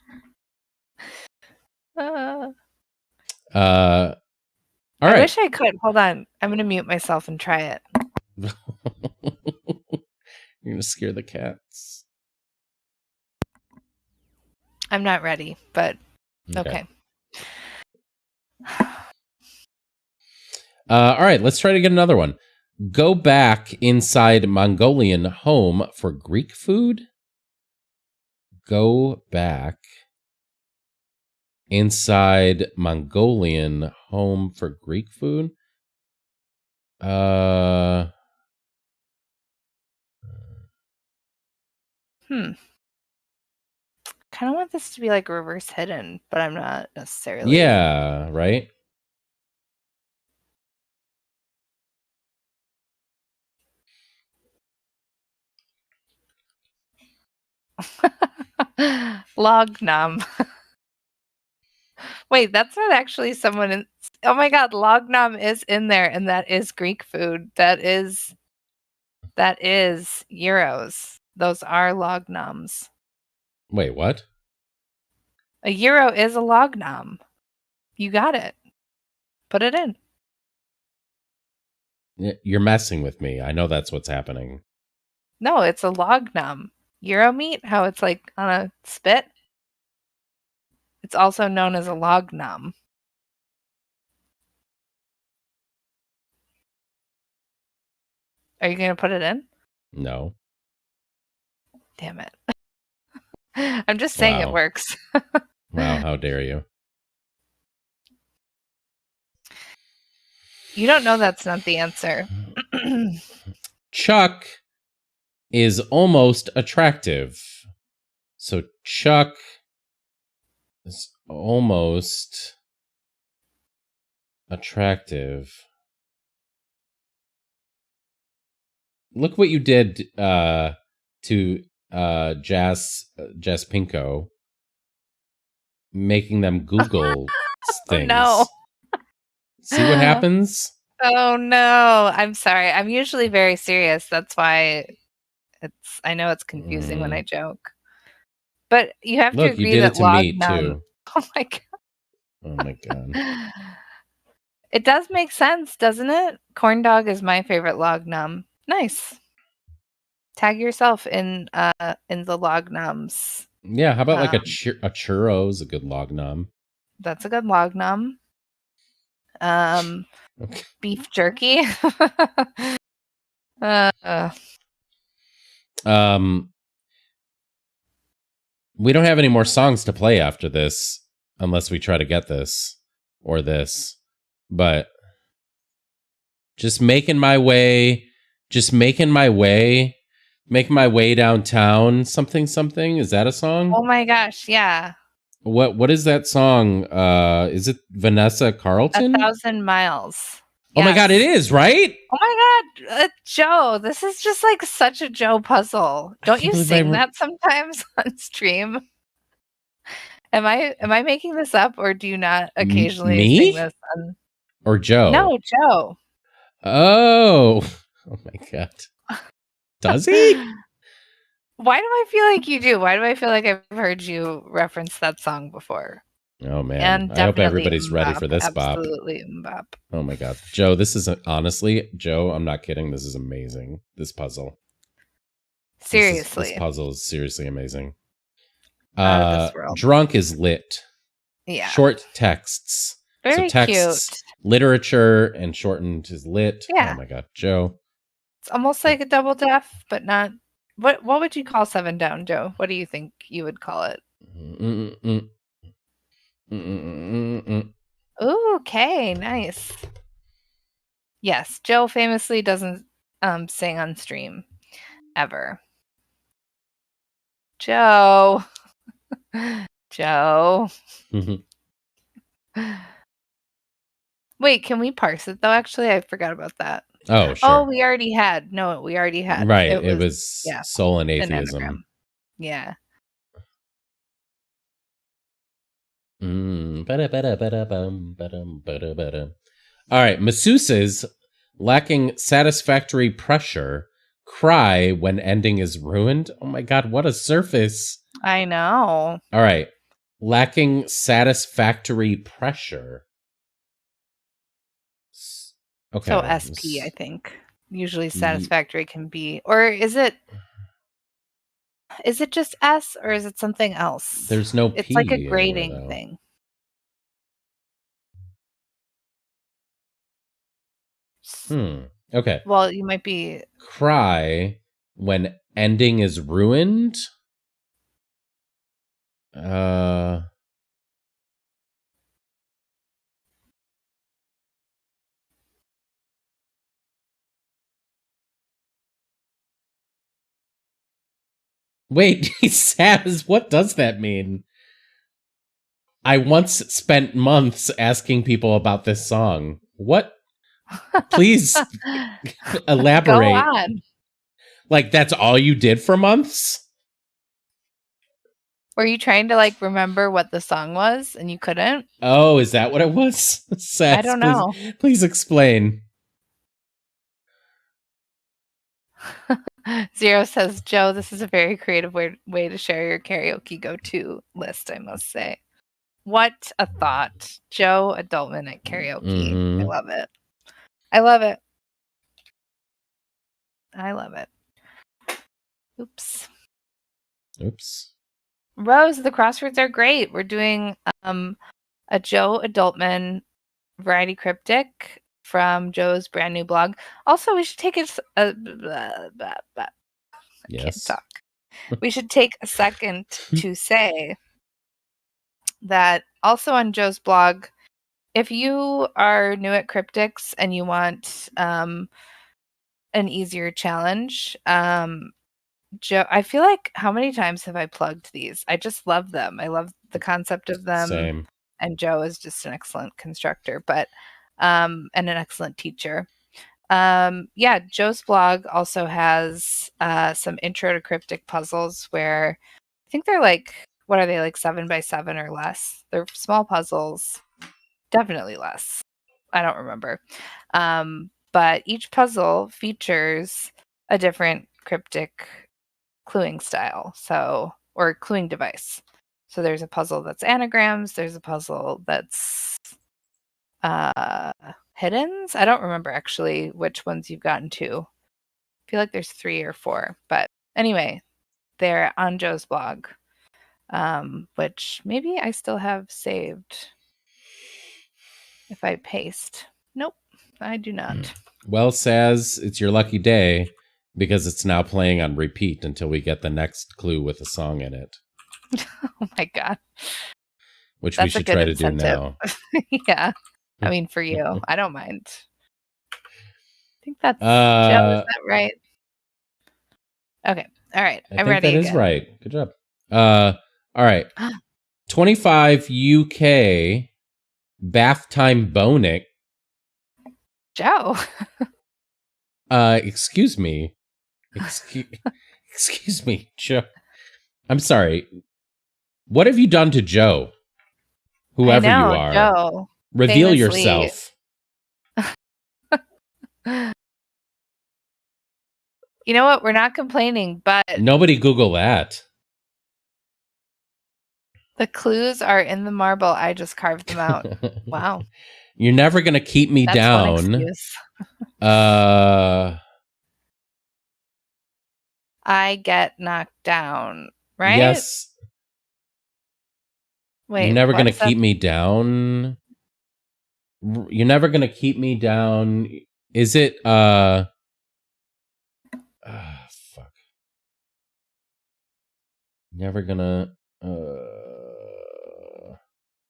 All right. I wish I could. Hold on. I'm going to mute myself and try it. You're going to scare the cats. I'm not ready, but okay. All right, let's try to get another one. Go back inside Mongolian home for Greek food. Go back inside Mongolian home for Greek food. Kind of want this to be like reverse hidden, but I'm not necessarily. Yeah, right? Log nom. Wait, that's not actually someone in. Oh my god, log nom is in there, and that is Greek food. That is euros. Those are log noms. Wait, what? A euro is a log nom. You got it. Put it in. You're messing with me. I know that's what's happening. No, it's a log nom. Euro meat, how it's like on a spit. It's also known as a log nom. Are you going to put it in? No. Damn it. I'm just saying It works. Wow, how dare you? You don't know that's not the answer. Chuck is almost attractive. So Chuck is almost attractive. Look what you did to Jazz Pinko, making them Google things. Oh, no. See what happens? Oh no. I'm sorry. I'm usually very serious. That's why I know it's confusing when I joke. But you have to agree you did that it to log me nom. too. Oh my god. Oh my god. It does make sense, doesn't it? Corn dog is my favorite log nom. Nice. Tag yourself in the log noms. Yeah, how about like a churro is a good log nom. That's a good log nom. Okay. Beef jerky. uh, We don't have any more songs to play after this, unless we try to get this or this. But just making my way downtown. Something something. Is that a song? oh my gosh, yeah. What is that song? Is it Vanessa Carlton? 1,000 Miles. Oh my god, it is, right? Oh my god, Joe, this is just like such a Joe puzzle. Don't you sing that sometimes on stream? Am I making this up, or do you not occasionally sing this on... Or Joe? No, Joe. Oh my god. Does he? Why do I feel like you do? Why do I feel like I've heard you reference that song before? Oh man, and I hope everybody's ready for this bop. Absolutely bop. Oh my god, Joe, this is honestly, Joe, I'm not kidding. This is amazing. This puzzle. Seriously, this puzzle is seriously amazing. Out of this world. Drunk is lit. Yeah. Short texts. Very so texts, cute. Literature and shortened is lit. Yeah. Oh my god, Joe. It's almost like a double def, but not. What would you call 7 Down, Joe? What do you think you would call it? Ooh, okay, nice. Yes, Joe famously doesn't sing on stream ever. Joe. Joe. Wait, can we parse it though? Actually, I forgot about that. Oh, sure. Oh, we already had. No, we already had. Right. It was soul and atheism. Anagram. Yeah. All right. Masseuses lacking satisfactory pressure cry when ending is ruined. Oh my god, what a surface. I know. All right. Lacking satisfactory pressure. Okay. So SP, I think. Usually satisfactory can be, or is it just S, or is it something else? There's no P. It's like a grading thing. Okay. Well, you might be... Cry when ending is ruined? Wait, Saz, what does that mean? I once spent months asking people about this song. What? Please elaborate. Go on. Like, that's all you did for months? Were you trying to, like, remember what the song was and you couldn't? Oh, is that what it was? Saz, I don't know. Please explain. Zero says, Joe, this is a very creative way to share your karaoke go-to list, I must say. What a thought. Joe Adultman at karaoke. I love it. I love it. I love it. Oops. Rose, the crosswords are great. We're doing a Joe Adultman variety cryptic from Joe's brand new blog. Also, we should take Yes. Can't talk. We should take a second to say that also on Joe's blog, if you are new at cryptics and you want an easier challenge, Joe, I feel like, how many times have I plugged these? I just love them. I love the concept of them. Same. And Joe is just an excellent constructor, but and an excellent teacher. Yeah, Joe's blog also has some intro to cryptic puzzles where I think they're like, what are they, like 7x7 or less? They're small puzzles, definitely less. I don't remember. But each puzzle features a different cryptic cluing style, or cluing device. So there's a puzzle that's anagrams, there's a puzzle that's hiddens. I don't remember actually which ones you've gotten to. I feel like there's 3 or 4, but anyway, they're on Joe's blog, which maybe I still have saved if I paste. Nope. I do not. Well, Saz, it's your lucky day because it's now playing on repeat until we get the next clue with a song in it. Oh my god. Which That's we should a good try to incentive. do now. Yeah. I mean, for you. I don't mind. I think that's Joe, is that right? Okay. All right. I I'm think ready that is again. right. Good job. All right. 25 UK bath time bonic. Joe. Excuse me. Excuse me, Joe. I'm sorry. What have you done to Joe? Whoever you are. Joe. Reveal famously. yourself. You know what? We're not complaining, but Nobody Google that. the clues are in the marble. I just carved them out. Wow. You're never going to keep me That's down. one excuse. I get knocked down, right? Yes. Wait, you're never going to what's that? keep me down. You're never going to keep me down. Is it fuck. Never gonna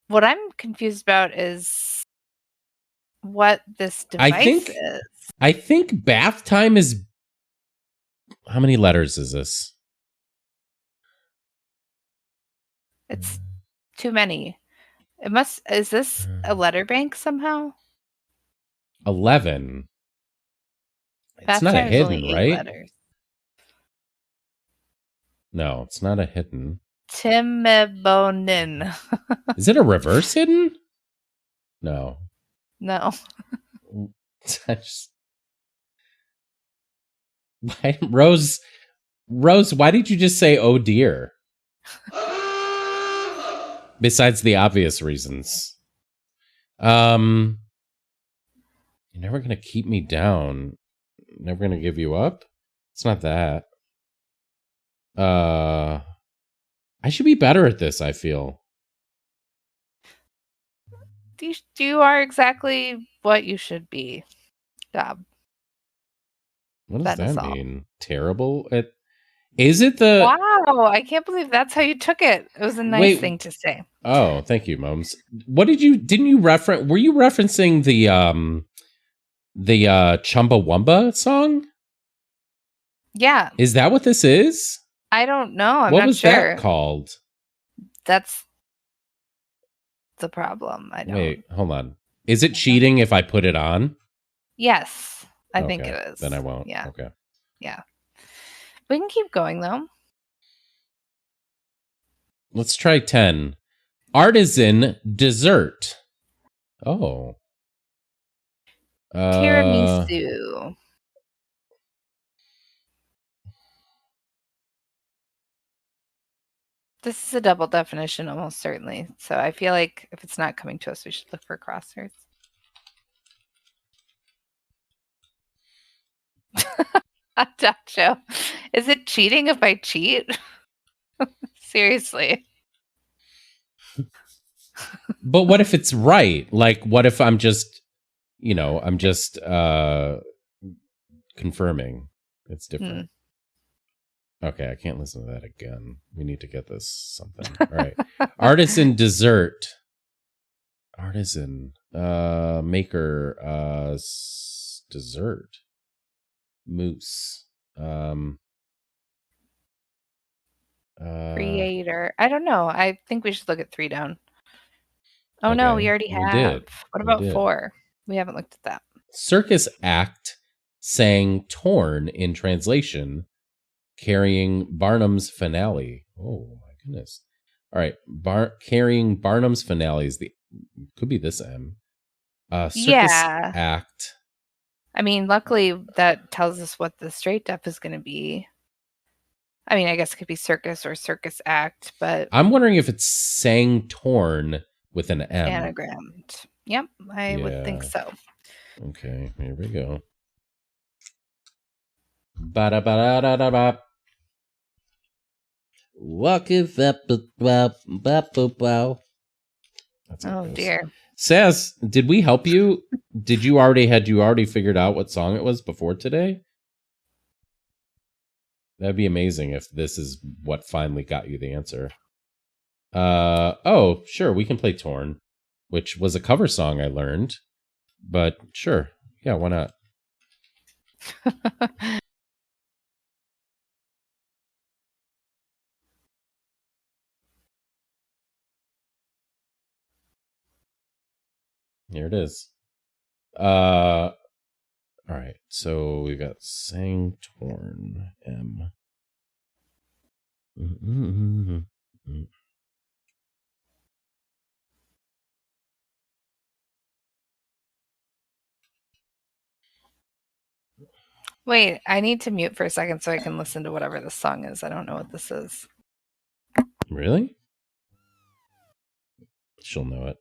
What I'm confused about is what this device is. I think bath time is. How many letters is this? It's too many. Is this a letter bank somehow? 11. It's Bath not a time is only hidden, 8 right? letters. No, it's not a hidden. Timebonin. Is it a reverse hidden? No. No. Rose, why did you just say oh dear? Besides the obvious reasons. You're never gonna keep me down. Never gonna give you up? It's not that. I should be better at this, I feel. You are exactly what you should be. Job. What does that mean? Terrible at. Is it the? Wow! I can't believe that's how you took it. It was a nice thing to say. Oh, thank you, Moms. What did you? Didn't you reference? Were you referencing the Chumbawamba song? Yeah. Is that what this is? I don't know. I'm what not was sure. that called? That's the problem. I don't. Wait, hold on. Is it cheating if I put it on? Yes, I think it is. Then I won't. Yeah. Okay. Yeah. We can keep going though. Let's try 10. Artisan dessert. Oh. Tiramisu. This is a double definition, almost certainly. So I feel like if it's not coming to us, we should look for crosswords. Show. Is it cheating if I cheat? Seriously. But what if it's right? Like, what if I'm just, I'm just confirming it's different. Okay, I can't listen to that again. We need to get this something. All right. Artisan dessert. Artisan maker dessert. Moose. Creator. I don't know. I think we should look at 3 down. Oh okay. no, we already have. Did. What about 4? We haven't looked at that. Circus act sang torn in translation, carrying Barnum's finale. Oh my goodness. All right. Carrying Barnum's finale is could be this M. Circus act. I mean, luckily that tells us what the straight deaf is going to be. I mean, I guess it could be circus or circus act, but I'm wondering if it's sang torn with an M. Anagrammed. Yep, I would think so. Okay, here we go. Ba-da-ba-da-da-da-ba. Walk it up, Oh dear. Sass, did we help you? Had you already figured out what song it was before today? That'd be amazing if this is what finally got you the answer. Oh, sure, we can play Torn, which was a cover song I learned. But sure. Yeah, why not? Here it is. All right. So we got Sang Torn M. Wait, I need to mute for a second so I can listen to whatever this song is. I don't know what this is. Really? She'll know it.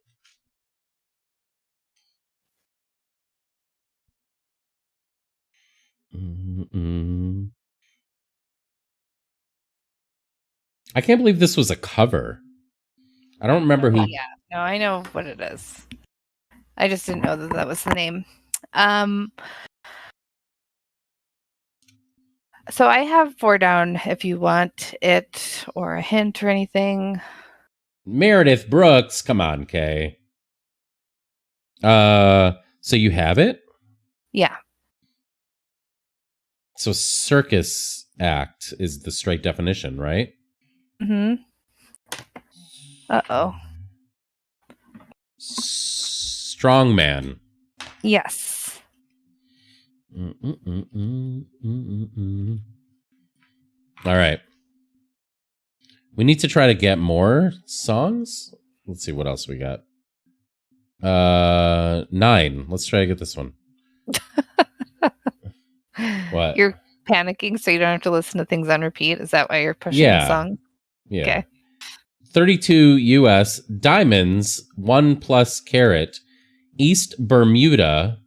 I can't believe this was a cover. I don't remember who. Yeah, no, I know what it is. I just didn't know that was the name. So I have 4 down if you want it or a hint or anything. Meredith Brooks. Come on, Kay. So you have it? Yeah. So circus act is the straight definition, right? Mm-hmm. Uh-oh. Strongman. Yes. All right. We need to try to get more songs. Let's see what else we got. 9. Let's try to get this one. What? You're panicking so you don't have to listen to things on repeat? Is that why you're pushing the song? Yeah. Okay. 32 US Diamonds 1+ carat East Bermuda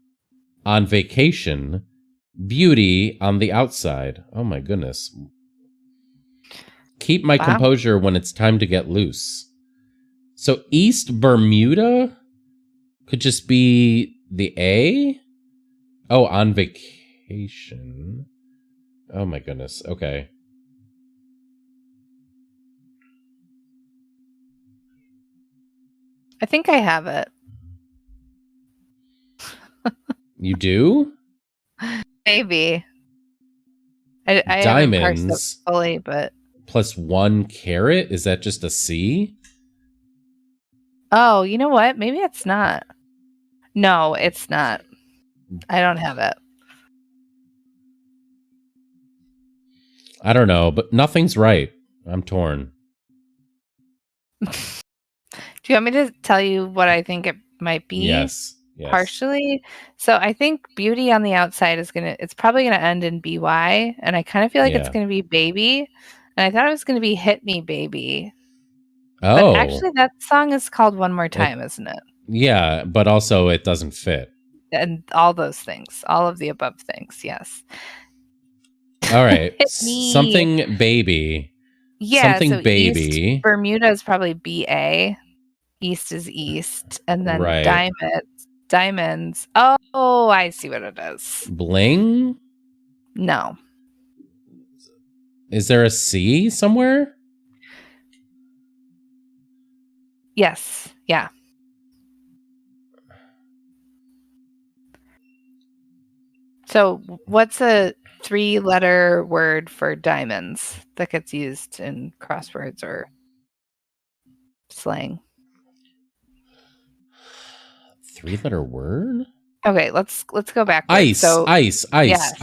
on vacation Beauty on the outside. Oh my goodness. Keep my composure when it's time to get loose. So East Bermuda could just be the A? Oh, on vacation. Oh my goodness. Okay. I think I have it. You do? Maybe. I haven't parsed it fully, but +1 carat? Is that just a C? Oh, you know what? Maybe it's not. No, it's not. I don't have it. I don't know, but nothing's right. I'm torn. Do you want me to tell you what I think it might be? Yes. Partially. So I think Beauty on the outside it's probably gonna end in BY, and I kind of feel like it's gonna be Baby. And I thought it was gonna be Hit Me Baby. Oh. But actually that song is called One More Time, isn't it? Yeah, but also it doesn't fit. And all those things. All of the above things, yes. All right. Something Baby. Yeah, something so Baby. East Bermuda is probably BA. East is East. And then Diamonds. Oh, I see what it is. Bling? No. Is there a C somewhere? Yes. Yeah. So what's a 3-letter word for diamonds that gets used in crosswords or slang? 3-letter word? Okay, let's go back. Ice. Yes.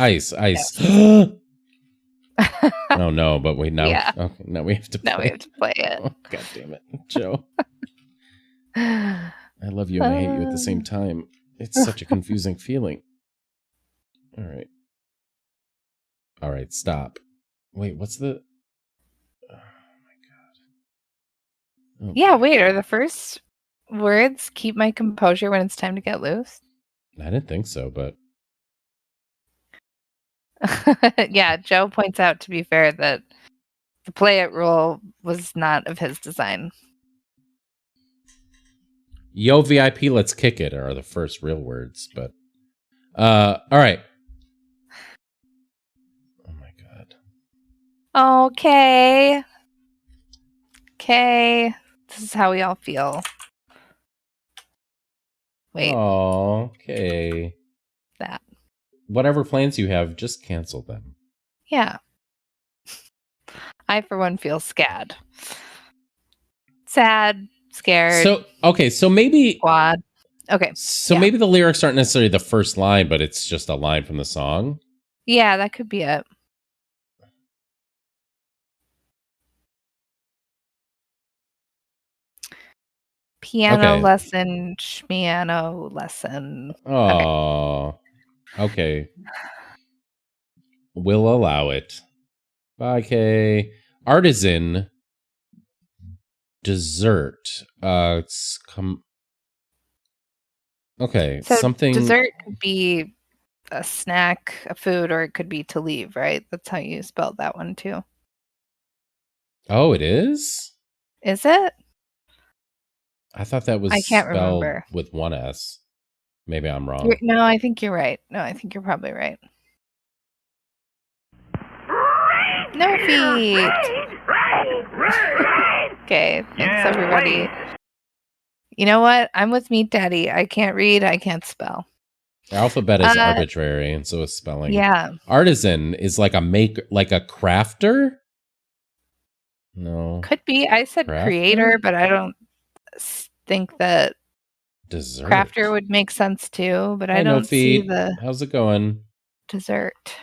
Oh no, but wait now. Yeah. Okay, now we have to play. Now we have to play it. Oh, God damn it, Joe. I love you and I hate you at the same time. It's such a confusing feeling. All right. All right, stop. Wait, what's the... Oh, my God. Okay. Yeah, wait, are the first words keep my composure when it's time to get loose? I didn't think so, but... Yeah, Joe points out, to be fair, that the play it rule was not of his design. Yo, VIP, let's kick it are the first real words, but all right. Oh my god. Okay. Okay. This is how we all feel. Wait, Oh, okay. that. Whatever plans you have, just cancel them. Yeah. I, for one, feel scad. Sad, scared, So maybe squad. Okay. So yeah. maybe the lyrics aren't necessarily the first line, but it's just a line from the song. Yeah, that could be it. Piano lesson, schmiano lesson. Oh, okay. We'll allow it. Bye, Kay. Artisan dessert. Okay, So something. Dessert could be a snack, a food, or it could be to leave, right? That's how you spelled that one too. Oh, it is? Is it? I thought that was I can't spelled remember. with one S. Maybe I'm wrong. No, I think you're right. No, I think you're probably right. No feet. Okay, thanks everybody. You know what? I'm with Meat Daddy. I can't read. I can't spell. Alphabet is arbitrary, and so is spelling. Yeah. Artisan is like a maker, like a crafter. No. Could be. I said crafter? Creator, but I don't think that dessert crafter would make sense too. But I don't see the. How's it going? Dessert.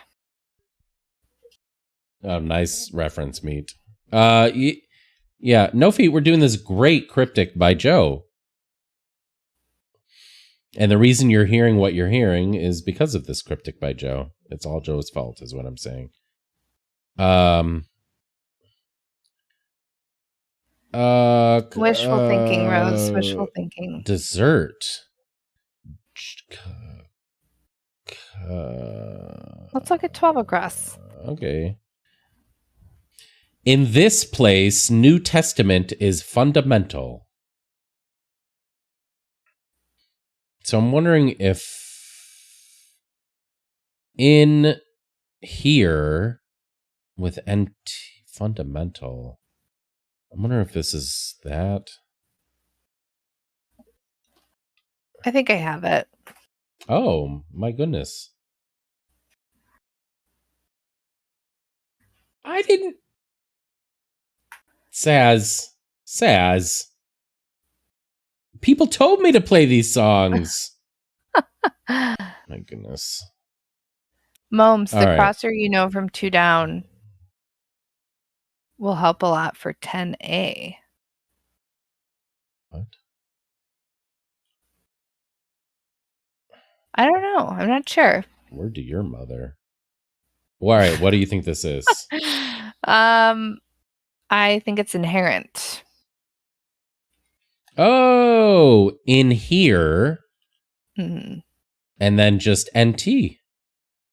Oh, nice reference, Meat. Yeah, No Feet. We're doing this great Cryptic by Joe. And the reason you're hearing what you're hearing is because of this Cryptic by Joe. It's all Joe's fault, is what I'm saying. Wishful thinking, Rose. Wishful thinking. Dessert. Let's look at 12 across. Okay. In this place, New Testament is fundamental. So I'm wondering if in here with NT fundamental, I'm wondering if this is that. I think I have it. Oh, my goodness. I didn't. Saz. People told me to play these songs. My goodness. Momes, the All right. crosser you know from 2 Down will help a lot for 10A. What? I don't know. I'm not sure. Word to your mother. All right, what do you think this is? I think it's inherent. Oh, in here. Mm-hmm. And then just NT.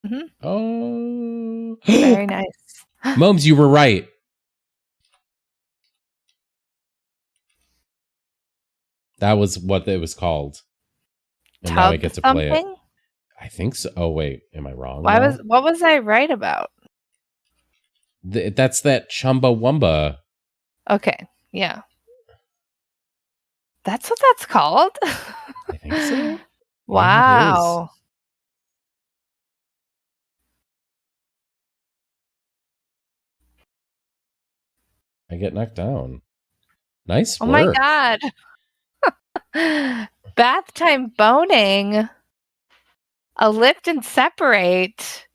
Mm-hmm. Oh. Very nice. Momes, you were right. That was what it was called. And now I get to play it. I think so. Oh, wait. Am I wrong? What was I right about? That's that Chumbawamba. Okay. Yeah. That's what that's called? I think so. Wow. I get knocked down. Nice work. Oh my god. Bath time boning. A lift and separate.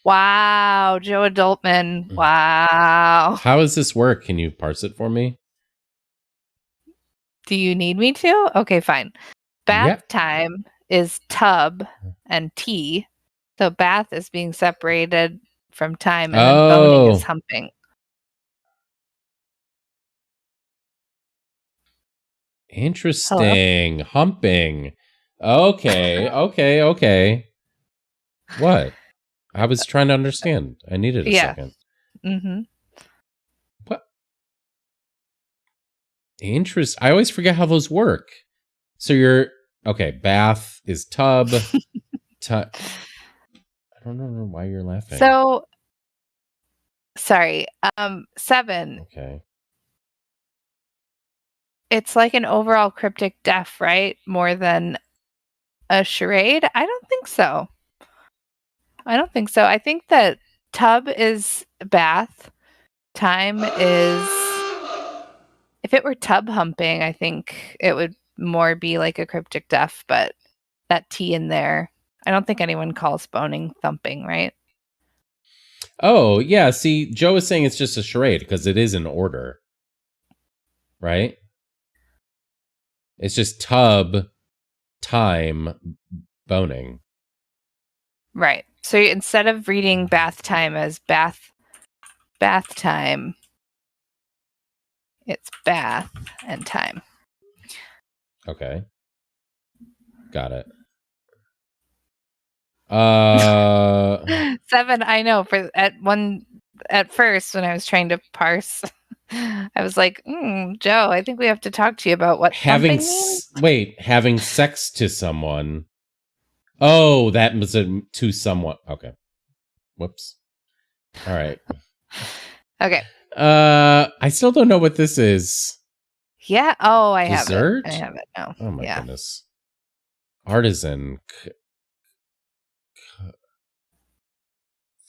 Wow, Joe Adultman. Wow. How does this work? Can you parse it for me? Do you need me to? Okay, fine. Bath time is tub and tea. So bath is being separated from time, and then boning is humping. Interesting. Hello? Humping. Okay. What? I was trying to understand. I needed a second. Mm-hmm. What? I always forget how those work. So you're okay. Bath is tub. I don't know why you're laughing. So, sorry. 7. Okay. It's like an overall cryptic def, right? More than a charade? I don't think so. I think that tub is bath. Time is. If it were tub humping, I think it would more be like a cryptic def, but that T in there. I don't think anyone calls boning thumping, right? Oh, yeah. See, Joe is saying it's just a charade because it is in order. Right? It's just tub, time, boning. Right. So instead of reading bath time as bath time, it's bath and time. Okay. Got it. 7, I know. At first when I was trying to parse, I was like, Joe, I think we have to talk to you about what thumping means. Having sex to someone. Oh, that was to someone. Okay. Whoops. All right. Okay. I still don't know what this is. Yeah. Oh, I Dessert? have it. I have it now. Oh my goodness. Artisan.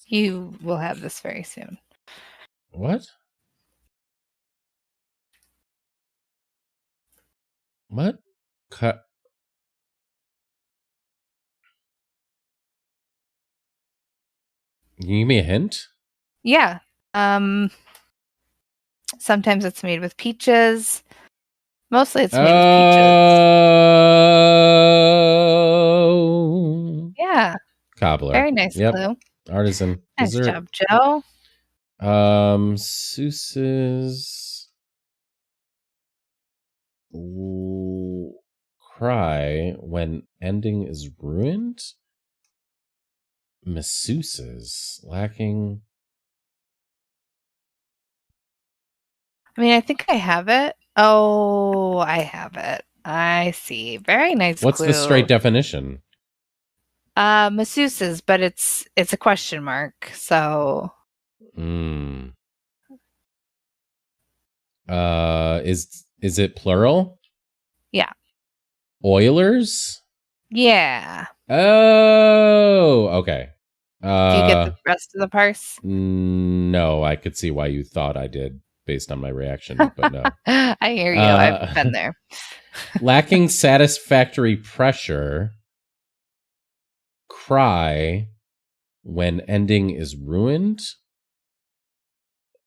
You will have this very soon. What? What? Cut. Can you give me a hint? Yeah. Sometimes it's made with peaches. Mostly it's made with peaches. Yeah. Cobbler. Very nice clue. Artisan. Nice Dessert. job, Joe. Seuss's cry when ending is ruined. Masseuses lacking. I mean, I think I have it. Oh, I have it. I see. Very nice What's clue. the straight definition? Masseuses, but it's a question mark. So. Is it plural? Yeah. Oilers? Yeah. Oh, okay. Do you get the rest of the parse? No, I could see why you thought I did based on my reaction, but no. I hear you. I've been there. Lacking satisfactory pressure. Cry when ending is ruined.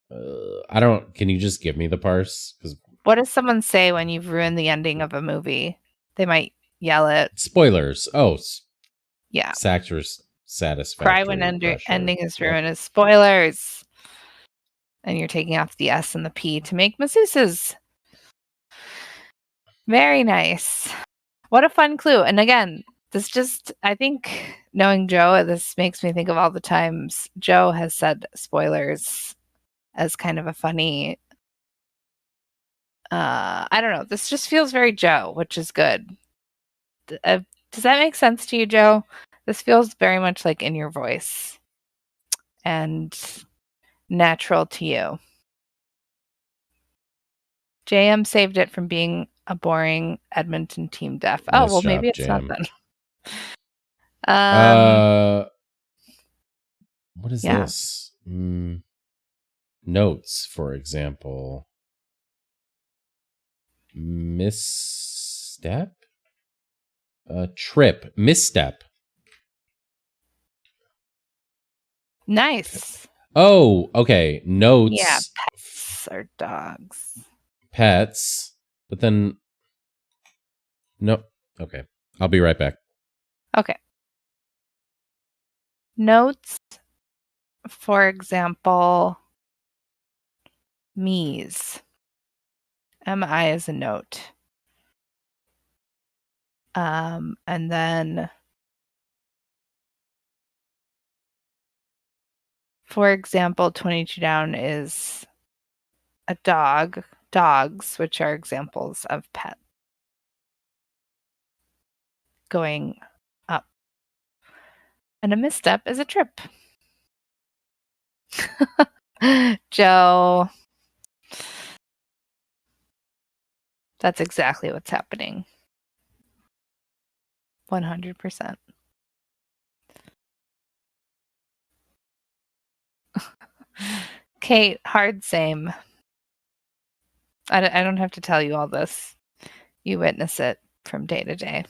Can you just give me the parse? What does someone say when you've ruined the ending of a movie? They might yell it. Spoilers. Oh, yeah. Satisfactory. Cry when ending is ruined is spoilers. And you're taking off the S and the P to make masseuses. Very nice. What a fun clue. And again, I think knowing Joe, this makes me think of all the times Joe has said spoilers as kind of a funny, I don't know. This just feels very Joe, which is good. Does that make sense to you, Joe? This feels very much like in your voice and natural to you. JM saved it from being a boring Edmonton team def. Nice well, job, maybe it's JM. not then. What is this? Notes, for example. Misstep? Trip. Misstep. Nice. Oh, okay. Notes. Yeah, pets or dogs. Pets. But then... No. Okay. I'll be right back. Okay. Notes, for example, Mies. MI is a note. And then, for example, 22 down is a dog. Dogs, which are examples of pet. going up. And a misstep is a trip. Joe. That's exactly what's happening. 100%. Kate, hard same. I don't have to tell you all this. You witness it from day to day.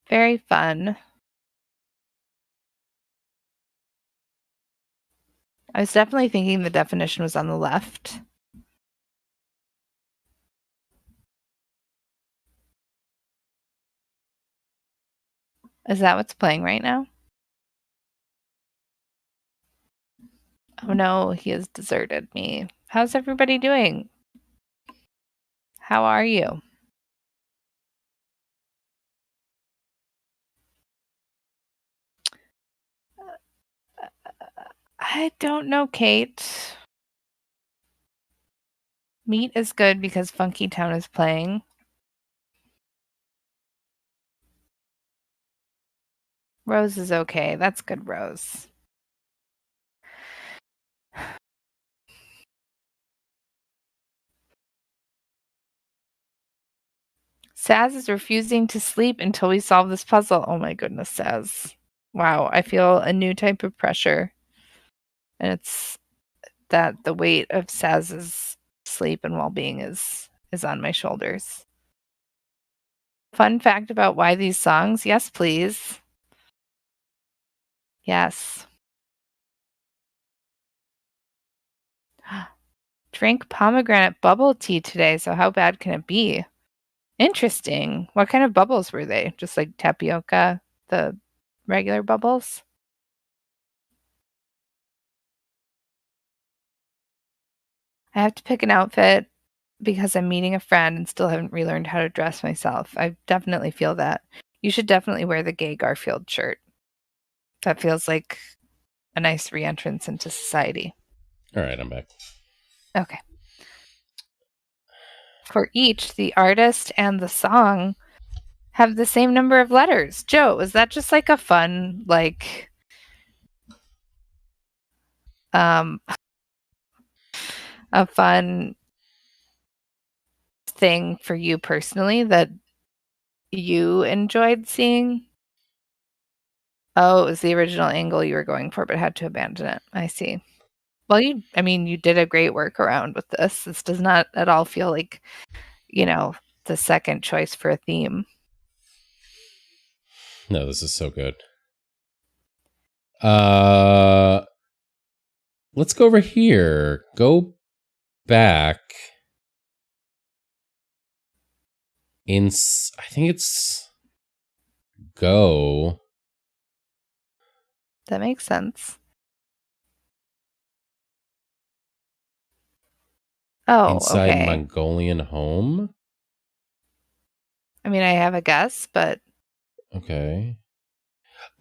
Very fun. I was definitely thinking the definition was on the left. Is that what's playing right now? Oh no, he has deserted me. How's everybody doing? How are you? I don't know, Kate. Meat is good because Funky Town is playing. Rose is okay. That's good, Rose. Saz is refusing to sleep until we solve this puzzle. Oh my goodness, Saz. Wow, I feel a new type of pressure. And it's that the weight of Saz's sleep and well-being is on my shoulders. Fun fact about why these songs? Yes, please. Yes. Drink pomegranate bubble tea today, so how bad can it be? Interesting. What kind of bubbles were they? Just like tapioca, the regular bubbles? I have to pick an outfit because I'm meeting a friend and still haven't relearned how to dress myself. I definitely feel that. You should definitely wear the gay Garfield shirt. That feels like a nice reentrance into society. All right, I'm back. Okay. For each, the artist and the song have the same number of letters. Joe, is that just like a fun, like, a fun thing for you personally that you enjoyed seeing? Oh, it was the original angle you were going for, but had to abandon it. I see. Well, you did a great workaround with this. This does not at all feel like, the second choice for a theme. No, this is so good. Let's go over here. Go back. I think it's go. That makes sense. Oh, Inside okay. Mongolian home. I have a guess, but Okay.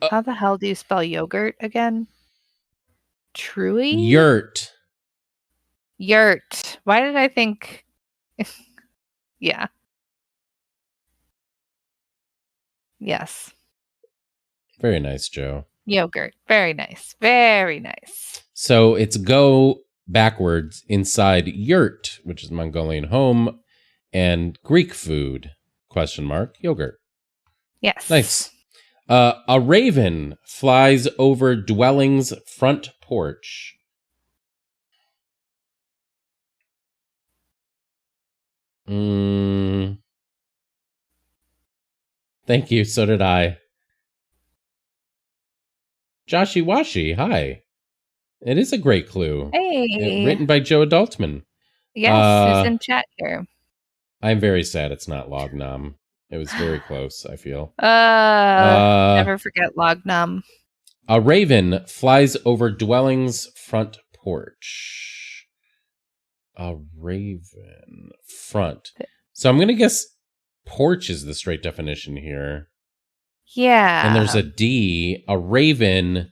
how the hell do you spell yogurt again? Truly? Yurt. Yurt. Why did I think? Yeah. Yes. Very nice, Joe. Yogurt. Very nice. Very nice. So it's go backwards inside yurt, which is Mongolian home, and Greek food, ? Yogurt. Yes. Nice. A raven flies over dwelling's front porch. Thank you. So did I. Joshy Washi, hi. It is a great clue. Hey. Written by Joe Adultman. Yes, who's in chat here? I'm very sad it's not Lognum. It was very close, I feel. Never forget Lognum. A raven flies over dwelling's front porch. A raven front. So I'm going to guess porch is the straight definition here. Yeah. And there's a D. A raven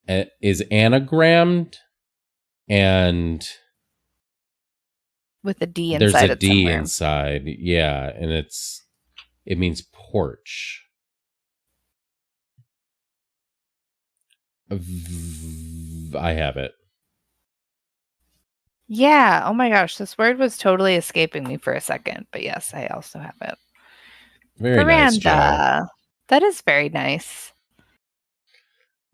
is anagrammed, and With a D there's inside a it D somewhere. inside. Yeah, and it means porch. I have it. Yeah. Oh my gosh, this word was totally escaping me for a second, but yes, I also have it. Very nice, Joe. Veranda. That is very nice.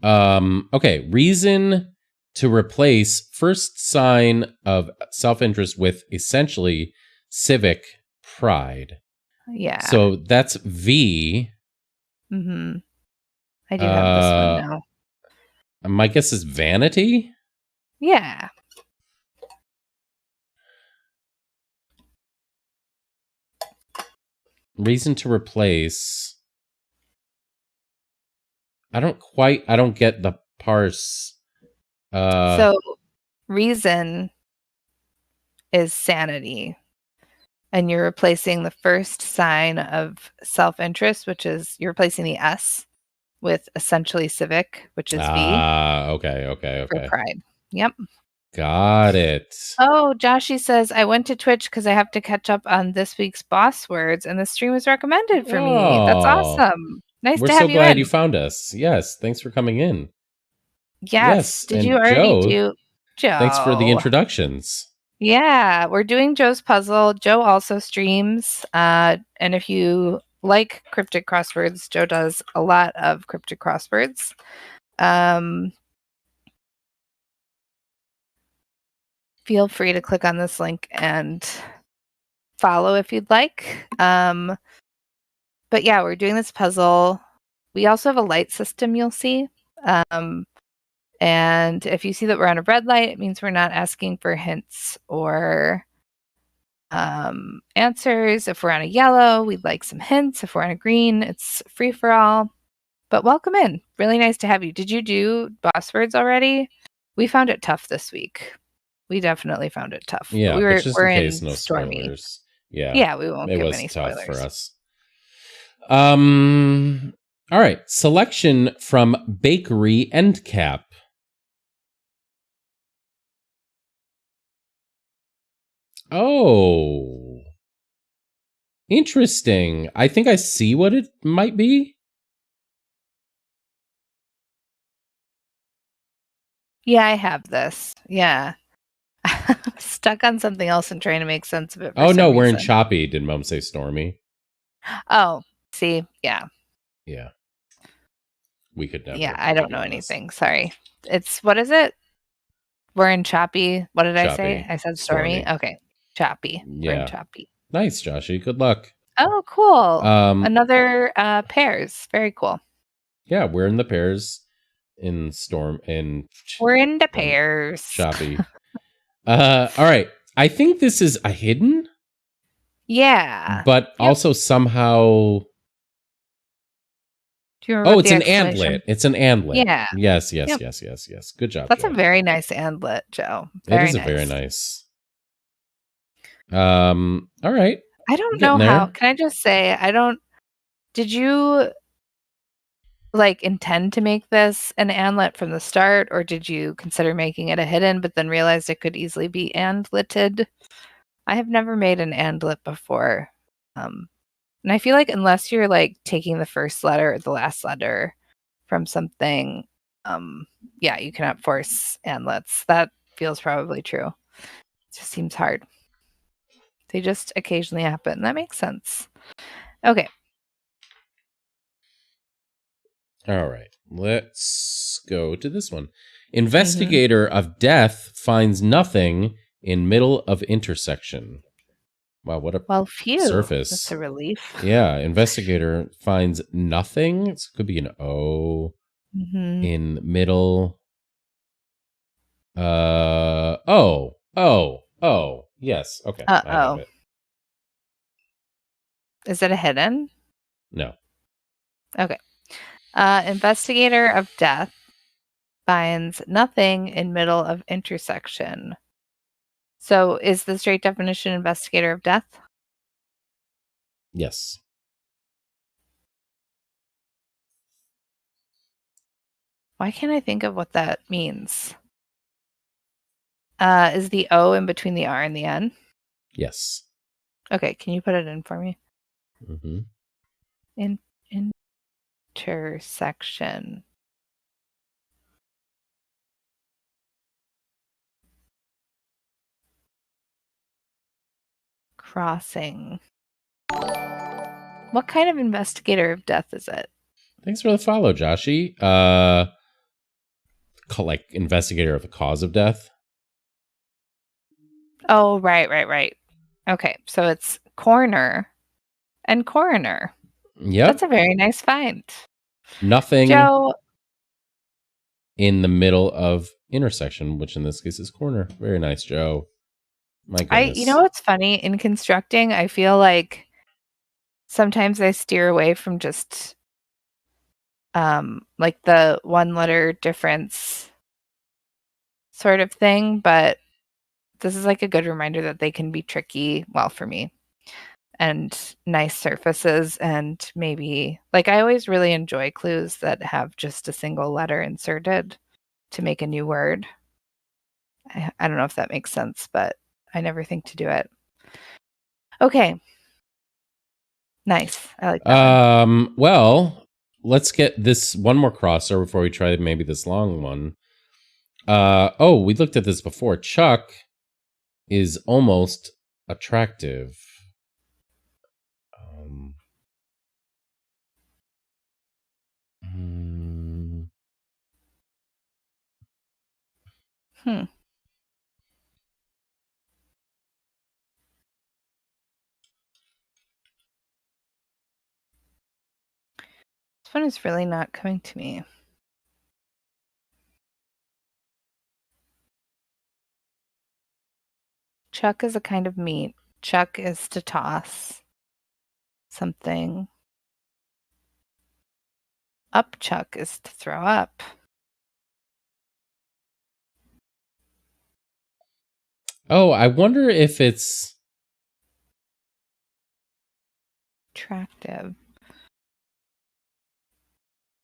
Okay, reason to replace first sign of self-interest with essentially civic pride. Yeah. So that's V. Mm-hmm. I do have this one now. My guess is vanity. Yeah. Reason to replace. I don't get the parse. So reason is sanity. And you're replacing the first sign of self-interest, which is you're replacing the S with essentially civic, which is V Okay. for pride. Yep. Got it. Oh, Joshy says, I went to Twitch because I have to catch up on this week's boss words, and the stream was recommended for me. That's awesome. Nice We're to so have you glad in. you found us. Yes, thanks for coming in. Yes. Did and you already Joe, do Joe? Thanks for the introductions. Yeah, we're doing Joe's puzzle. Joe also streams. And if you like cryptic crosswords, Joe does a lot of cryptic crosswords. Feel free to click on this link and follow if you'd like. But yeah, we're doing this puzzle. We also have a light system you'll see. And if you see that we're on a red light, it means we're not asking for hints or answers. If we're on a yellow, we'd like some hints. If we're on a green, it's free for all. But welcome in. Really nice to have you. Did you do boss words already? We found it tough this week. We definitely found it tough. Yeah, but just we're in case, in no Stormy. spoilers. Yeah. Yeah, we won't give was any tough spoilers. for us. All right. Selection from Bakery End Cap. Oh. Interesting. I think I see what it might be. Yeah, I have this. Yeah. Stuck on something else and trying to make sense of it. Oh, no, we're in Choppy. Did Mom say Stormy? Oh, see, yeah. Yeah. We could never. Yeah, I don't know anything. Sorry. What is it? We're in Choppy. What did I say? I said Stormy. Okay. Choppy. Yeah. We're in Choppy. Nice, Joshy. Good luck. Oh, cool. Another pairs. Very cool. Yeah, we're in the pairs in we're in the pairs. Choppy. All right. I think this is a hidden. Yeah. But also somehow. Do you remember it's an andlet. It's an andlet. Yeah. Yes. Good job. That's Joe. a very nice andlet, Joe. Very it is nice. a very nice. All right. I don't know how. Can I just say, did you intend to make this an andlet from the start, or did you consider making it a hidden but then realized it could easily be andleted? I have never made an andlet before. And I feel like unless you're taking the first letter or the last letter from something, you cannot force andlets. That feels probably true. It just seems hard. They just occasionally happen. That makes sense. Okay. All right. Let's go to this one. Investigator of death finds nothing in middle of intersection. Wow, what a surface. That's a relief. Yeah, investigator finds nothing. It could be an O in middle. Oh. Yes. Okay. I have it. Is it a hidden? No. Okay. Investigator of death finds nothing in middle of intersection. So is the straight definition investigator of death? Yes. Why can't I think of what that means? Is the O in between the R and the N? Yes. Okay, can you put it in for me? Mm-hmm. Intersection. Crossing. What kind of investigator of death is it? Thanks for the follow, Joshy. Like investigator of the cause of death. Oh, right. Okay, so it's corner and coroner. Yep. That's a very nice find. Nothing Joe, in the middle of intersection, which in this case is corner. Very nice, Joe. My goodness. you know what's funny? In constructing, I feel like sometimes I steer away from just like the one letter difference sort of thing, but this is like a good reminder that they can be tricky, well, for me, and nice surfaces. And maybe, like, I always really enjoy clues that have just a single letter inserted to make a new word. I don't know if that makes sense, but I never think to do it. Okay. Nice. I like that one. Well, let's get this one more crosser before we try maybe this long one. We looked at this before. Chuck is almost attractive. Hmm. This one is really not coming to me. Chuck is a kind of meat. Chuck is to toss something. Upchuck is to throw up. Oh, I wonder if it's Attractive.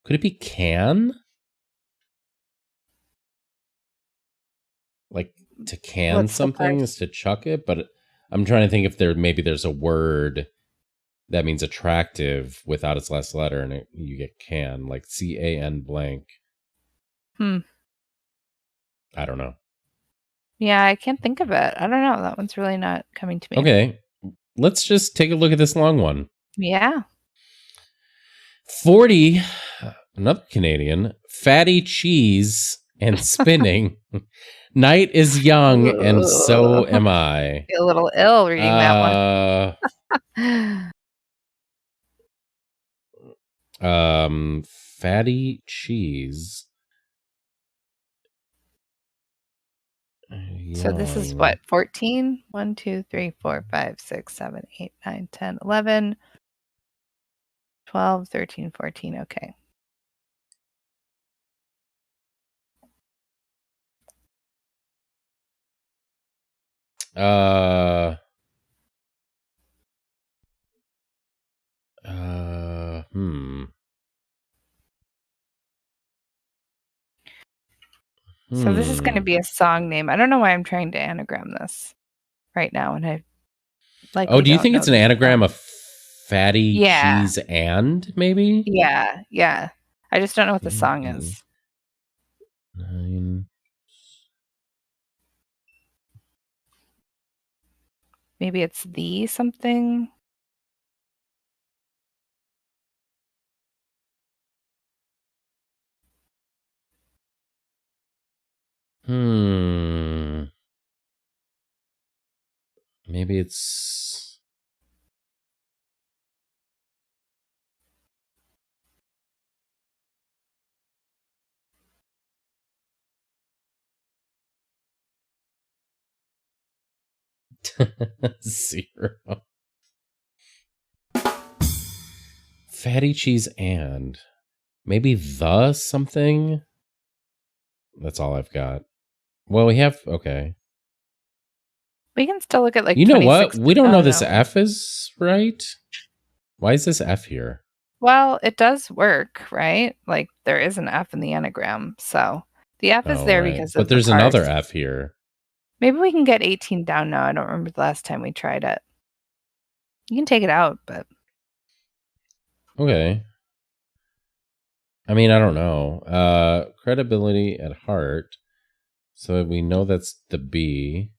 could it be can? Like to can What's the something part? is to chuck it, but I'm trying to think if there's a word that means attractive without its last letter, and you get can, like CAN blank. Hmm. I don't know. Yeah, I can't think of it. I don't know. That one's really not coming to me. Okay, let's just take a look at this long one. Yeah. 40, another Canadian, fatty cheese and spinning. Night is young, and so am I. Feel a little ill reading that one. Fatty cheese. So this is what, 14? 1, 2, 3, 4, 5, 6, 7, 8, 9, 10, 11, 12, 13, 14. Okay. So this is going to be a song name. I don't know why I'm trying to anagram this right now, and I like. Oh, do you think it's an anagram of fatty cheese and maybe? Yeah. I just don't know what the song is. 9. Maybe it's the something. Maybe it's zero. Fatty cheese and maybe the something. That's all I've got. Well, we have okay. We can still look at like. You know what? We don't know this F is right. Why is this F here? Well, it does work, right? Like there is an F in the anagram. So the F is Oh, there right. because But of the there's another parse. F here. Maybe we can get 18 down now. I don't remember the last time we tried it. You can take it out, but Okay. I mean, I don't know. Credibility at heart. So we know that's the B.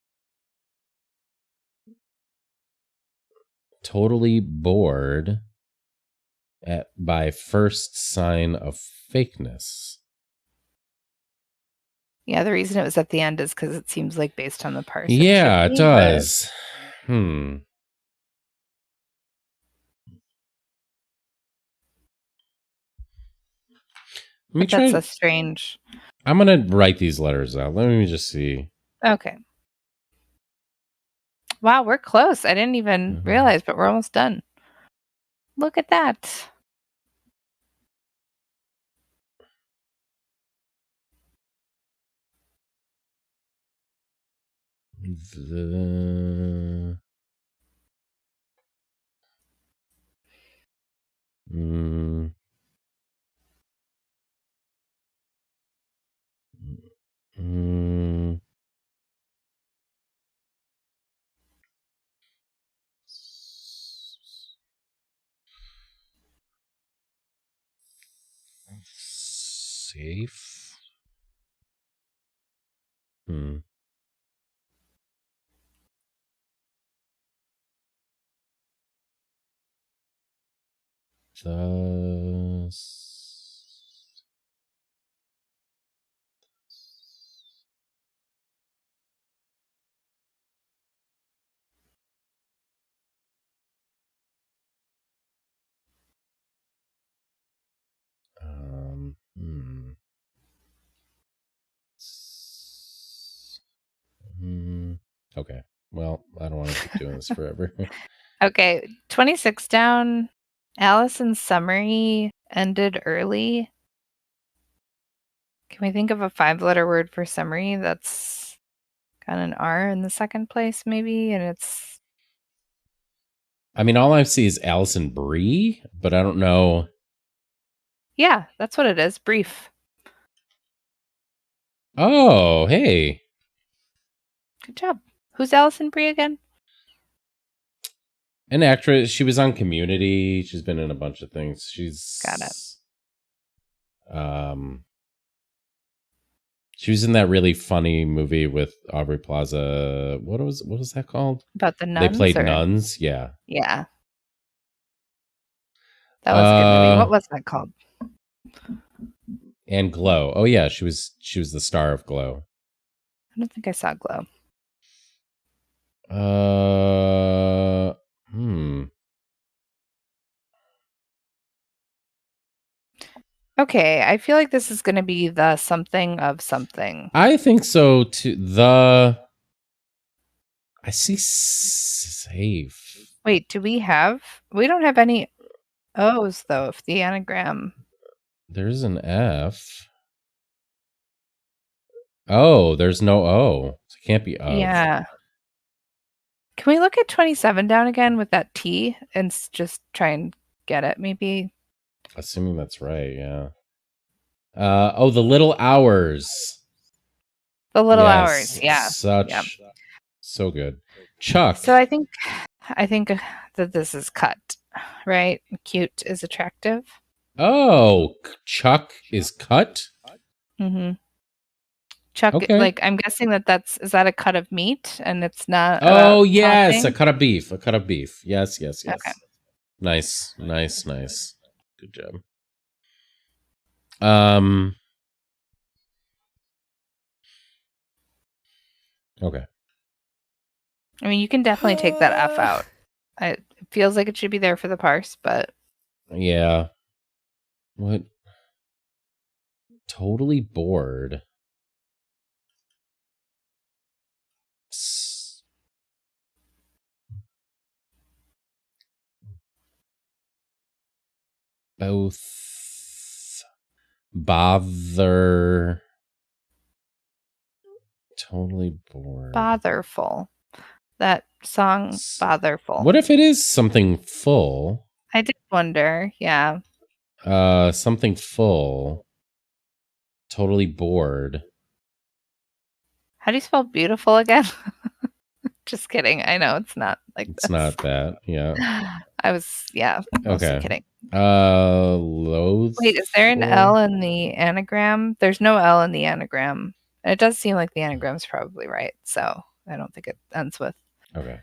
Totally bored by first sign of fakeness. yeah, the reason it was at the end is because it seems like based on the parse Yeah, it it should be, but does. Let me that's try. a strange. I'm going to write these letters out. Let me just see. Okay. Wow, we're close. I didn't even realize, but we're almost done. Look at that. The, mm, mm, safe. Hmm. The hmm. Okay. Well, I don't want to keep doing this forever. Okay, 26 down. Allison's summary ended early. Can we think of a 5-letter word for summary that's got an R in the second place, maybe? And it's. I mean, all I see is Allison Brie, but I don't know. Yeah, that's what it is. Brief. Oh, hey. Good job. Who's Allison Brie again? An actress. She was on Community. She's been in a bunch of things. Got it. She was in that really funny movie with Aubrey Plaza. What was that called? About the They nuns? played Or nuns. Yeah. yeah. That was a good movie. What was that called? And Glow. Oh yeah, she was the star of Glow. I don't think I saw Glow. Hmm. Okay, I feel like this is going to be the something of something. I think so too. I see safe. Wait, we don't have any O's though, if the anagram. There's an F. Oh, there's no O. So it can't be of. Yeah. Can we look at 27 down again with that T and just try and get it maybe? Assuming that's right, yeah. The little hours. The little Yes, hours. Yeah. So good. Chuck. So I think that this is cut, right? Cute is attractive. Oh, Chuck is cut? Mm-hmm. Chuck, Okay. like I'm guessing is that a cut of meat and it's not. Oh yes, topping? a cut of beef. A cut of beef. Yes. Okay. Nice. Good job. Okay. I mean, you can definitely take that F out. It feels like it should be there for the parse, but Yeah. What? Totally bored. Both bother. Totally bored. botherful. That song, botherful. What if it is something full? I did wonder. Yeah. Something full. Totally bored. How do you spell beautiful again? Just kidding. I know it's not like It's this. not that. Yeah. I was, mostly kidding. Loathful. Wait, is there an L in the anagram? There's no L in the anagram. And it does seem like the anagram's probably right. So I don't think it ends with. Okay.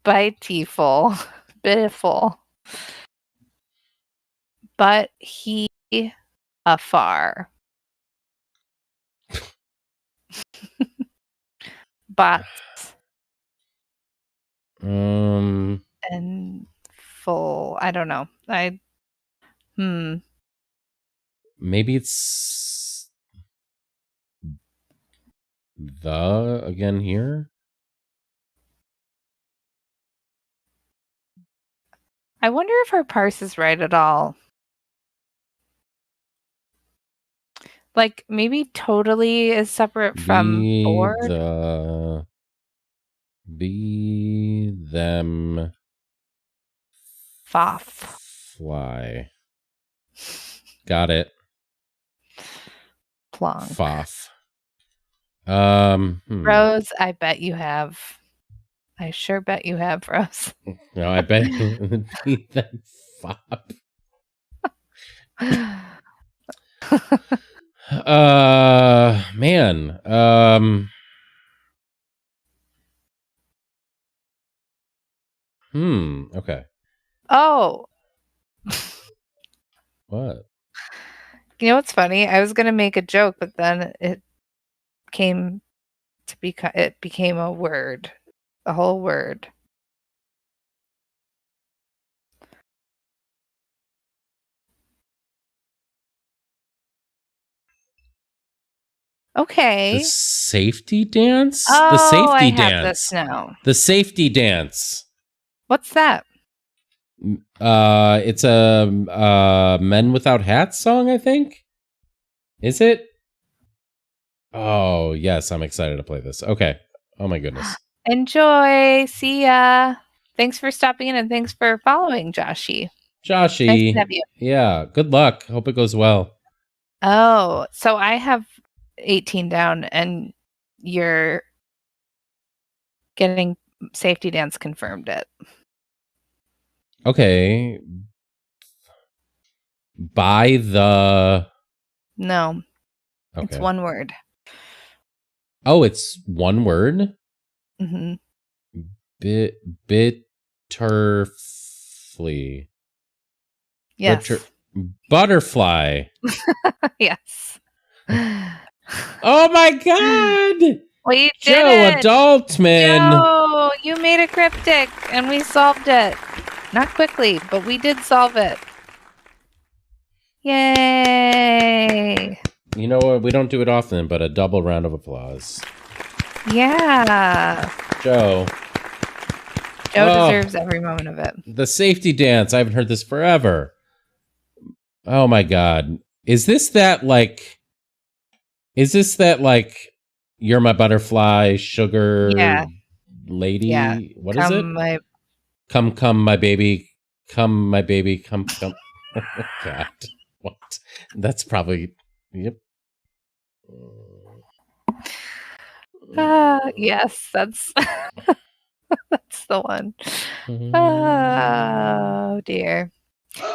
Bitiful. Bitiful. But he afar. But and full. I don't know. Maybe it's the again here. I wonder if our parse is right at all. Like maybe totally is separate from bored. Be them Foff. fly. Got it. Plonk. Foff. Rose, I bet you have. I sure bet you have, Rose. No, I bet it would be them fop. Man. Okay. Oh. What? You know what's funny? I was gonna make a joke, but then it came to became a word. A whole word. Okay. The safety dance? Oh, the safety I dance. have this now. The safety dance. What's that? It's a Men Without Hats song, I think. Is it? Oh, yes, I'm excited to play this. Okay. Oh my goodness. Enjoy. See ya. Thanks for stopping in and thanks for following, Joshy. Nice to have you. Yeah, good luck. Hope it goes well. Oh, so I have 18 down and you're getting safety dance confirmed it. Okay. By the... No. Okay. It's one word. Oh, it's one word? Mm-hmm. Bitterfly. Yes. Butterfly. Yes. Oh my god! We did Joe, it! Adultman! Joe, you made a cryptic and we solved it. Not quickly, but we did solve it. Yay! You know what? We don't do it often, but a double round of applause. Yeah. Joe deserves every moment of it. The safety dance. I haven't heard this forever. Oh my god. Is this that like you're my butterfly sugar lady? Yeah. What is it? Come my baby. Come my baby. Come. Oh god. What? That's probably yep. Yes, that's that's the one. Oh dear.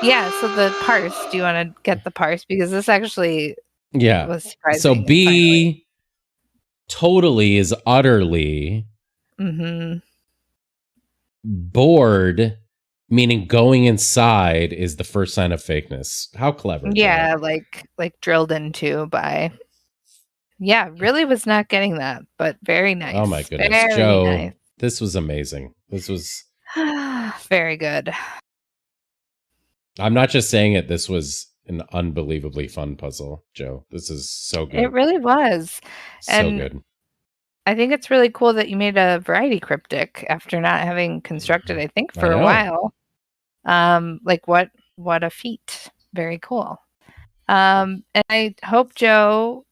Yeah, so the parse. Do you want to get the parse? Because this actually was surprising. So B totally is utterly. Mm-hmm. Bored, meaning going inside, is the first sign of fakeness. How clever. Yeah, like drilled into by. Yeah, really was not getting that, but very nice. Oh my goodness. Very Joe, nice. This was amazing. This was very good. I'm not just saying it. This was an unbelievably fun puzzle, Joe. This is so good. It really was. So good. I think it's really cool that you made a variety cryptic after not having constructed, I think, for a while. Like what a feat. Very cool. And I hope, Joe,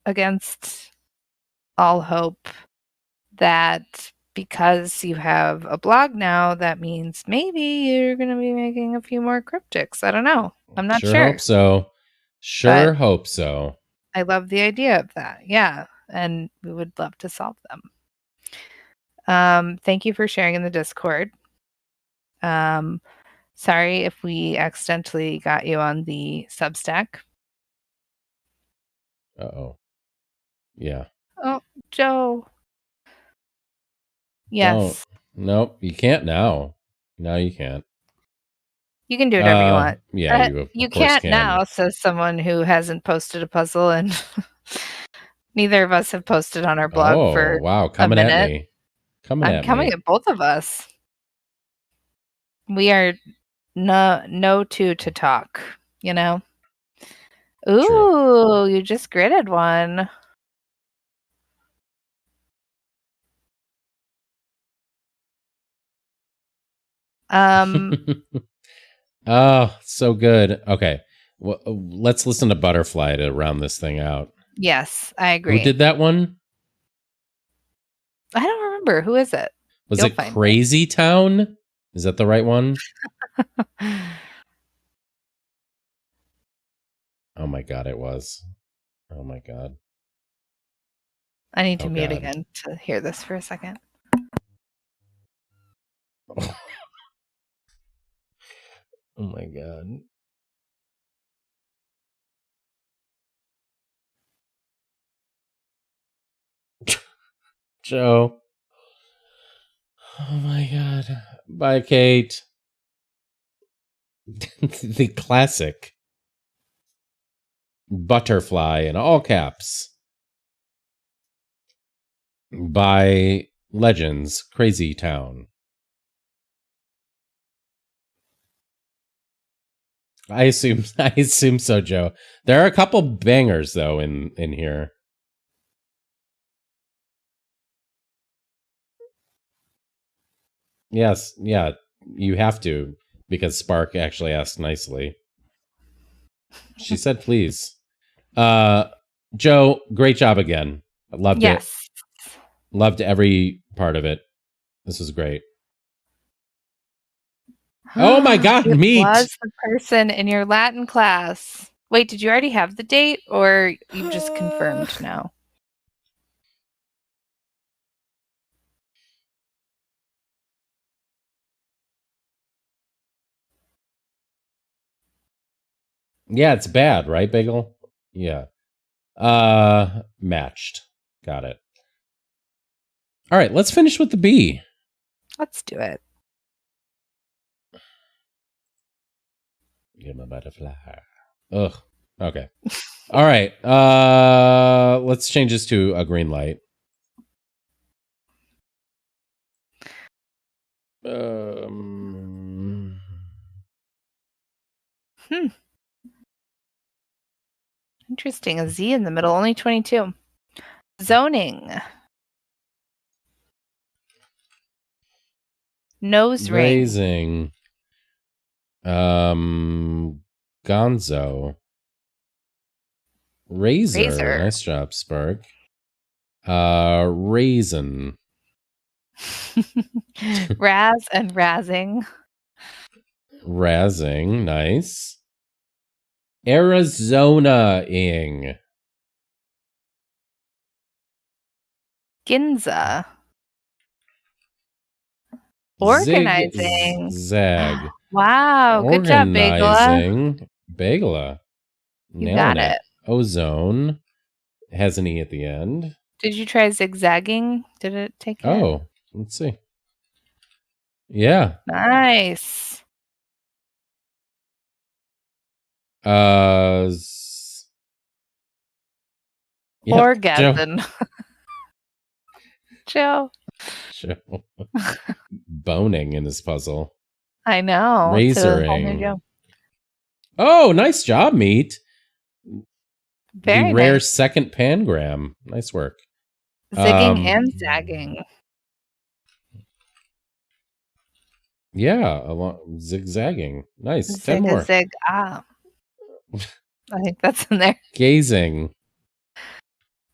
against all hope, that because you have a blog now, that means maybe you're going to be making a few more cryptics. I don't know. I'm not sure. Hope so. Sure hope so. I love the idea of that. Yeah. And we would love to solve them. Thank you for sharing in the Discord. Sorry if we accidentally got you on the Substack. Uh-oh. Yeah. Oh, Joe. Yes. Nope, you can't now. Now you can't. You can do whatever you want. Yeah, you can't now, says someone who hasn't posted a puzzle, and neither of us have posted on our blog for wow, coming a minute. at me. I'm coming at both of us. We are no two to talk, you know? Ooh, true. You just gridded one. Oh, so good. Okay. Well, let's listen to Butterfly to round this thing out. Yes, I agree. Who did that one? I don't remember. Who is it? Was it Crazy Town? Is that the right one? Oh my God, it was. Oh my God. I need to mute again to hear this for a second. Oh my God. Joe. Oh my God. Bye, Kate. The classic Butterfly in all caps by Legends Crazy Town. I assume so, Joe. There are a couple bangers though in here. Yes, yeah, you have to because Spark actually asked nicely. She said please. Joe, great job again. I loved it. Loved every part of it. This was great. Oh my God, it meat! Was the person in your Latin class. Wait, did you already have the date or you just confirmed now? Yeah, it's bad, right, Bagel? Yeah. Matched. Got it. All right, let's finish with the B. Let's do it. Get my butterfly. Ugh. Okay. All right. Let's change this to a green light. Interesting. A Z in the middle, only 22. Zoning. Nose raising. Gonzo. Razor. Nice job, Spark. Raisin. Raz and razzing. Razzing. Nice. Arizona-ing. Ginza. Organizing. Zag. Wow. Good job, Bagela. Bagela. You got it. Ozone. Has an E at the end. Did you try zigzagging? Did it take it? Oh, let's see. Yeah. Nice. Yep, Orgasm. Joe. Boning in his puzzle. I know. Razoring. Oh, nice job, Meat. Very the rare nice. Second pangram. Nice work. Zigging and zagging. Yeah, zigzagging. Nice. 10 more. Zig. I think that's in there. Gazing.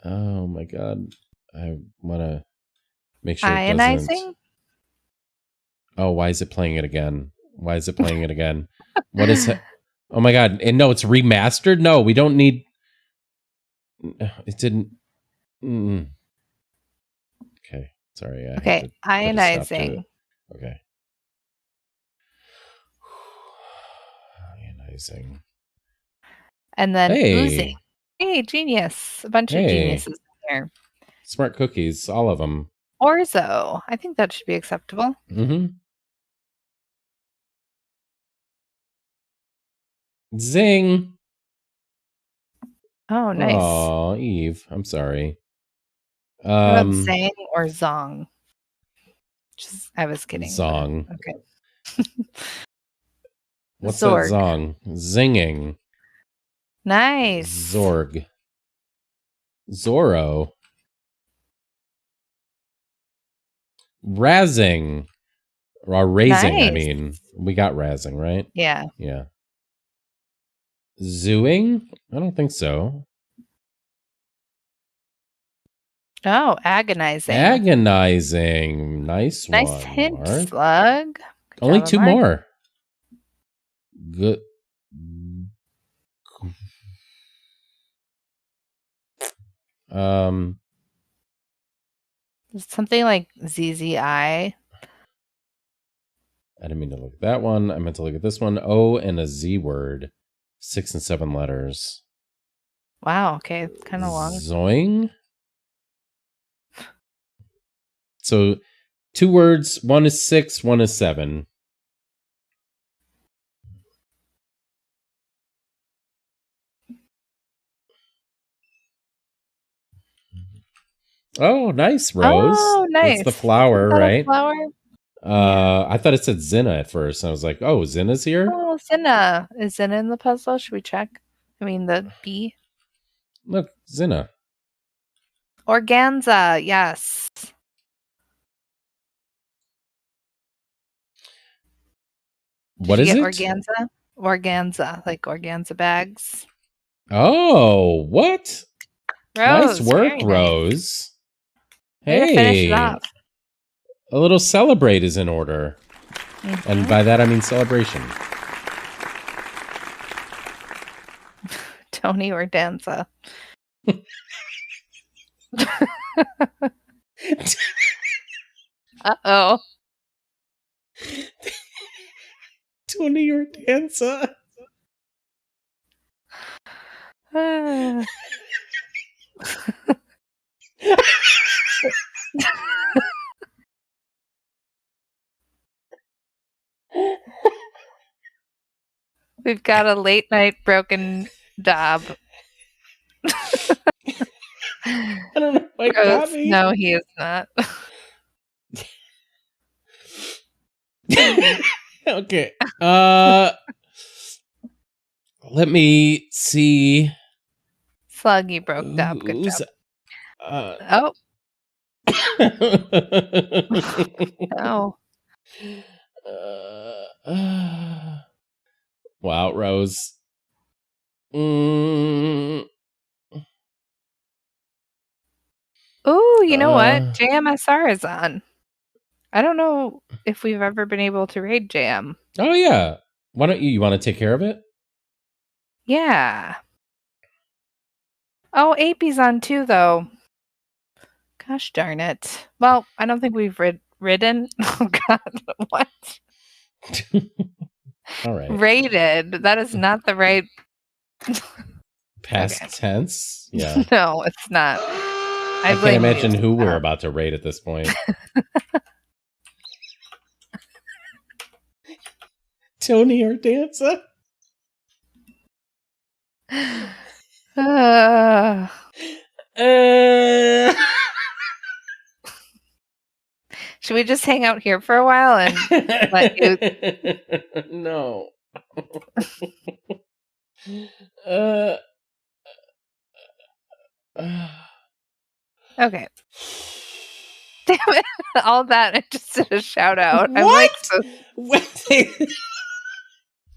Oh my God. I want to. Make sure it Ionizing? doesn't. Oh, why is it playing it again? Why is it playing it again? What is it? Oh my god! And no, it's remastered. No, we don't need. It didn't. Mm. Okay, sorry. I Okay, have to put a stop to ionizing. it. Okay. Ionizing. And then Hey. oozing. Hey, genius. A bunch of Hey. geniuses in here. Smart cookies, all of them. Orzo. I think that should be acceptable. Mm-hmm. Zing. Oh, nice. Oh, Eve. I'm sorry. How about Zang or Zong? I was kidding. Zong. Okay. What's Zorg. that Zong? Zinging. Nice. Zorg. Zorro. Razzing. Or raising, Nice. I mean. We got razzing, right? Yeah. Yeah. Zooing? I don't think so. Oh, agonizing. Agonizing. Nice one. Nice hint, Mark. Slug. Good Only job, two Mark. more. Good. Something like ZZI. I didn't mean to look at that one. I meant to look at this one. O and a Z word. 6 and 7 letters. Wow, okay. It's kind of long. Zoing? So 2 words. 1 is 6, 1 is 7. Oh, nice, Rose. Oh, nice. That's the flower, Isn't that a right? flower? I thought it said Zinna at first. I was like, oh, Zinna's here? Oh, Zinna. Is Zinna in the puzzle? Should we check? I mean, the B. Look, Zinna. Organza. Yes. What Did is you it? get organza? Organza. Like organza bags. Oh, what? Rose. Nice work, very nice. Rose. Way to finish Hey. it off. A little celebrate is in order. Mhm. And by that, I mean celebration. Tony Ordanza. Uh-oh. Tony Ordanza. We've got a late night broken Dob. I don't know if I got me. No, he is not. Okay. Let me see. Slug, you broke Dob. Good job. Oh. No. Wow, Rose. Mm. Ooh, you know what? JMSR is on. I don't know if we've ever been able to raid JM. Oh, yeah. Why don't you want to take care of it? Yeah. Oh, AP's on too, though. Gosh darn it. Well, I don't think we've ridden. Oh, God. What? All right. Raided. That is not the right. Past Okay. tense? Yeah. No, it's not. I can't imagine who we're about to raid at this point. Tony Ordanza? Should we just hang out here for a while and let you? No. Okay. Damn it. All that, I just did a shout out. What? I'm like, so...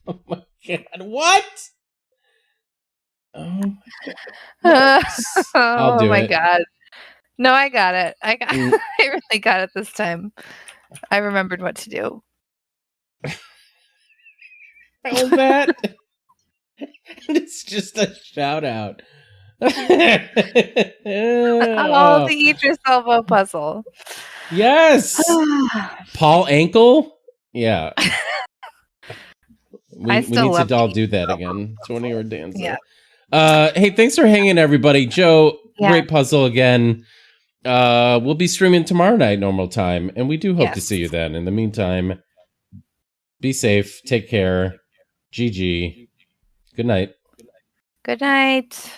Oh my god, what? Oh my god. Oh I'll do my it. god. No, I got it. I Mm. really got it this time. I remembered what to do. How was that? It's just a shout out. Oh, the eat yourself a puzzle. Yes. Paul Ankle? Yeah. I We still need love to all to do that again. It's one of your dances. Yeah. Hey, thanks for hanging, everybody. Joe, Yeah. great puzzle again. We'll be streaming tomorrow night, normal time, and we do hope to Yes. see you then. In the meantime, be safe, take care. GG. Good night. Good night.